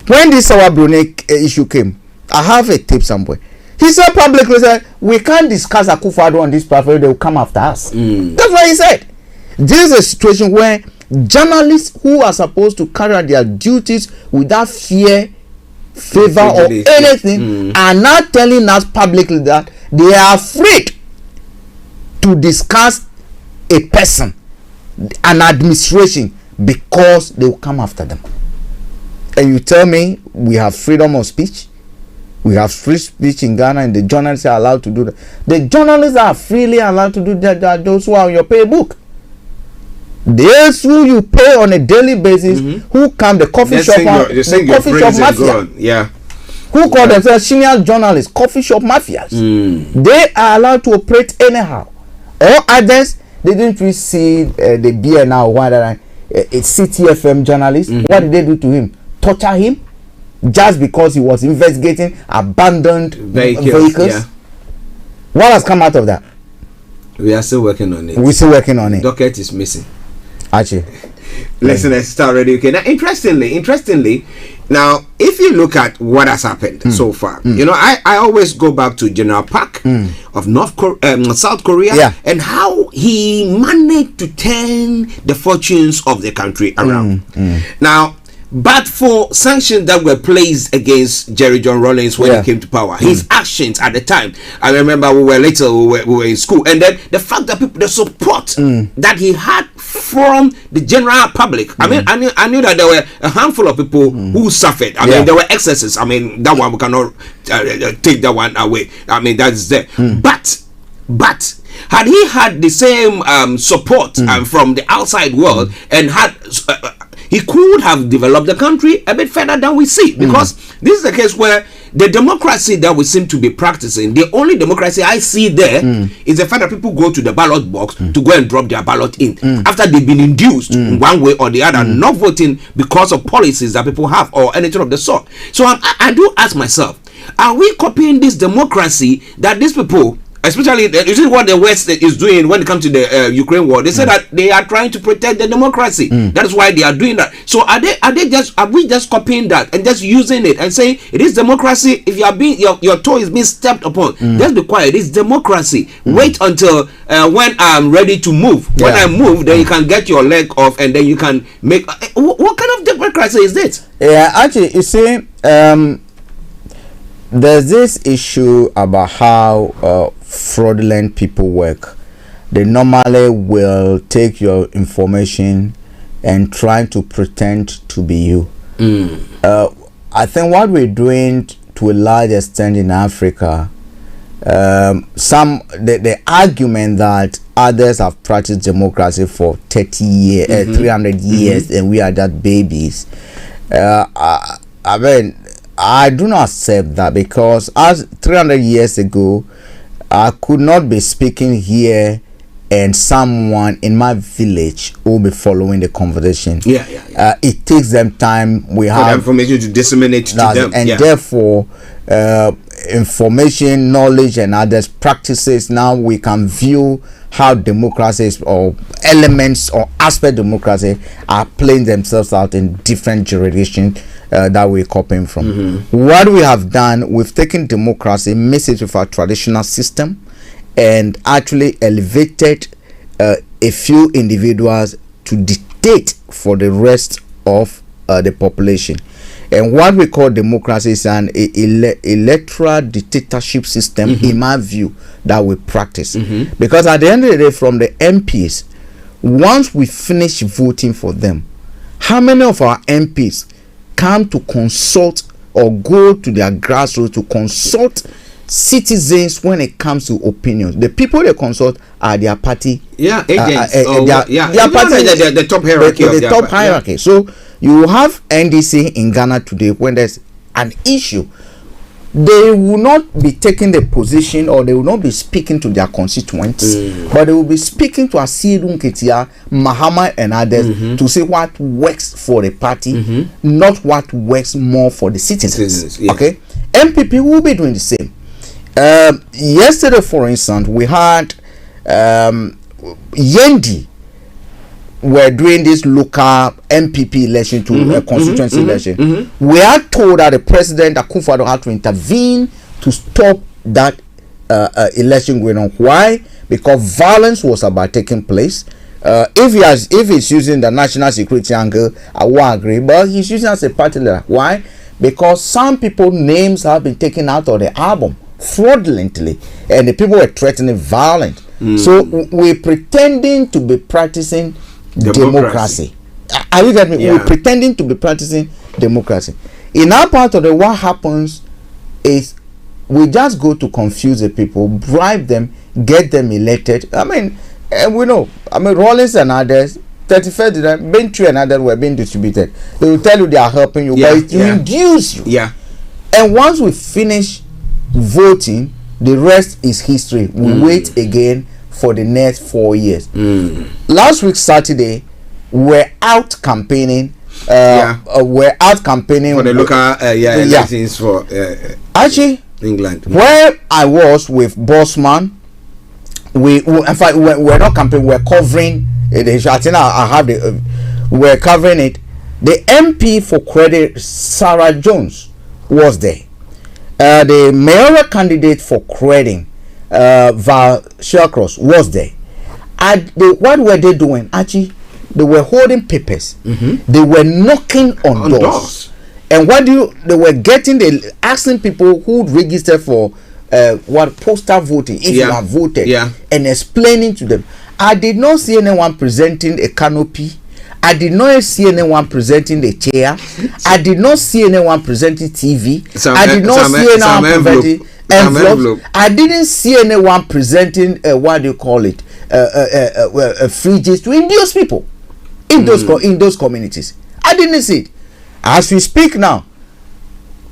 when this our Brunei issue came, I have a tape somewhere. He said publicly, we can't discuss Akufo-Addo on this platform, they will come after us. That's what he said. This is a situation where journalists who are supposed to carry out their duties without fear, favor, or anything are now telling us publicly that they are afraid to discuss a person, an administration, because they will come after them. And you tell me we have freedom of speech? We have free speech in Ghana, and the journalists are allowed to do that. The journalists are freely allowed to do that. Those who are on your pay book. Those who you pay on a daily basis, who come the coffee shop mafia, who call themselves senior journalists, coffee shop mafias. They are allowed to operate anyhow. All others, they didn't really see the BNR or a CTFM journalist. What did they do to him? Torture him just because he was investigating abandoned vehicles. What has come out of that? We are still working on it. We're still working on it. Docket is missing. Archie, listeners, Starr Radio UK. Now, interestingly, now if you look at what has happened so far, you know, I always go back to General Park of South Korea, and how he managed to turn the fortunes of the country around. Now, but for sanctions that were placed against Jerry John Rawlings when he came to power, his actions at the time, I remember we were in school, and then the fact that the support that he had from the general public. I mean, I knew that there were a handful of people who suffered. I mean, there were excesses. I mean, that one we cannot take that one away. I mean, that's there. But had he had the same support from the outside world, and had he could have developed the country a bit further than we see, because this is a case where the democracy that we seem to be practicing, the only democracy I see there is the fact that people go to the ballot box to go and drop their ballot in after they've been induced in one way or the other, not voting because of policies that people have or anything of the sort. So I do ask myself, are we copying this democracy that these people, especially you see what the West is doing when it comes to the Ukraine war? They say that they are trying to protect the democracy. That is why they are doing that. So are we just copying that and just using it and saying it is democracy? If you are being your toe is being stepped upon, just be quiet. It's democracy. Wait until when I'm ready to move. When I move, then you can get your leg off and then you can make. What kind of democracy is this? Yeah, actually, you see, there's this issue about how fraudulent people work. They normally will take your information and try to pretend to be you. I think what we're doing to a large extent in Africa, the argument that others have practiced democracy for 30 years, 300 years, and we are just babies. I mean, I do not accept that, because as 300 years ago, I could not be speaking here and someone in my village will be following the conversation. It takes them time. We have information to disseminate to them, and therefore information, knowledge, and others practices. Now we can view how democracies or elements or aspect of democracy are playing themselves out in different jurisdictions that we're copying from. What we have done, we've taken democracy, mixed it with our traditional system, and actually elevated a few individuals to dictate for the rest of the population. And what we call democracy is an electoral dictatorship system, in my view, that we practice. Because at the end of the day, from the MPs, once we finish voting for them, how many of our MPs come to consult or go to their grassroots to consult citizens when it comes to opinions? The people they consult are their party agents, their party, the top hierarchy, the top hierarchy. So you have NDC in Ghana today. When there's an issue, they will not be taking the position, or they will not be speaking to their constituents, but they will be speaking to Asidu Nketia, Mahama, and others to say what works for the party, not what works more for the citizens. Okay, MPP will be doing the same. Yesterday, for instance, we had Yendi were doing this local MPP election to a constituency election. We are told that the president Akufo-Addo had to intervene to stop that election going on. Why? Because violence was about taking place. If he's using the national security angle, I won't agree, but he's using as a party leader. Why? Because some people's names have been taken out of the album fraudulently, and the people were threatening violence. So we're pretending to be practicing democracy. Are you getting me? We're pretending to be practicing democracy. In our part of the, what happens is we just go to confuse the people, bribe them, get them elected. I mean, we know. I mean, Rollins and others, 31st, Bentry and others were being distributed. They will tell you they are helping you, but it will induce you. And once we finish voting, the rest is history. We wait again for the next 4 years. Last week Saturday, we're out campaigning. We're out campaigning for the local elections for Archie, England. Where I was with Bossman, in fact we're not campaigning. We're covering it. I think I have the. We're covering it. The MP for Credit, Sarah Jones, was there. The mayoral candidate for Credit, Val Shercross, was there. What were they doing? Actually, they were holding papers. They were knocking on doors. And they were getting, asking people who registered for postal voting, if you have voted, and explaining to them. I did not see anyone presenting a canopy. I did not see anyone presenting the chair. I did not see anyone presenting TV. I did not see anyone presenting envelopes. I didn't see anyone presenting what do you call it, fridges to induce people in those communities. I didn't see it. As we speak now,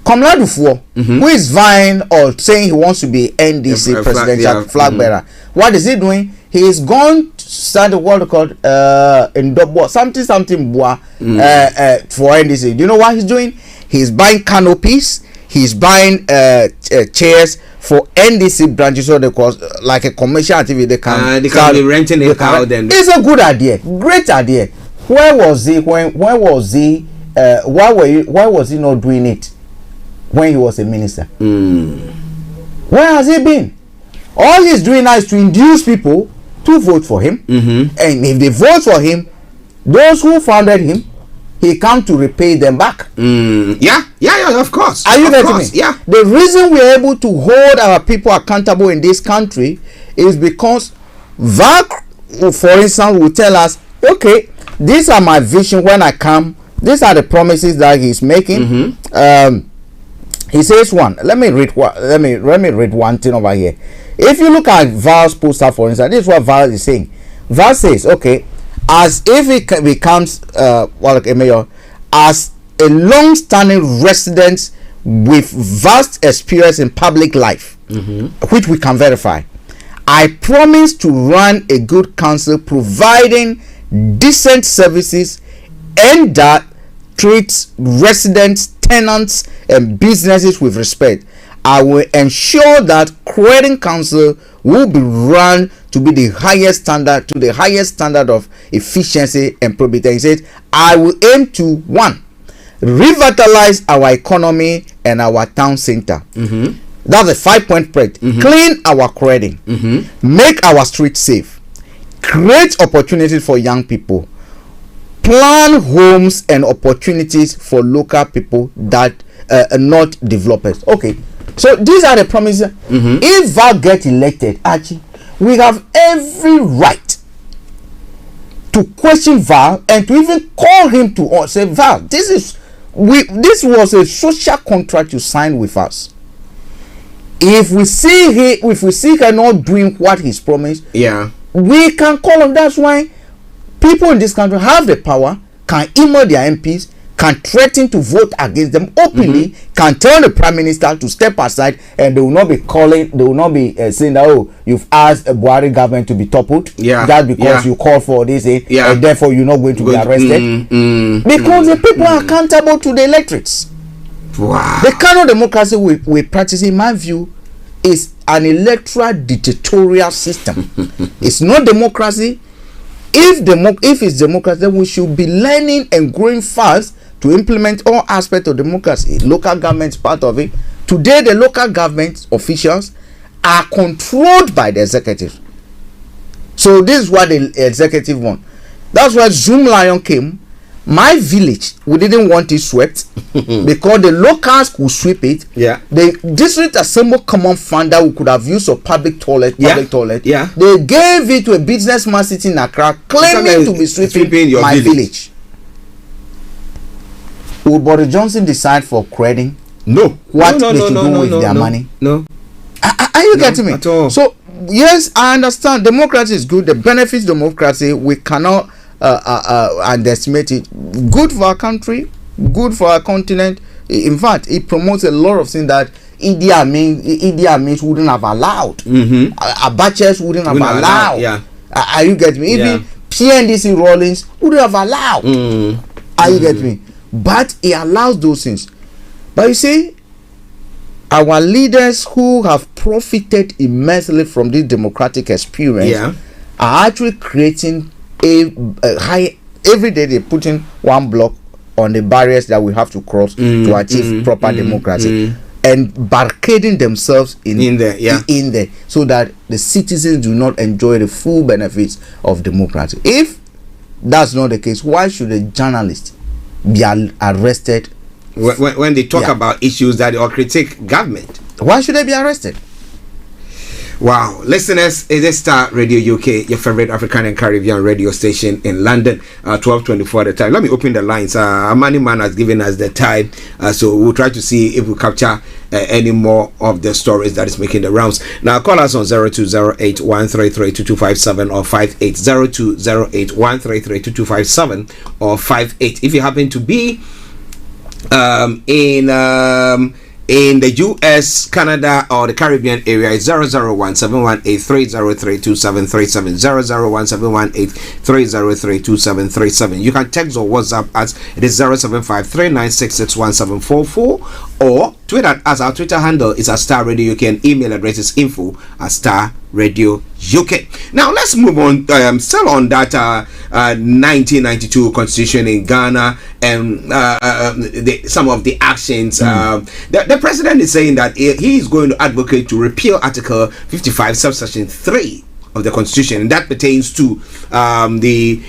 Komladufuo, who is vying or saying he wants to be NDC presidential flag bearer, what is he doing? He is going to start a world called something for NDC. Do you know what he's doing? He's buying canopies. He's buying chairs for NDC branches, so they call like a commercial activity. They can be renting it out. Then it's a good idea, great idea. Where was he? Why was he not doing it when he was a minister? Where has he been? All he's doing now is to induce people to vote for him, and if they vote for him, those who founded him, he come to repay them back. Yeah, of course. Are you getting me? Yeah. The reason we are able to hold our people accountable in this country is because VAC, for instance, will tell us, okay, these are my vision when I come. These are the promises that he's making. He says one. Let me read one thing over here. If you look at Val's poster, for instance, this is what Val is saying. Val says, okay, as if he becomes a mayor, as a long-standing resident with vast experience in public life, which we can verify, I promise to run a good council providing decent services and that treats residents, tenants, and businesses with respect. I will ensure that Croydon Council will be run to be the highest standard of efficiency and probity. He said, I will aim to 1, revitalize our economy and our town center. That's a 5-point plan. Clean our Croydon, make our streets safe, create opportunities for young people, plan homes and opportunities for local people that are not developers. Okay, so these are the promises. If Val gets elected, Archie, we have every right to question Val and to even call him to say, Val, this was a social contract you signed with us. If we see her not doing what he's promised, we can call him. That's why people in this country have the power, can email their MPs, can threaten to vote against them openly, can tell the prime minister to step aside, and they will not be saying that, oh, you've asked a Buhari government to be toppled, that's because you called for this, and therefore you're not going to be arrested. Because the people are accountable to the electorates. Wow. The kind of democracy we practice, in my view, is an electoral dictatorial system. It's not democracy. If it's democracy, then we should be learning and growing fast to implement all aspects of democracy. Local government is part of it. Today, the local government officials are controlled by the executive. So this is what the executive want. That's why Zoom Lion came. My village, we didn't want it swept because the locals could sweep it. The district assembly common fund that we could have used for public toilet. They gave it to a businessman sitting in Accra claiming to be sweeping my village. Would Boris Johnson decide for Croydon? No. What they should do with their money? No. Are you getting me? At all. So yes, I understand democracy is good. The benefits of democracy, we cannot underestimate it. Good for our country, good for our continent. In fact, it promotes a lot of things that Idi Amin wouldn't have allowed. Abacha's wouldn't have allowed. Are you getting me? Even PNDC Rawlings wouldn't have allowed. Are you getting me? But it allows those things. But you see, our leaders who have profited immensely from this democratic experience are actually creating a high. Every day they're putting one block on the barriers that we have to cross to achieve proper democracy, and barricading themselves in there so that the citizens do not enjoy the full benefits of democracy. If that's not the case, why should a journalist be arrested when they talk about issues that or critique government? Why should they be arrested? Wow, listeners, it is Star Radio UK, your favorite African and Caribbean radio station in London, 12:24 the time. Let me open the lines. Amani Man has given us the time, so we'll try to see if we capture any more of the stories that is making the rounds. Now, call us on 0208-133-2257 or 58, 0208-133-2257 or 58. If you happen to be in the US, Canada, or the Caribbean area, it's 001-718-303-2737, 001-718-303-2737. You can text or WhatsApp us. It is 075-3966-1744, or Twitter as our Twitter handle is Starr Radio UK, and email address is info@Starr Radio UK. Now let's move on. Still on that 1992 constitution in Ghana, and some of the actions. The president is saying that he is going to advocate to repeal Article 55, subsection 3 of the constitution, and that pertains to the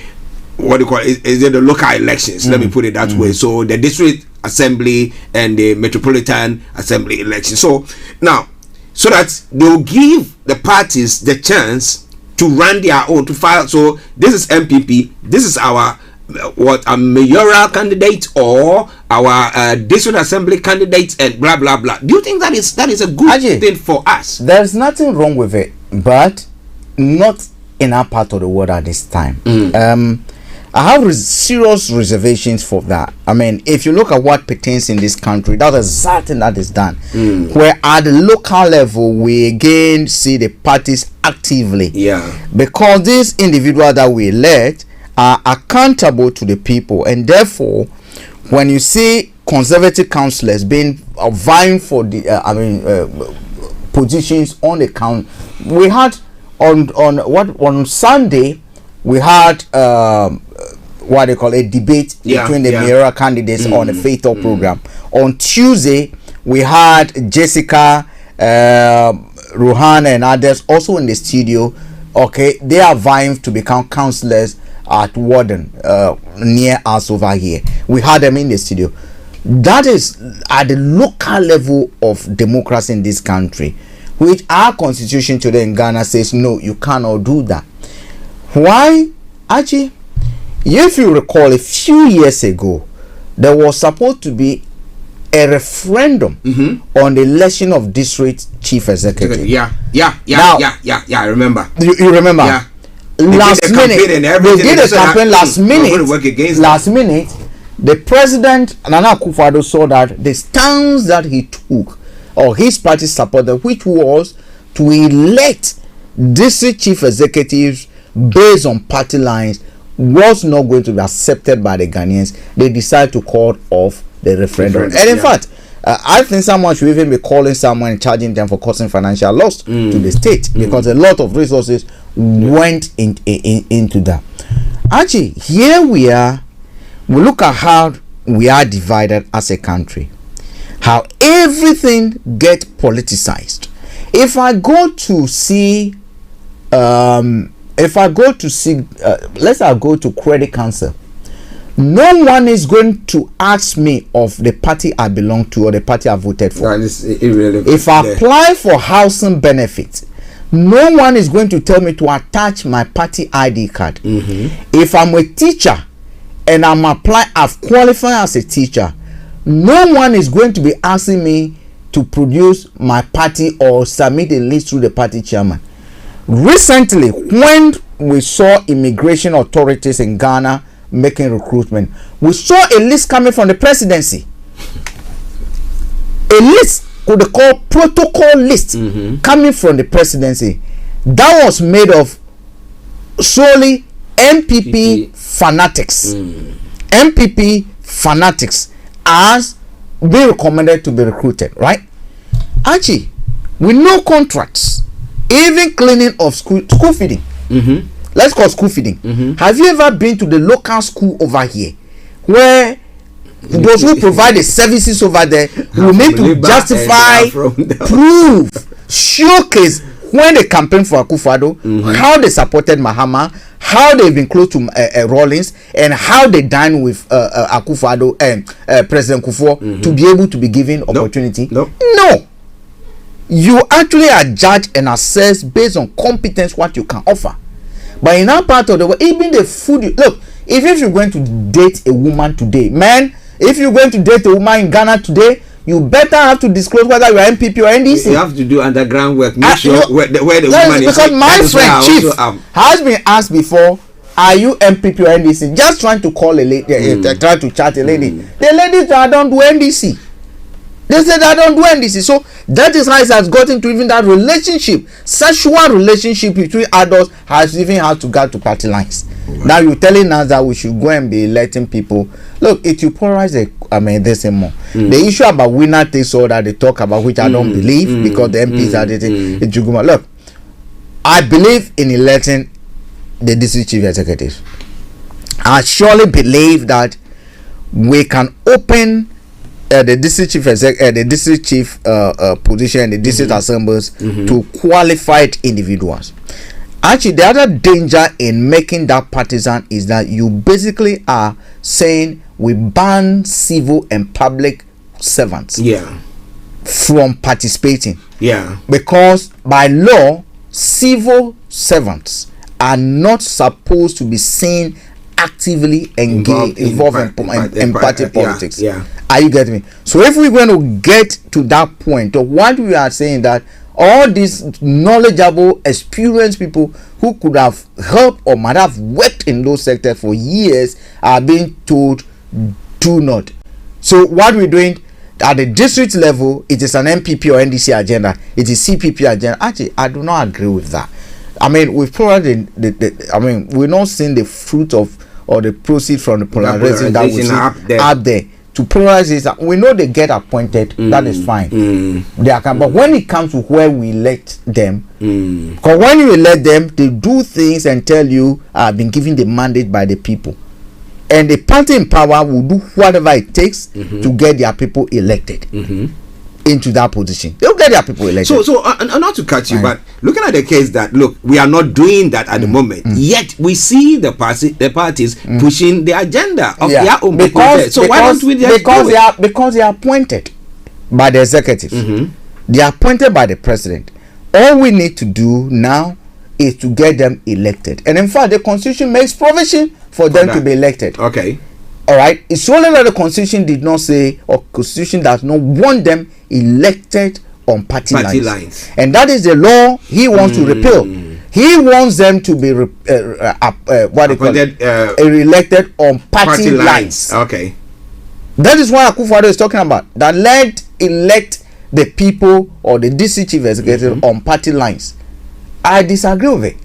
what do you call it? Is it the local elections? Let me put it that way. So the district assembly and the metropolitan assembly election. So now, so that they'll give the parties the chance to run their own, to file. So this is MPP, this is our a mayoral candidate or our district assembly candidate, and blah blah blah. Do you think that is a good thing for us? There's nothing wrong with it, but not in our part of the world at this time. I have serious reservations for that. I mean, if you look at what pertains in this country, that's exactly that is done. Where at the local level, we again see the parties actively. Because these individuals that we elect are accountable to the people, and therefore, when you see conservative councillors being vying for the positions on the count, we had on Sunday we had what they call a debate between the mayoral candidates on a fatal program. On Tuesday we had Jessica, Ruhan and others also in the studio. Okay, they are vying to become councillors at Warden, near us over here. We had them in the studio. That is at the local level of democracy in this country, which our constitution today in Ghana says no, you cannot do that. Why? Archie, if you recall, a few years ago there was supposed to be a referendum on the election of district chief executive. I remember. You remember? Yeah. Last minute, they did a campaign last minute. The president Nana Akufo-Addo saw that the stance that he took, or his party supported, which was to elect district chief executives based on party lines, was not going to be accepted by the Ghanaians. They decided to call off the referendum. And in fact, I think someone should even be calling someone and charging them for causing financial loss to the state, because a lot of resources went into that. Actually, here we are. We look at how we are divided as a country, how everything gets politicized. If I go to see let's say I go to Credit Council, no one is going to ask me of the party I belong to or the party I voted for. If I apply for housing benefits, no one is going to tell me to attach my party ID card. If I'm a teacher and I've qualified as a teacher, no one is going to be asking me to produce my party or submit a list through the party chairman. Recently, when we saw immigration authorities in Ghana making recruitment, we saw a list coming from the presidency. A list could be called protocol list coming from the presidency that was made of solely MPP fanatics. MPP fanatics as being recommended to be recruited, right? Archie, with no contracts, even cleaning of school feeding. Let's call school feeding. Have you ever been to the local school over here where those who provide the services over there will need to justify, prove, showcase when they campaigned for Akufo-Addo, how they supported Mahama, how they've been close to Rawlings, and how they dined with Akufo-Addo and President Kufuor to be able to be given opportunity? No. you actually are judged and assessed based on competence, what you can offer. But in that part of the world, even the food, look, if you're going to date a woman today, man, if you're going to date a woman in Ghana today, you better have to disclose whether you are MPP or NDC. You have to do underground work. Make sure where the woman is. Because my friend Chief has been asked before, are you MPP or NDC? Just trying to call a lady, trying to chat a lady. The lady said, I don't do NDC. They said, I don't do NDC. So that is how it has gotten to even that relationship, sexual relationship between adults has even had to get to party lines. Now you're telling us that we should go and be electing people. Look, it will polarize this more. The issue about winner takes all that they talk about, which I don't believe, because the MPs are dating it. Look, I believe in electing the district chief executive. I surely believe that we can open the district chief position, the district assemblies to qualified individuals. Actually, the other danger in making that partisan is that you basically are saying we ban civil and public servants from participating. Because by law, civil servants are not supposed to be seen actively involved in party politics. Are you getting me? So if we're going to get to that point, of what we are saying, that all these knowledgeable, experienced people who could have helped or might have worked in those sectors for years are being told, do not. So what we're doing at the district level, it is an MPP or NDC agenda. It is CPP agenda. Actually, I do not agree with that. I mean, we've probably we're not seeing the fruit of or the proceed from the polarization that we see out there. To polarize is that we know they get appointed, that is fine. They are, but when it comes to where we elect them, because when you elect them, they do things and tell you, I've been given the mandate by the people. And the party in power will do whatever it takes to get their people elected into that position. They'll get their people elected. So not to cut you, but looking at the case that, look, we are not doing that at the moment, yet we see the parties pushing the agenda of their own people. So why don't we just do it? Because they are appointed by the executive. They are appointed by the president. All we need to do now is to get them elected. And in fact, the constitution makes provision for them to be elected. Okay. All right. It's only that the constitution did not say, or constitution does not want them elected on party lines. And that is the law he wants to repeal. He wants them to be elected on party lines. Okay. That is what Akufo-Addo is talking about. That elect the people or the district chief executive on party lines. I disagree with it.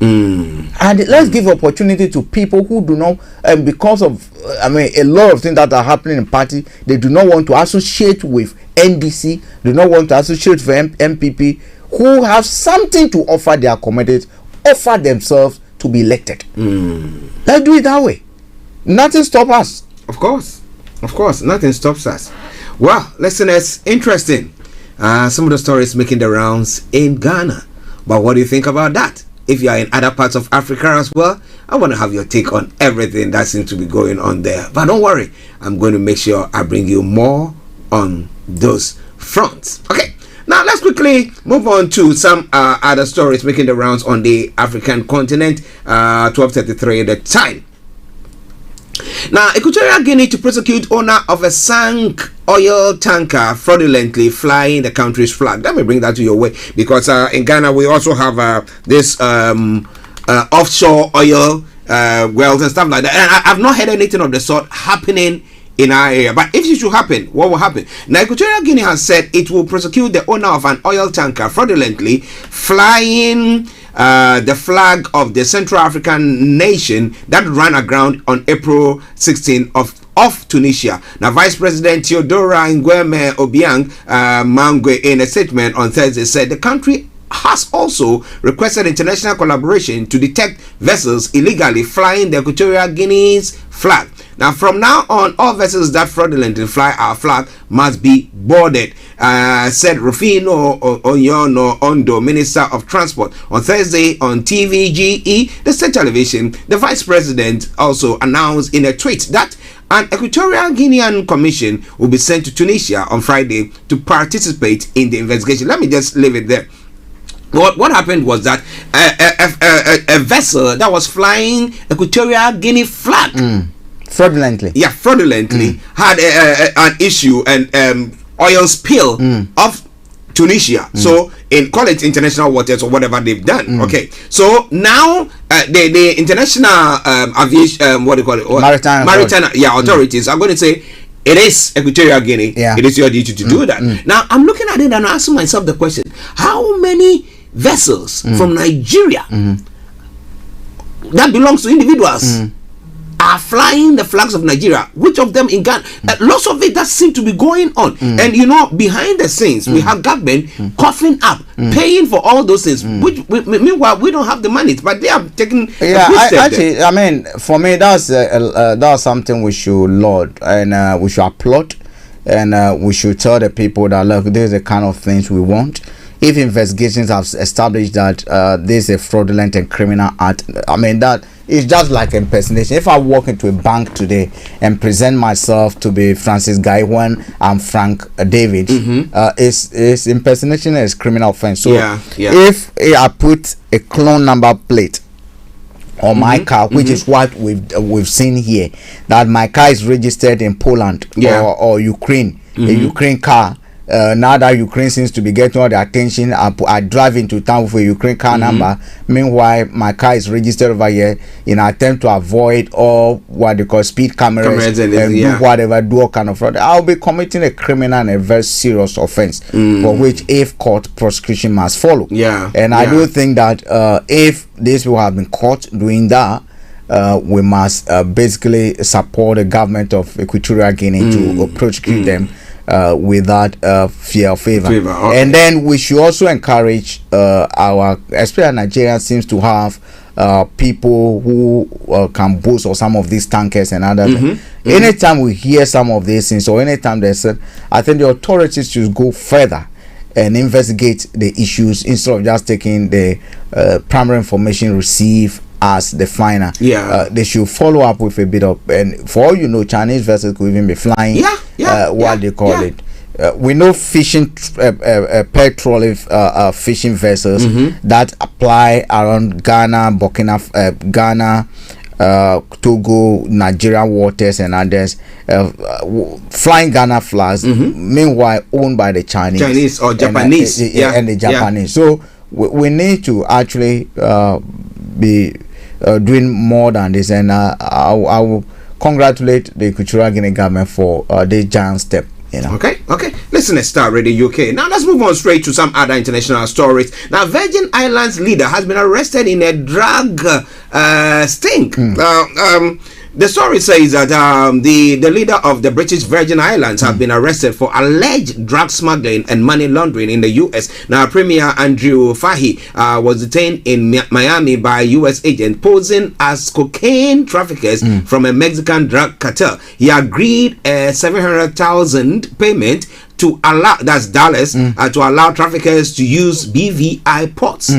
And let's give opportunity to people who do not, because of a lot of things that are happening in party, they do not want to associate with NDC, do not want to associate with MPP, who have something to offer their communities, offer themselves to be elected. Let's do it that way. Nothing stops us. Of course, nothing stops us. Well, listeners, interesting. Some of the stories making the rounds in Ghana. But what do you think about that? If you are in other parts of Africa as well, I want to have your take on everything that seems to be going on there. But don't worry, I'm going to make sure I bring you more on those fronts. Okay, now let's quickly move on to some other stories making the rounds on the African continent. 12:33 the time. Now, Equatorial Guinea to prosecute owner of a sunk oil tanker fraudulently flying the country's flag. Let me bring that to your way, because in Ghana we also have this offshore oil wells and stuff like that. And I've not heard anything of the sort happening in our area. But if it should happen, what will happen? Now, Equatorial Guinea has said it will prosecute the owner of an oil tanker fraudulently flying the flag of the Central African nation that ran aground on April 16 of Tunisia. Now, Vice President Theodora Nguema Obiang Mangwe, in a statement on Thursday, said the country has also requested international collaboration to detect vessels illegally flying the Equatorial Guinea's flag. Now, from now on, all vessels that fraudulently fly our flag must be boarded, said Rufino Onyono Ondo, Minister of Transport. On Thursday on TVGE, the state television, the Vice President also announced in a tweet that An Equatorial Guinean commission will be sent to Tunisia on Friday to participate in the investigation. Let me just leave it there. What happened was that a vessel that was flying Equatorial Guinea flag fraudulently had an issue and oil spill of Tunisia. So call it international waters or whatever they've done. Okay, so now the international aviation what do you call it, maritime authorities are going to say it is Equatorial Guinea. It is your duty to do that. Now I'm looking at it and asking myself the question: how many vessels from Nigeria that belongs to individuals are flying the flags of Nigeria? Which of them in Ghana? Lots of it that seem to be going on. And behind the scenes, we have government coughing up, paying for all those things. Which meanwhile, we don't have the money, but they are taking. Actually, I mean, for me, that's something we should laud and we should applaud, and we should tell the people that look, this is the kind of things we want. If investigations have established that this is a fraudulent and criminal act, I mean, that is just like impersonation. If I walk into a bank today and present myself to be Francis Guy when I'm Frank David, it's impersonation is criminal offense. So if I put a clone number plate on my car, which is what we've seen here, that my car is registered in Poland or Ukraine, a Ukraine car. Now that Ukraine seems to be getting all the attention, I drive into town with a Ukraine car number. Meanwhile, my car is registered over here in an attempt to avoid all what they call speed cameras and do whatever, do all kind of fraud. I'll be committing a criminal and a very serious offense for which, if caught, prosecution must follow. I do think that if these people have been caught doing that, we must basically support the government of Equatorial Guinea to prosecute them without fear or favor. And then we should also encourage especially Nigeria seems to have people who can boast of some of these tankers and other things. Anytime we hear some of these things, or anytime they said, I think the authorities should go further and investigate the issues instead of just taking the primary information received as the final. They should follow up with a bit of, and for all you know, Chinese vessels could even be flying what they call it. We know fishing petrol fishing vessels that apply around Ghana, Ghana, Togo, Nigeria waters and others, flying Ghana flags, meanwhile owned by the Chinese or Japanese and the Japanese. So we need to actually be doing more than this, and I will congratulate the Equatorial Guinea government for this giant step. Okay. Listen to Starr Radio UK. Now let's move on straight to some other international stories. Now, Virgin Islands leader has been arrested in a drug sting. The story says that the leader of the British Virgin Islands have been arrested for alleged drug smuggling and money laundering in the U.S. Now, Premier Andrew Fahey was detained in Miami by U.S. agent posing as cocaine traffickers from a Mexican drug cartel. He agreed a $700,000 payment to allow, that's dollars, to allow traffickers to use BVI ports.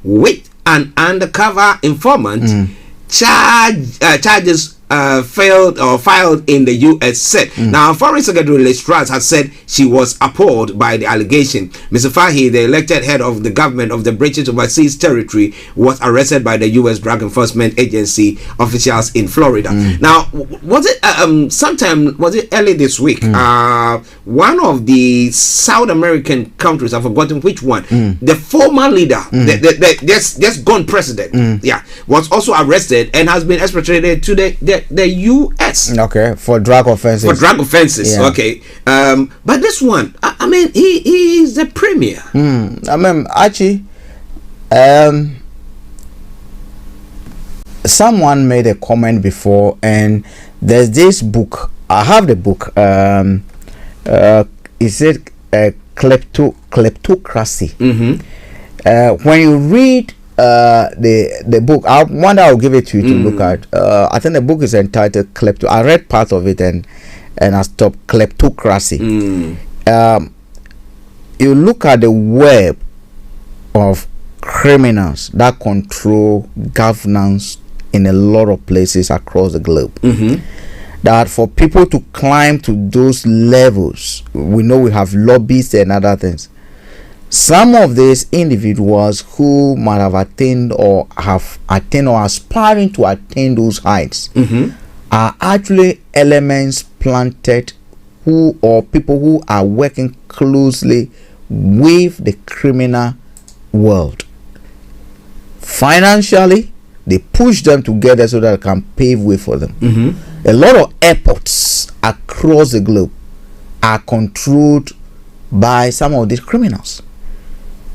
With an undercover informant, charges filed in the U.S. said. Now, Foreign Secretary Liz Truss has said she was appalled by the allegation. Mr. Fahey, the elected head of the government of the British Overseas Territory, was arrested by the U.S. Drug Enforcement Agency officials in Florida. Now, was it early this week? One of the South American countries, I've forgotten which one, the former leader, the just gone president, was also arrested and has been extradited to the U.S. For drug offenses. Okay. But this one, I mean, he is the premier. I mean, Archie, someone made a comment before, and there's this book. I have the book. Is it Kleptocracy? When you read the book, I'll give it to you to look at. I think the book is entitled Klepto. I read part of it and I stopped. Kleptocracy. You look at the web of criminals that control governance in a lot of places across the globe, that for people to climb to those levels, we know we have lobbies and other things. Some of these individuals who might have attained or have attained or aspiring to attain those heights are actually elements planted who or people who are working closely with the criminal world. Financially, they push them together so that they can pave way for them. A lot of airports across the globe are controlled by some of these criminals.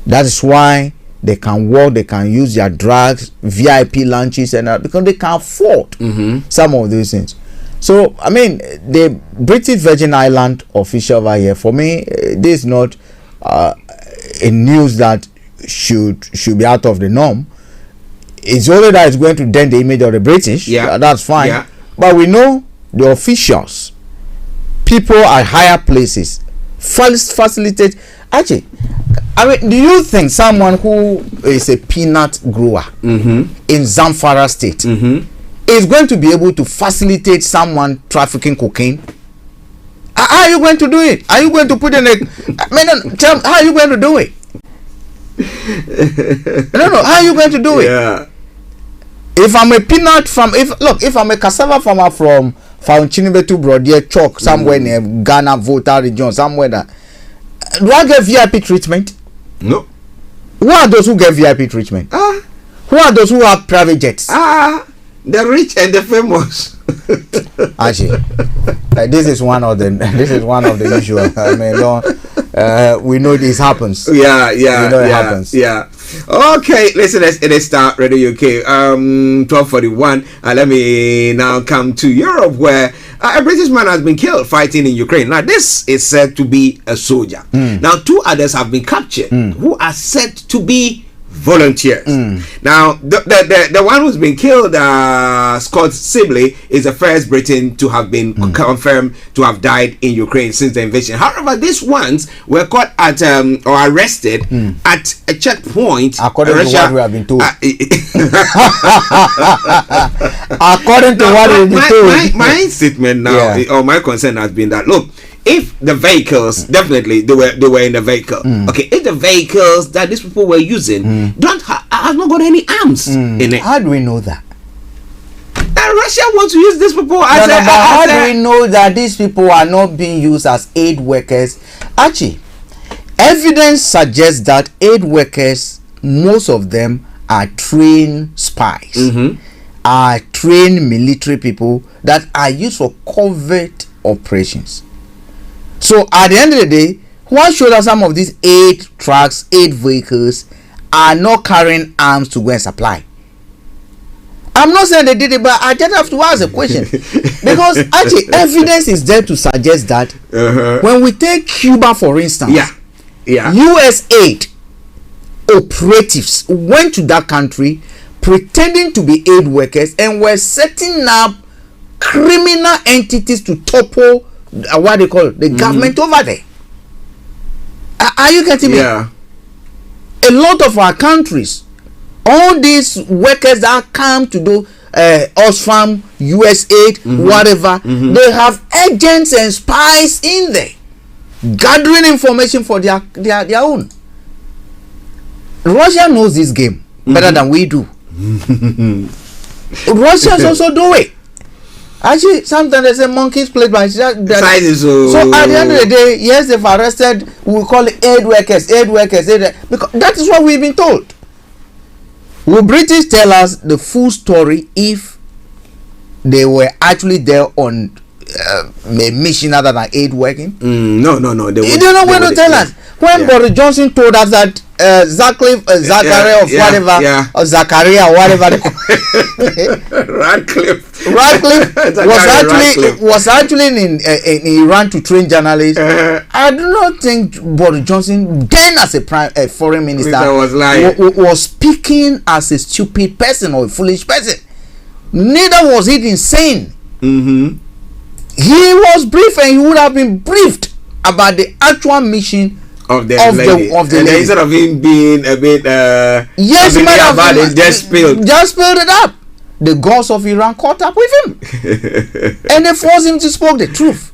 That is why they can work, they can use their drugs, VIP lunches, and because they can afford some of these things. So, I mean, the British Virgin Island official over here, for me, this is not a news that should be out of the norm. It's only that it's going to dent the image of the British. That's fine. But we know the officials, people at higher places, facilitate. Actually, I mean, do you think someone who is a peanut grower in Zamfara State is going to be able to facilitate someone trafficking cocaine? How are you going to do it? Are you going to put in a... I mean, tell me, how are you going to do it? No, how are you going to do it? If I'm a peanut farm, if I'm a cassava farmer from Chinibetu Brodier Chalk, somewhere near Ghana, Volta region, somewhere that, do I get VIP treatment? No. Who are those who get VIP treatment? Who are those who have private jets? The rich and the famous. Actually, this is one of the usual. I mean, we know this happens. We know it happens. Okay, listeners, it is Starr Radio UK 12:41. Let me now come to Europe, where a British man has been killed fighting in Ukraine. Now, this is said to be a soldier. Now, 2 others have been captured who are said to be volunteers. Now, the one who's been killed, Scott Sibley, is the first Briton to have been confirmed to have died in Ukraine since the invasion. However, these ones were caught at or arrested at a checkpoint. According to what we have been told. According to what we've been told. My statement now, or my concern has been that, look, if the vehicles, definitely they were in the vehicle. Okay, if the vehicles that these people were using have not got any arms in it. How do we know that? Russia wants to use these people as how do we know that these people are not being used as aid workers? Actually, evidence suggests that aid workers, most of them are trained spies, are trained military people that are used for covert operations. So at the end of the day, why show that some of these aid trucks, aid vehicles are not carrying arms to go and supply? I'm not saying they did it, but I just have to ask a question. Because actually, evidence is there to suggest that when we take Cuba, for instance, US aid operatives went to that country pretending to be aid workers and were setting up criminal entities to topple what they call the government over there. Are you getting me? A lot of our countries, all these workers that come to do Oxfam, USAID, whatever, they have agents and spies in there gathering information for their own. Russia knows this game better than we do. Russians also do it. Actually, sometimes they say monkeys played by so at the end of the day, yes, they've arrested, we call it aid workers, because that is what we've been told. Will British tell us the full story if they were actually there on a mission other than aid working? No. They don't know when to tell us. When Boris Johnson told us that Zachary or Zachariah, whatever they call Radcliffe was actually in Iran to train journalists. I do not think Boris Johnson, then as a foreign minister, was speaking as a stupid person or a foolish person. Neither was he insane. He was briefed, and he would have been briefed about the actual mission of the lady. Instead of him being a bit just spilled it up. the gods of Iran caught up with him. And they forced him to speak the truth.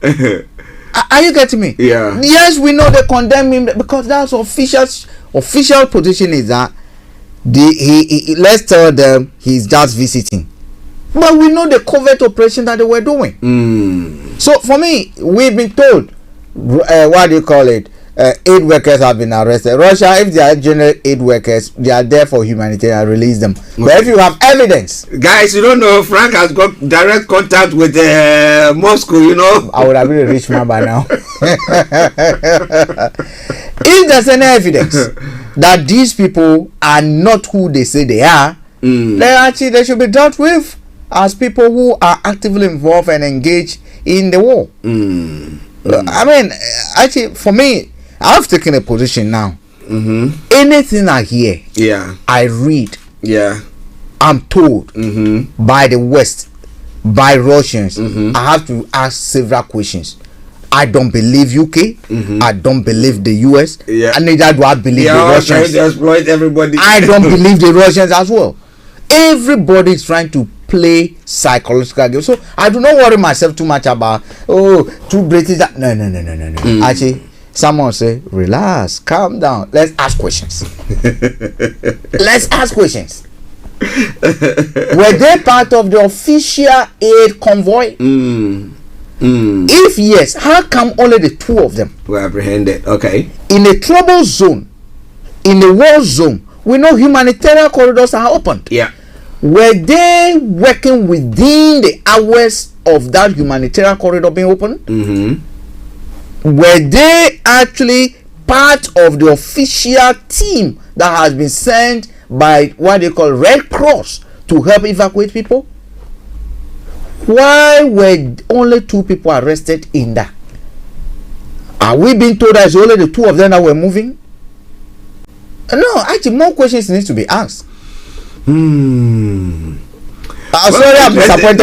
Are you getting me? Yeah. Yes, we know they condemn him because that's official position is that he let's tell them he's just visiting. But we know the covert operation that they were doing. So for me, we've been told, what do you call it? 8 workers have been arrested. Russia, if they are general aid workers, they are there for humanitarian, release them. Okay. But if you have evidence, guys, you don't know, Frank has got direct contact with Moscow, you know. I would have been a rich man by now. If there's any evidence that these people are not who they say they are, then actually they should be dealt with as people who are actively involved and engaged in the war. I mean, actually, for me, I've taken a position now. Anything I hear, I read, I'm told by the West, by Russians, I have to ask several questions. I don't believe UK. I don't believe the US. And neither do I believe the Russians. To exploit everybody. I don't believe the Russians as well. Everybody is trying to play psychological games. So I do not worry myself too much about two British. No. Actually, someone say, relax, calm down. Let's ask questions. Let's ask questions. Were they part of the official aid convoy? If yes, how come only the 2 of them were apprehended? Okay. In a trouble zone, in a war zone, we know humanitarian corridors are opened. Yeah. Were they working within the hours of that humanitarian corridor being opened? Were they actually part of the official team that has been sent by what they call Red Cross to help evacuate people? Why were only 2 people arrested in that? Are we being told that it's only the 2 of them that were moving? No, actually, more questions need to be asked. I'm sorry, I'm disappointed.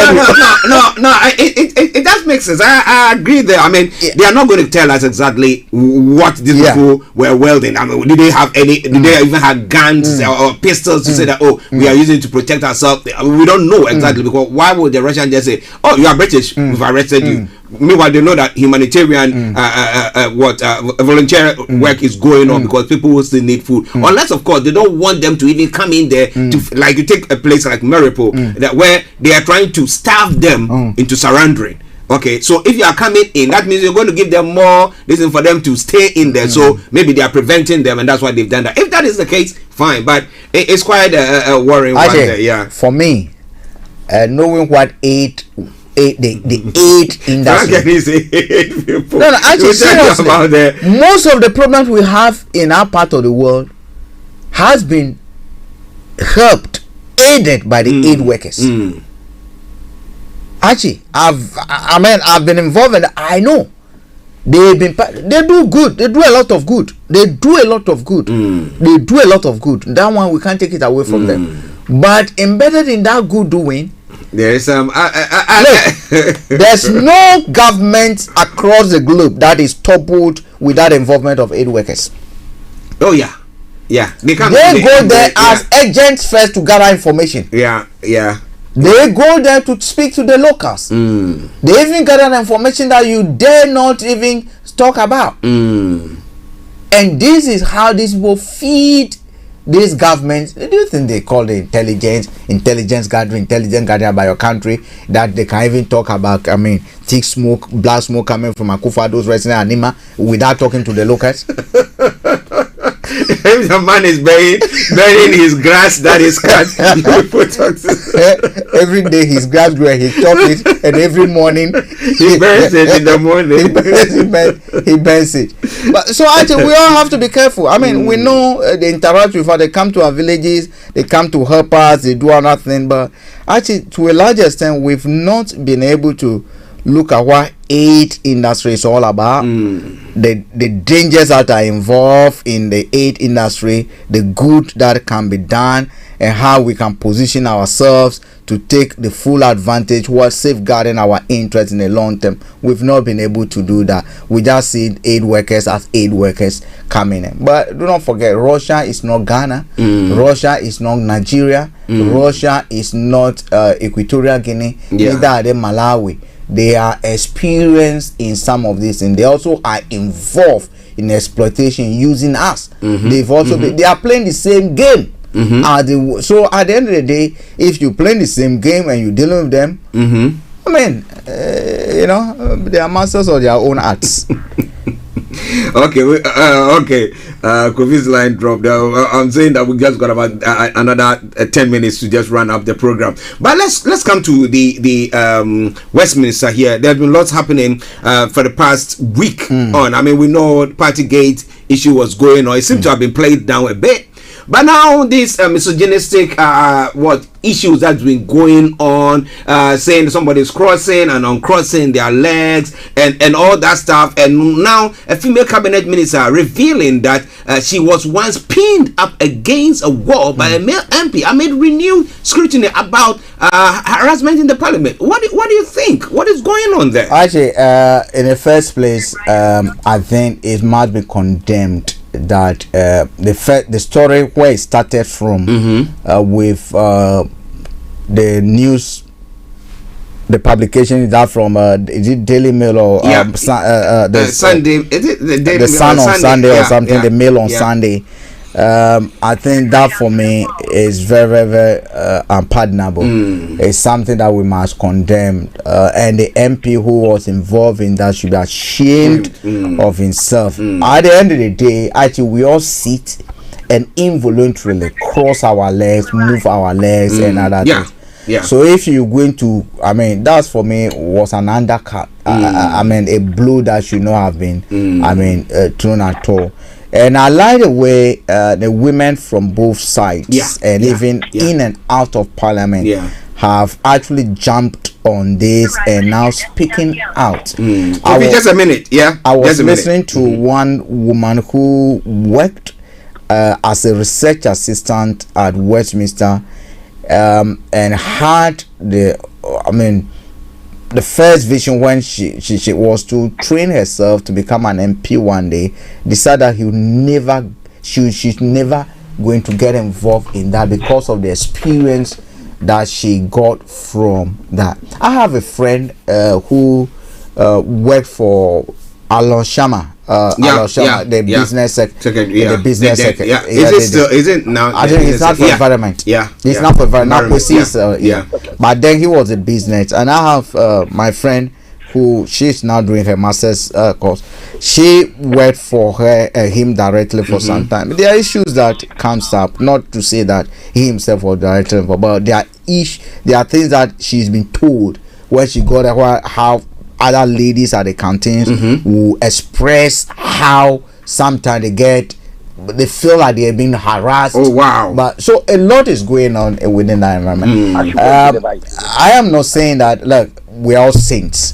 No. It does make sense. I agree there. I mean, they are not going to tell us exactly what these people were welding. I mean, did they have any? Did they even have guns or pistols to say that? We are using it to protect ourselves. We don't know exactly because why would the Russians just say, "Oh, you are British, we've arrested you"? Meanwhile, they know that humanitarian volunteer work is going on because people will still need food. Unless, of course, they don't want them to even come in there to, like, you take a place like Mariupol, that where they are trying to starve them into surrendering. Okay, so if you are coming in, that means you're going to give them more reason for them to stay in there. So maybe they are preventing them, and that's why they've done that. If that is the case, fine. But it's quite a worrying one there. Yeah. For me, knowing what the aid industry. No, actually, seriously, most of the problems we have in our part of the world has been helped, aided by the aid workers. Actually, I've been involved in. I know they do good. They do a lot of good. They do a lot of good. That one we can't take it away from them. But embedded in that good doing, there is look, there's no government across the globe that is toppled without involvement of aid workers. Oh yeah. They go there as agents first to gather information. They go there to speak to the locals. They even gather information that you dare not even talk about. And this is how these people feed these governments. Do you think they call the intelligence gathering by your country, that they can even talk about, I mean, thick smoke, black smoke coming from Akufo-Addo's resident Anima without talking to the locals? If the man is burying his grass that is cut, every day his grass grows, he chops it, and every morning he burns it in the morning. He burns it. But so actually, we all have to be careful. I mean, we know they interact with us. They come to our villages. They come to help us. They do nothing. But actually, to a large extent, we've not been able to look at what aid industry is all about, the dangers that are involved in the aid industry, the good that can be done, and how we can position ourselves to take the full advantage while safeguarding our interests in the long term. We've not been able to do that. We just see aid workers as aid workers coming in. But do not forget, Russia is not Ghana. Russia is not Nigeria. Russia is not Equatorial Guinea. Neither are they Malawi. They are experienced in some of this, and they also are involved in exploitation using us. They've also been, they are playing the same game. So at the end of the day, if you play the same game and you dealing with them, I mean, they are masters of their own arts. Okay, Kofi's line dropped. I'm saying that we just got about another 10 minutes to just run up the program. But let's come to the Westminster here. There's been lots happening for the past week on. I mean, we know Partygate issue was going on. It seemed to have been played down a bit. But now this misogynistic issues that's been going on, saying somebody's crossing and uncrossing their legs and all that stuff, and now a female cabinet minister revealing that she was once pinned up against a wall by a male MP amid renewed scrutiny about harassment in the parliament. What do you think? What is going on there? Actually, in the first place, I think it must be condemned that the story where it started from with the news, the publication is that from is it Daily Mail or Sunday? Is it the Sun on Sunday or something? The Mail on Sunday. I think that for me is very, very, very unpardonable. It's something that we must condemn, and the MP who was involved in that should be ashamed of himself. At the end of the day, actually, we all sit and involuntarily cross our legs, move our legs, and other things. So if you're going to, I mean, that's for me was an undercut. I mean, a blow that should not have been, thrown at all. And I like the way the women from both sides and even in and out of parliament have actually jumped on this and now speaking out. Just a minute, I was listening to one woman who worked as a research assistant at Westminster and had the first vision when she was to train herself to become an MP one day, decided that she's never going to get involved in that because of the experience that she got from that. I have a friend who worked for Alon Sharma. The business secretary. The business secretary. Is it now? I think it's not for environment. It's not for environment. But then he was a business, and I have my friend who she's now doing her master's course. She worked for him directly for some time. There are issues that comes up. Not to say that he himself was directly involved, but there are things that she's been told when she got there, how other ladies at the canteens will express how sometimes they feel like they're being harassed. But so a lot is going on within that environment. I am not saying that look, we're all saints.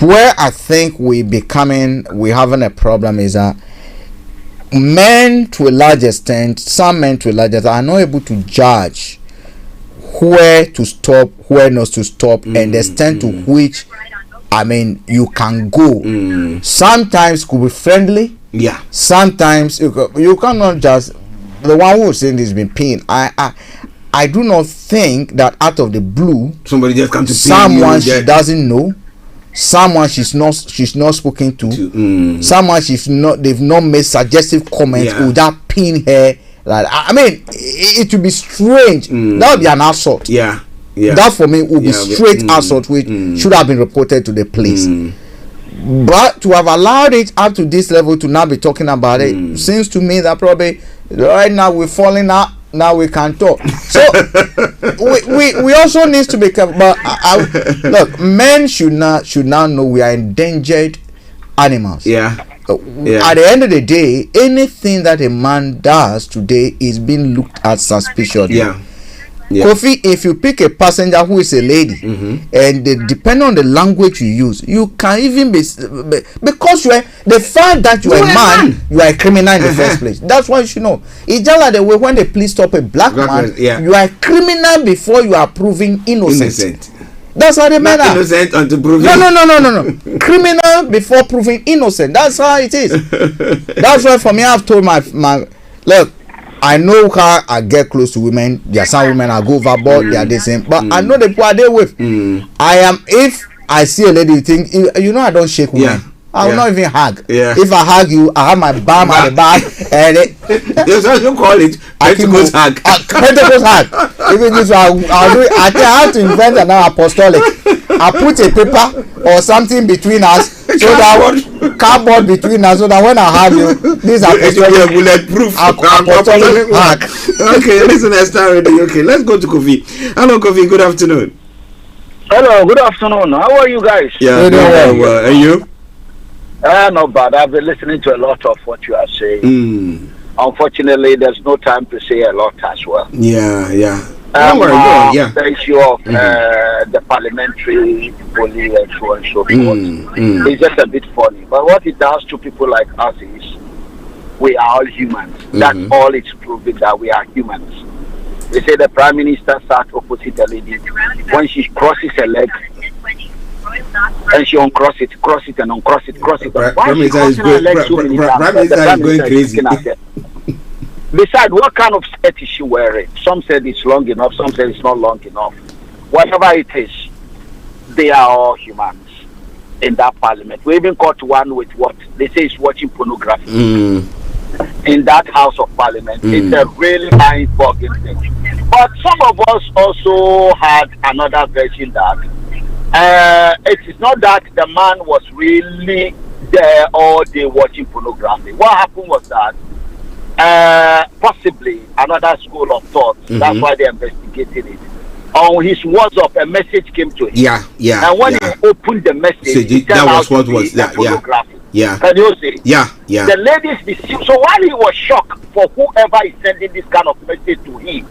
Where I think we're having a problem is that men to a large extent, some men to a large extent are not able to judge where to stop, where not to stop, and the extent to which you can go. Sometimes could be friendly. Sometimes you cannot just the one who is saying this has been pinned. I do not think that out of the blue somebody just comes to someone she doesn't know, someone she's not spoken to, someone they've not made suggestive comments would that pin her. Like it would be strange. That would be an assault. That for me would be straight assault, which should have been reported to the police. But to have allowed it up to this level to now be talking about it seems to me that probably right now we're falling out. Now we can talk. So we also need to be careful. But look, men should now know we are endangered animals. At the end of the day, anything that a man does today is being looked at suspiciously. Kofi, if you pick a passenger who is a lady, and depending on the language you use, you can even be because you are the fact that you are a man, you are a criminal in the first place. That's why you should know. It's just like the way when the police stop a black man, you are a criminal before you are proven innocent. That's how they made up. Innocent until proven. No. Criminal before proven innocent. That's how it is. That's why for me, I've told my look. I know how I get close to women. There are some women I go overboard. They are the same, but I know the people I deal with. I am. If I see a lady, you think I don't shake women. I will not even hug. If I hug you, I have my bum at the back, and there's what you call it. Pentecost hug. Pentecost hug. Even this, I'll do it. I think I have to invent another apostolic. I put a paper or something between us, so that cardboard between us, so that when I hug you, this apostolic bulletproof apostolic hug. Okay, listen, Starr Radio. Okay, let's go to Kofi. Hello, Kofi. Good afternoon. Hello, good afternoon. How are you guys? Yeah, well. And you? Not bad. I've been listening to a lot of what you are saying. Unfortunately, there's no time to say a lot as well. Yeah. The issue of the parliamentary bully and so on and so forth. It's just a bit funny. But what it does to people like us is we are all humans. That's all it's proving, that we are humans. They say the Prime Minister sat opposite the lady. When she crosses her leg, and she cross it and uncross it. Why is she crossing her leg so many times? Prime Minister is going crazy. Besides, what kind of skirt is she wearing? Some said it's long enough, some said it's not long enough. Whatever it is, they are all humans in that parliament. We even caught one with what they say is watching pornography in that House of Parliament. It's a really mind-boggling thing. But some of us also had another version that it is not that the man was really there all day watching pornography. What happened was that possibly another school of thought. That's why they investigated it. On his WhatsApp, a message came to him. Yeah. And when he opened the message, that was what was that. Pornography. Yeah. Can you see? Yeah. The ladies deceived. So while he was shocked for whoever is sending this kind of message to him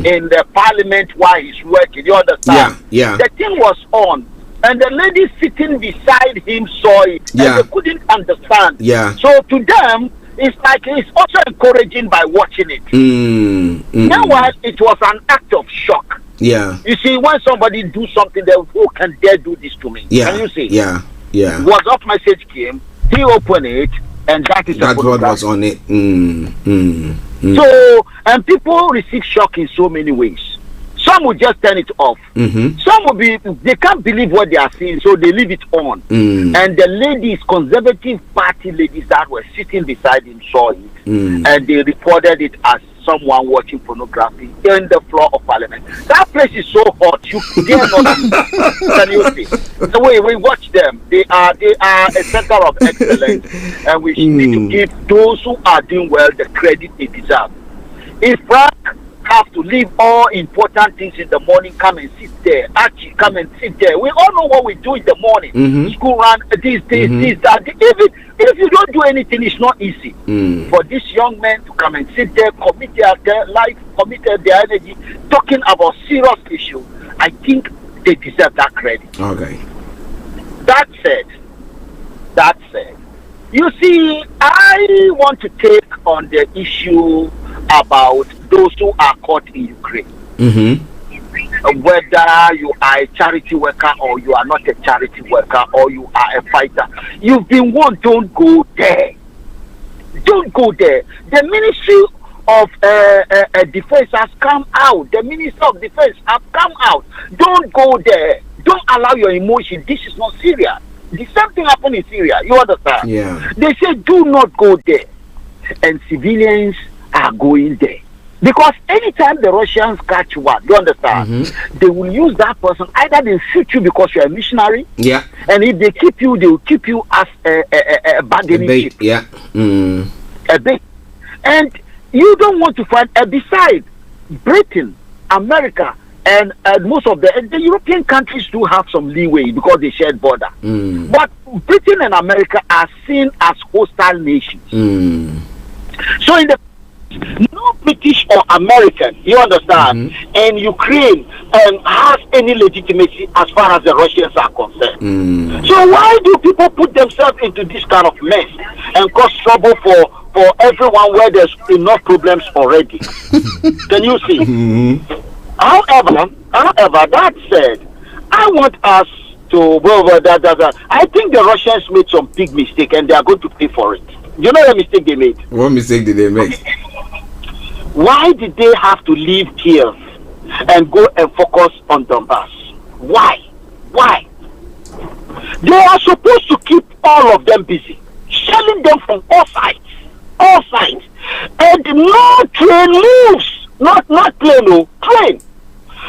in the parliament while he's working, you understand? Yeah. The thing was on. And the lady sitting beside him saw it. And they couldn't understand. So to them, it's like it's also encouraging by watching it. Meanwhile, it was an act of shock. You see, when somebody do something, they who can dare do this to me? Can you see? WhatsApp message came, he opened it, and that's what was on it. So, and people receive shock in so many ways. Some will just turn it off. Some will they can't believe what they are seeing, so they leave it on. And the ladies, conservative party ladies that were sitting beside him saw it, and they reported it as someone watching pornography in the floor of parliament. That place is so hot, you dare not. Can you see? The way we watch them, they are a center of excellence, and we need to give those who are doing well the credit they deserve. If Frank have to leave all important things in the morning, come and sit there. Archie, come and sit there. We all know what we do in the morning. School run, this, that. Even if you don't do anything, it's not easy for these young men to come and sit there, commit their life, commit their energy, talking about serious issues. I think they deserve that credit. Okay. That said, you see, I want to take on the issue about those who are caught in Ukraine. Whether you are a charity worker or you are not a charity worker or you are a fighter, you've been warned, don't go there. Don't go there. The Ministry of Defense has come out. The Minister of Defense has come out. Don't go there. Don't allow your emotion. This is not Syria. The same thing happened in Syria. You understand? They say do not go there. And civilians are going there. Because anytime the Russians catch one, you understand, they will use that person. Either they shoot you because you're a missionary, and if they keep you, they will keep you as a bargaining chip. A bait. And you don't want to find, besides Britain, America, and most of the European countries do have some leeway because they share border. But Britain and America are seen as hostile nations. So in the No British or American, you understand, in Ukraine has any legitimacy as far as the Russians are concerned. So why do people put themselves into this kind of mess and cause trouble for everyone where there's enough problems already? Can you see? However, that said, I want us to go over that. I think the Russians made some big mistake and they are going to pay for it. You know the mistake they made? What mistake did they make? Why did they have to leave Kiev and go and focus on Donbass? Why? They are supposed to keep all of them busy, shelling them from all sides, and no train moves, not plane, no train.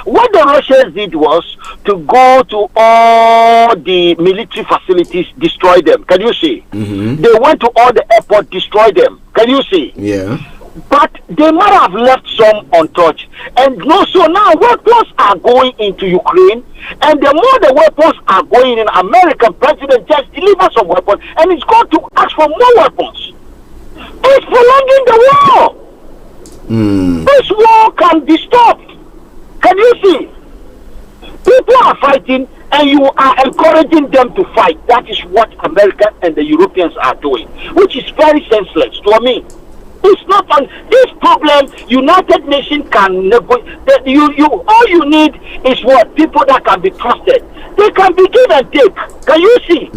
What the Russians did was to go to all the military facilities, destroy them. Can you see? They went to all the airports, destroy them. Can you see? Yeah. But they might have left some untouched. And no, so now weapons are going into Ukraine, and the more the weapons are going in, American president just delivered some weapons, and he's going to ask for more weapons. It's prolonging the war. This war can be stopped. Can you see? People are fighting and you are encouraging them to fight. That is what America and the Europeans are doing, which is very senseless to me. It's not on this problem. United Nations can negotiate. All you need is what? People that can be trusted. They can be give and take. Can you see?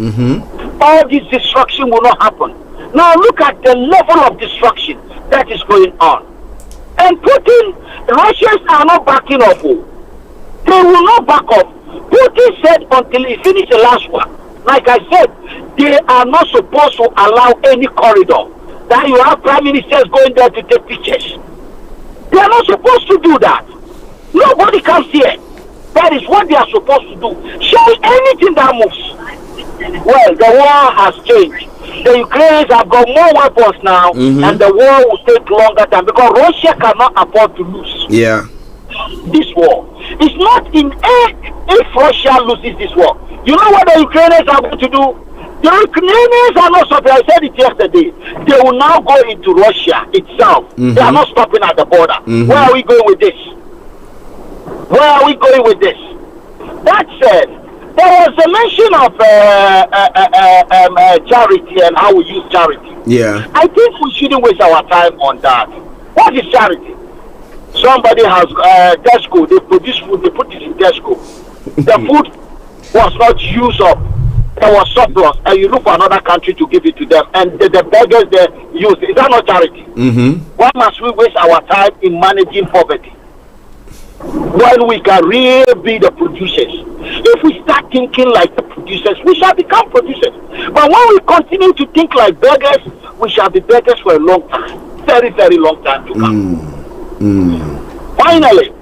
All this destruction will not happen. Now look at the level of destruction that is going on. And Putin, Russians are not backing up. They will not back up. Putin said until he finishes the last one. Like I said, they are not supposed to allow any corridor. That you have prime ministers going there to take pictures. They are not supposed to do that. Nobody comes here. That is what they are supposed to do. Show anything that moves. Well, the war has changed. The Ukrainians have got more weapons now, and the war will take longer time because Russia cannot afford to lose. Yeah. This war. It's not in if Russia loses this war. You know what the Ukrainians are going to do? The Ukrainians are not stopping. I said it yesterday. They will now go into Russia itself. They are not stopping at the border. Where are we going with this? That said, there was a mention of charity and how we use charity. Yeah. I think we shouldn't waste our time on that. What is charity? Somebody has Tesco. They produce food. They put it in Tesco. The food was not used up. There was surplus, and you look for another country to give it to them, and the beggars they use. Is that not charity? Why must we waste our time in managing poverty when we can really be the producers? If we start thinking like the producers, we shall become producers. But when we continue to think like beggars, we shall be beggars for a long time, very, very long time to come. Finally,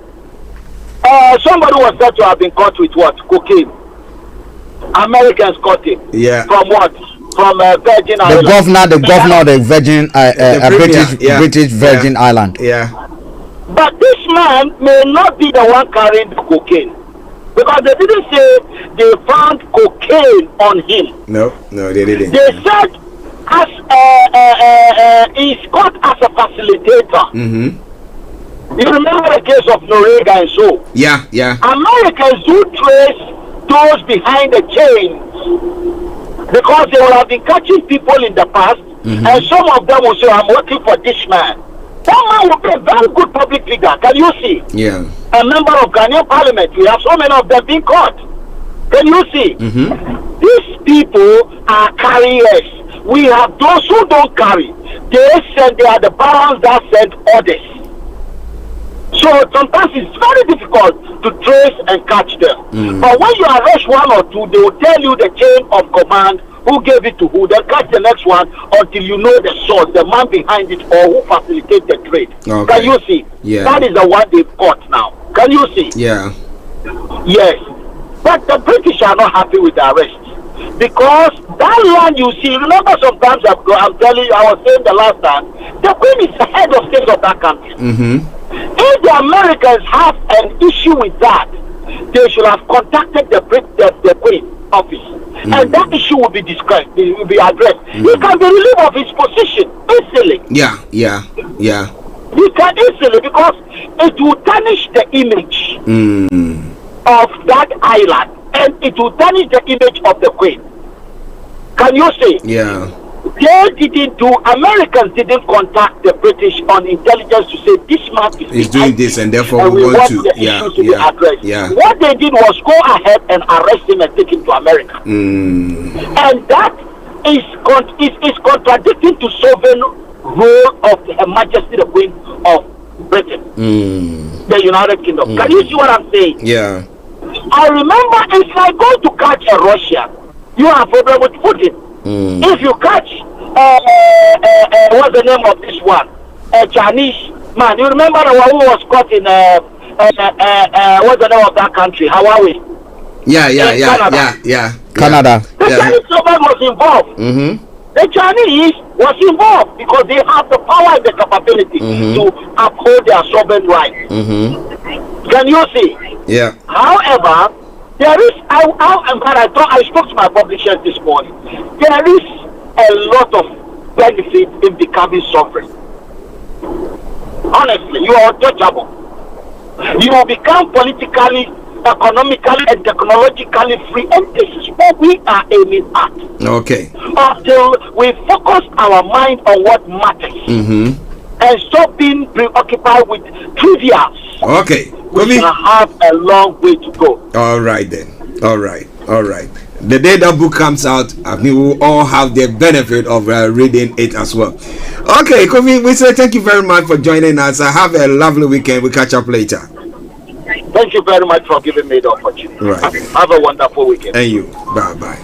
somebody was said to have been caught with what? Cocaine. Americans caught him. Yeah. From what? From Virgin Island. The governor of the Virgin, British Virgin Island. Yeah. But this man may not be the one carrying the cocaine, because they didn't say they found cocaine on him. No, they didn't. They said as he's caught as a facilitator. You remember the case of Noriega and so? Yeah. Americans do trace those behind the chains because they will have been catching people in the past, and some of them will say, I'm working for this man. That man will be a very good public figure. Can you see? Yeah. A member of Ghanaian parliament. We have so many of them being caught. Can you see? These people are carriers. We have those who don't carry. They are the barons that send orders. So sometimes it's very difficult to trace and catch them. But when you arrest one or two, they will tell you the chain of command, who gave it to who, then catch the next one until you know the source, the man behind it, or who facilitates the trade. Okay. Can you see? Yeah. That is the one they've caught now. Can you see? Yeah. Yes. But the British are not happy with the arrest. Because that land you see, remember sometimes I'm telling you, I was saying the last time, the Queen is the head of state of that country. If the Americans have an issue with that, they should have contacted the Queen office, and that issue will be discussed, it will be addressed. He can be relieved of his position easily. Yeah. You can easily, because it will tarnish the image of that island, and it will tarnish the image of the Queen. Can you see? Yeah. Americans didn't contact the British on intelligence to say this man is doing this and therefore we want to be addressed. What they did was go ahead and arrest him and take him to America. And that is contradicting to sovereign role of Her Majesty the Queen of Britain, the United Kingdom. Can you see what I'm saying? Yeah. I remember it's like going to catch a Russian. You have a problem with Putin. If you catch, what's the name of this one? A Chinese man. You remember the one who was caught in, what's the name of that country? Hawaii. Canada. The Chinese government was involved. The Chinese was involved because they have the power and the capability to uphold their sovereign rights. Can you see? Yeah. However, there is, I spoke to my publishers this morning. There is a lot of benefit in becoming sovereign. Honestly, you are untouchable. You will become politically, economically, and technologically free, and this is what we are aiming at. Okay. Until we focus our mind on what matters and stop being preoccupied with trivials. Okay. We have a long way to go. All right then. All right. The day that book comes out, we will all have the benefit of reading it as well. Okay, Kofi, we say thank you very much for joining us. Have a lovely weekend. We'll catch up later. Thank you very much for giving me the opportunity. Right. Have a wonderful weekend. And you. Bye-bye.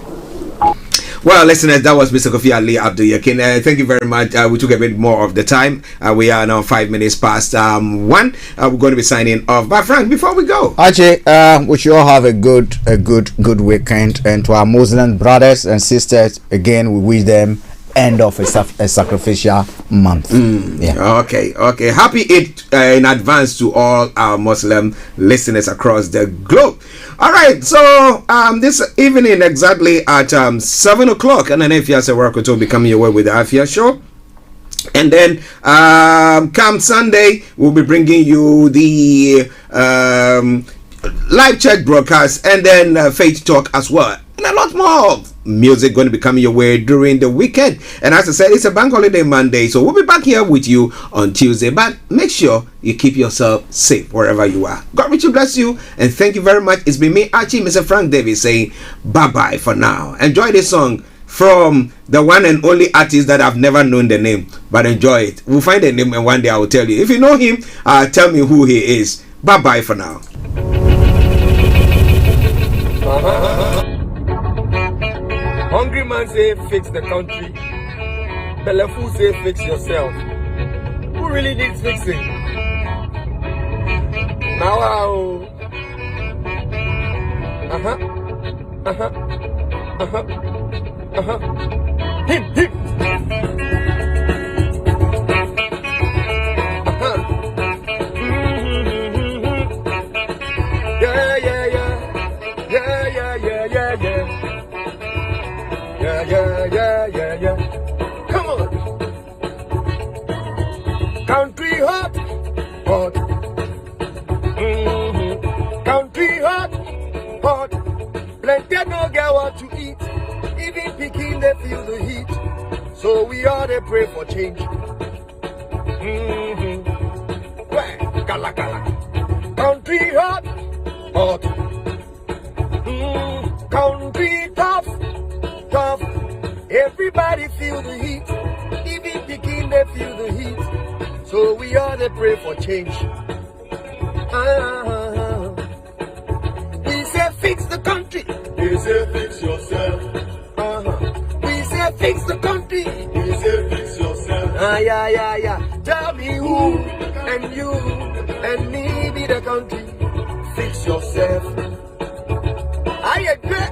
Well, listeners, that was Mr. Kofi Ali Abdul Yakin. Thank you very much. We took a bit more of the time. We are now 5 minutes past 1. We're going to be signing off. But Frank, before we go, Archie, we should all have a good weekend. And to our Muslim brothers and sisters, again, we wish them end of a sacrificial month. Okay. Happy Eid in advance to all our Muslim listeners across the globe. All right, so this evening exactly at 7 o'clock, and then if you have a work will be coming your way with the Afia show. And then come Sunday, we'll be bringing you the live chat broadcast and then Faith Talk as well. And a lot more music going to be coming your way during the weekend. And as I said, it's a bank holiday Monday, so we'll be back here with you on Tuesday. But make sure you keep yourself safe wherever you are. God richly bless you, and thank you very much. It's been me, Archie, Mr. Frank Davis, saying bye-bye for now. Enjoy this song from the one and only artist that I've never known the name, but enjoy it. We'll find the name and one day I will tell you. If you know him, tell me who he is. Bye-bye for now. Hungry man say fix the country. Belleful say fix yourself. Who really needs fixing? Now how? Him. Yeah. Come on. Country hot. Country hot. Plenty no get what to eat. Even picking they feel the heat. So we all they pray for change. Well, gala. Country hot. Country tough. Everybody feel the heat. Even picking they feel the heat. So we all they pray for change. We say fix the country. We say fix yourself. We say fix the country. We say fix yourself. Yeah. Tell me who and you and me be the country. Fix yourself. I agree.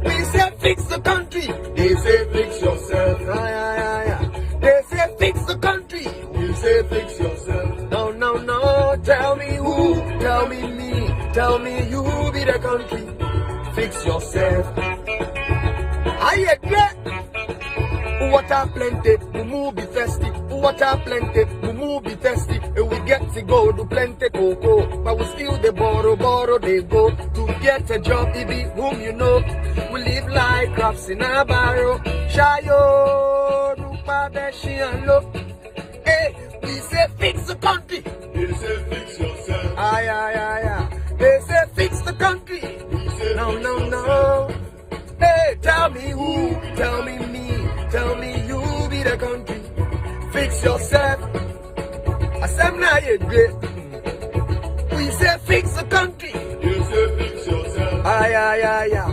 We say fix the country. They say fix yourself. They say fix the country. We say fix yourself. No. Tell me who. Tell me me. Tell me you be the country. Fix yourself. I agree. Water plenty. Mumu be thirsty. Water plenty, we move be thirsty, and we get to go do plenty cocoa. But we still they borrow, they go to get a job, it be whom you know. We live like crabs in a barrel. Shayo, Rupa, Beshi, and look. Hey, we say fix the country. They say fix yourself. Aye. They say fix the country. No. Hey, tell me who, tell me me, tell me you be the country. Fix yourself. I said now you great. We say fix the country. You say fix yourself. Aye.